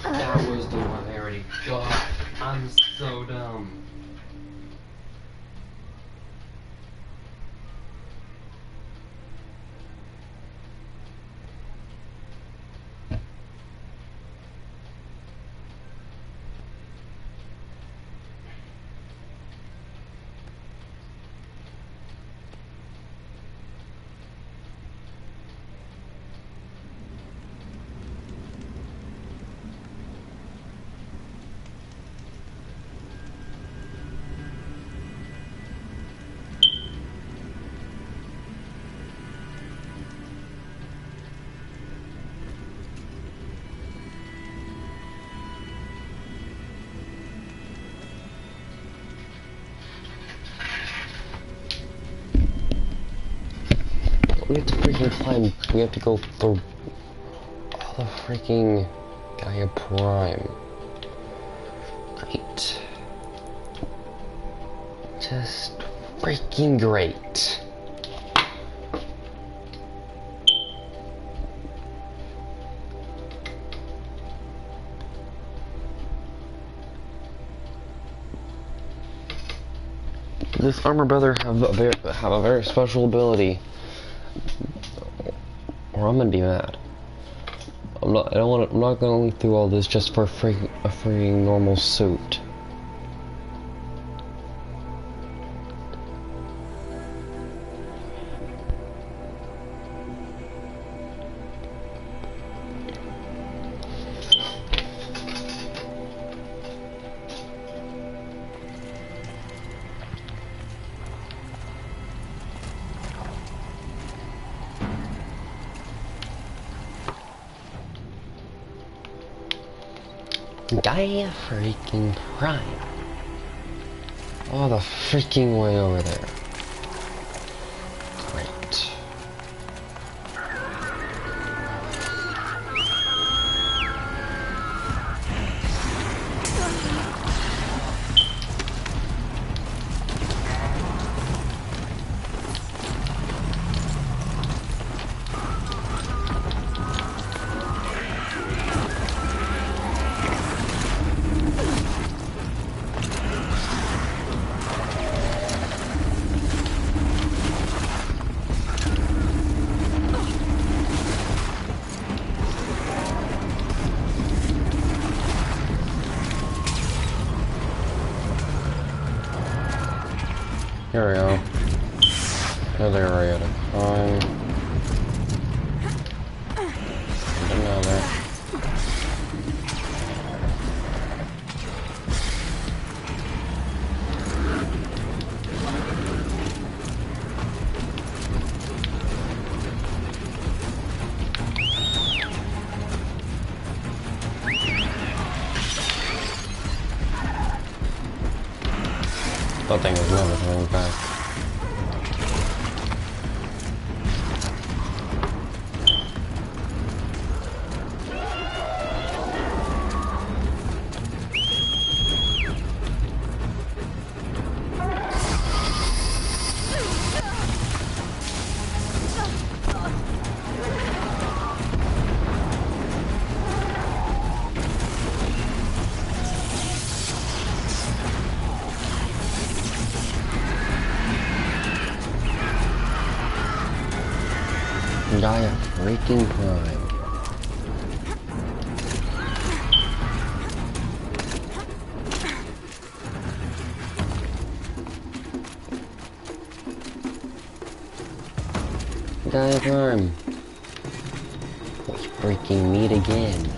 That was the one I already got. I'm so dumb. We have to freaking climb. We have to go through all the freaking Gaia Prime. Great. Just freaking great. This armor brother have a very special ability. Or I'm gonna be mad. I'm not going through all this just for a freaking normal suit. Gaia freaking Prime. All the freaking way over there. Great. Here we go. Another area at a time. And another. That thing is never coming back. Gaia freaking Prime. Gaia Prime. Let's freaking meet again.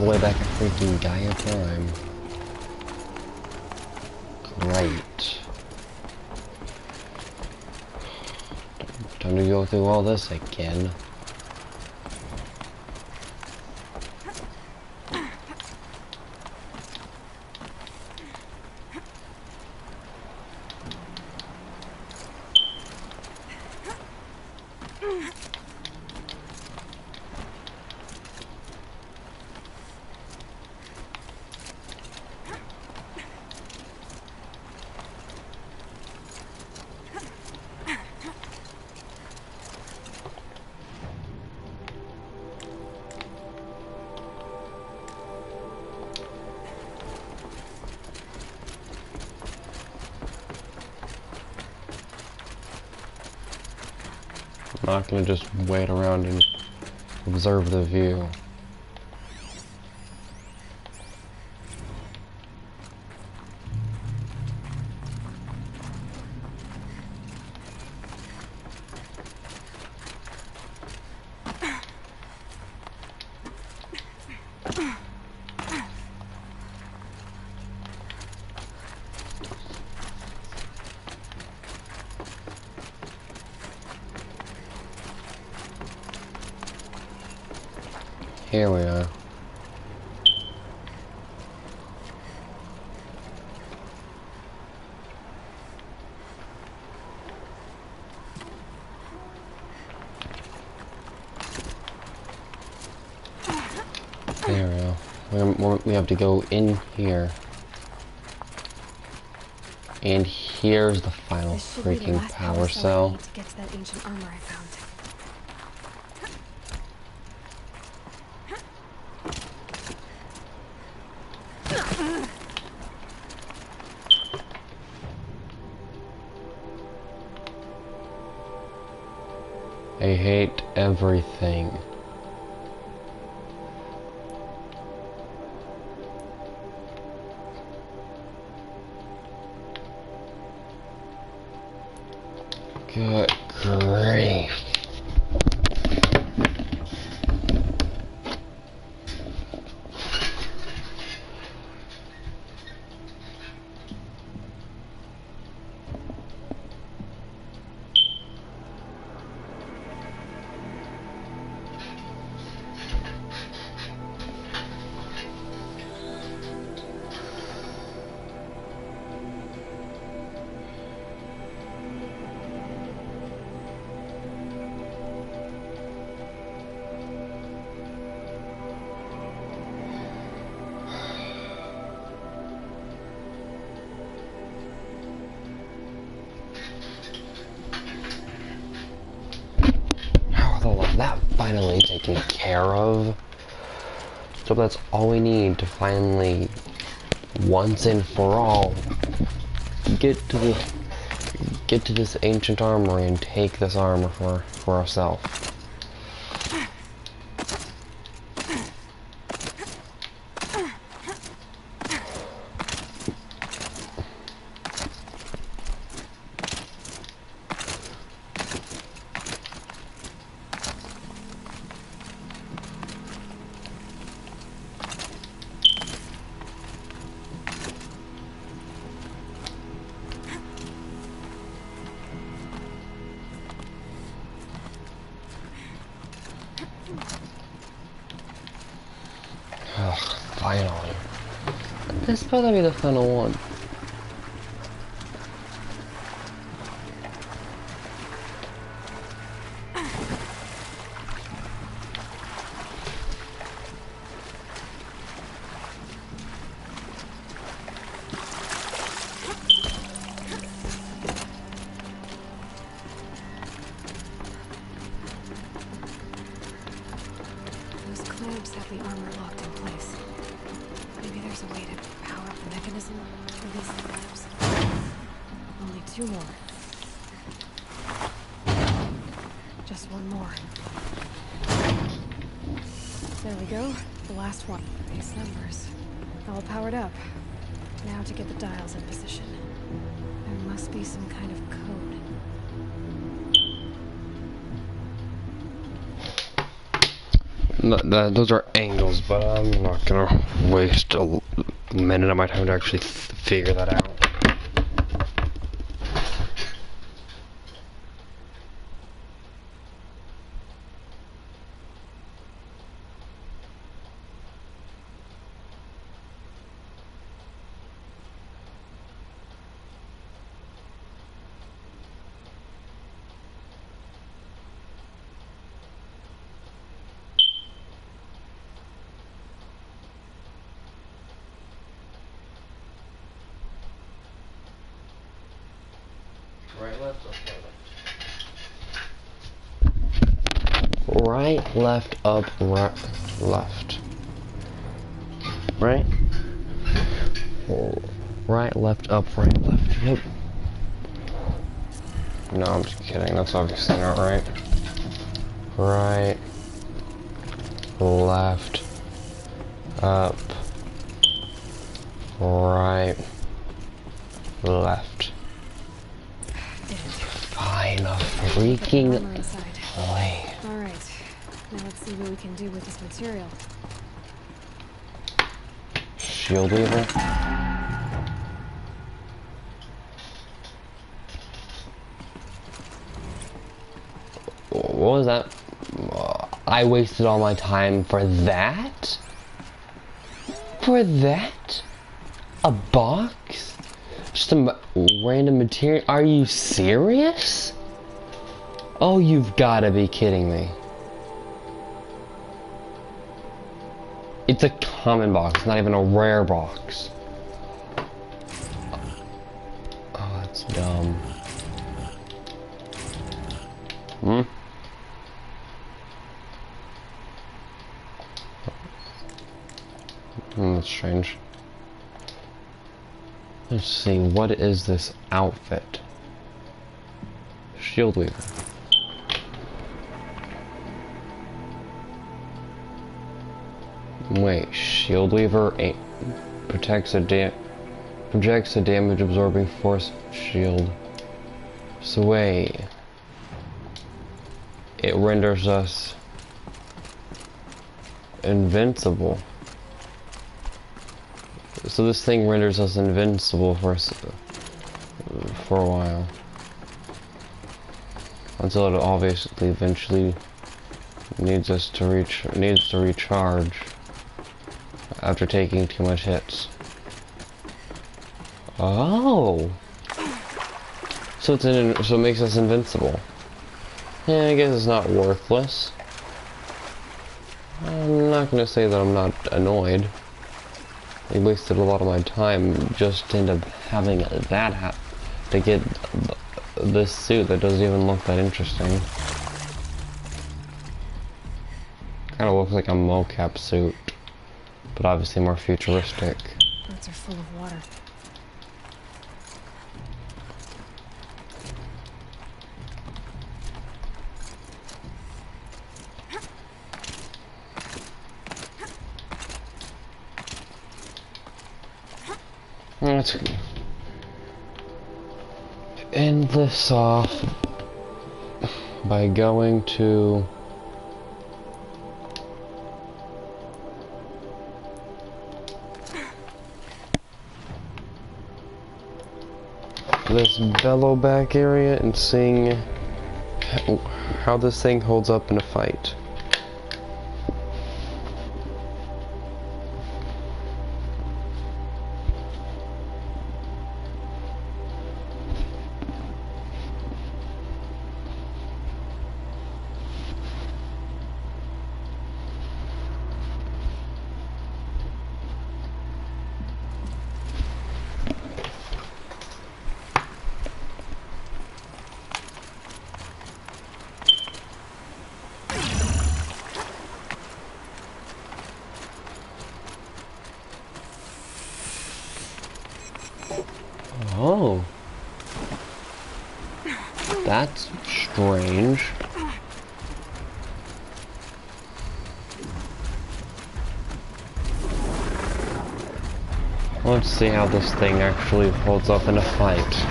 all the way back at freaking Gaia Prime. Great. Time to go through all this again. I'm not gonna just wait around and observe the view. Here we are. There we go. We have to go in here. And here's the final freaking power cell. To get to that ancient armor I found. I hate everything. Good grief. That finally taken care of. So that's all we need to finally, once and for all, get to this ancient armory and take this armor for ourselves. Ugh, finally. This better be the final one. Those clamps have the armor locked in place. Maybe there's a way to power up the mechanism, release the clamps. Only two more. Just one more. There we go. The last one. These numbers. All powered up. Now to get the dials in position. There must be some kind of code. those are angles, but I'm not gonna waste a minute of my time to actually figure that out. Right, left, up, right, left. Right? Right, left, up, right, left. Yep. No, I'm just kidding. That's obviously not right. Right, left, up, right, left. Fine, a freaking way. Alright, now let's see what we can do with this material. Shield Weaver? What was that? I wasted all my time for that? For that? A box? Just a random material? Are you serious? Oh, you've gotta be kidding me. It's a common box, not even a rare box. Oh, that's dumb. Hmm? That's strange. Let's see, what is this outfit? Shield Weaver. Wait, Shield Weaver projects a damage absorbing force shield. So wait, it renders us invincible. So this thing renders us invincible for a while, until it obviously eventually needs to recharge after taking too much hits. Oh, so so it makes us invincible. Yeah, I guess it's not worthless. I'm not gonna say that I'm not annoyed. I wasted a lot of my time just to end up having that to get this suit that doesn't even look that interesting. Kind of looks like a mocap suit, but obviously more futuristic. Boats are full of water. Let's end this off by going to this bellowback area and seeing how this thing holds up in a fight. Oh. That's strange. Let's see how this thing actually holds up in a fight.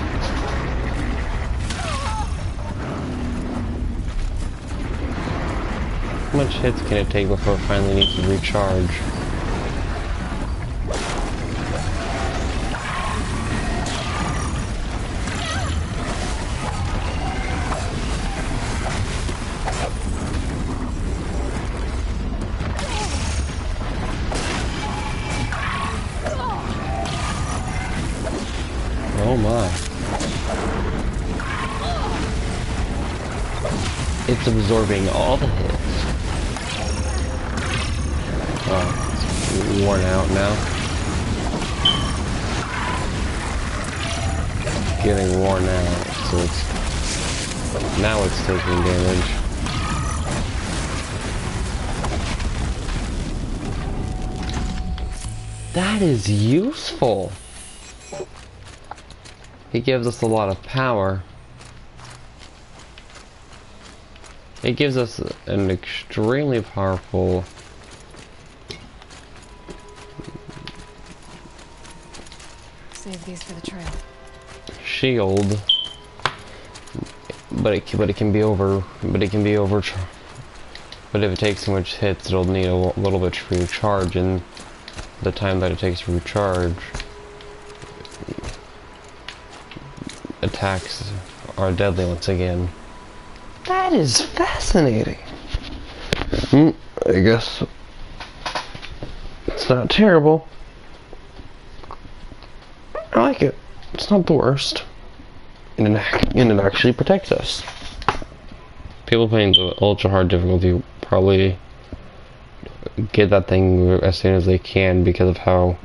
much hits can it take before it finally needs to recharge? Oh my. It's absorbing all the hits. Oh, it's worn out now. Getting worn out, so it's... Now it's taking damage. That is useful! It gives us a lot of power. It gives us an extremely powerful Save these for the trail. shield, but it can be over. But if it takes too much hits, it'll need a little bit to recharge, and the time that it takes to recharge, attacks are deadly once again. That is fascinating. I guess it's not terrible. I like it. It's not the worst. And it actually protects us. People playing the ultra hard difficulty probably get that thing as soon as they can because of how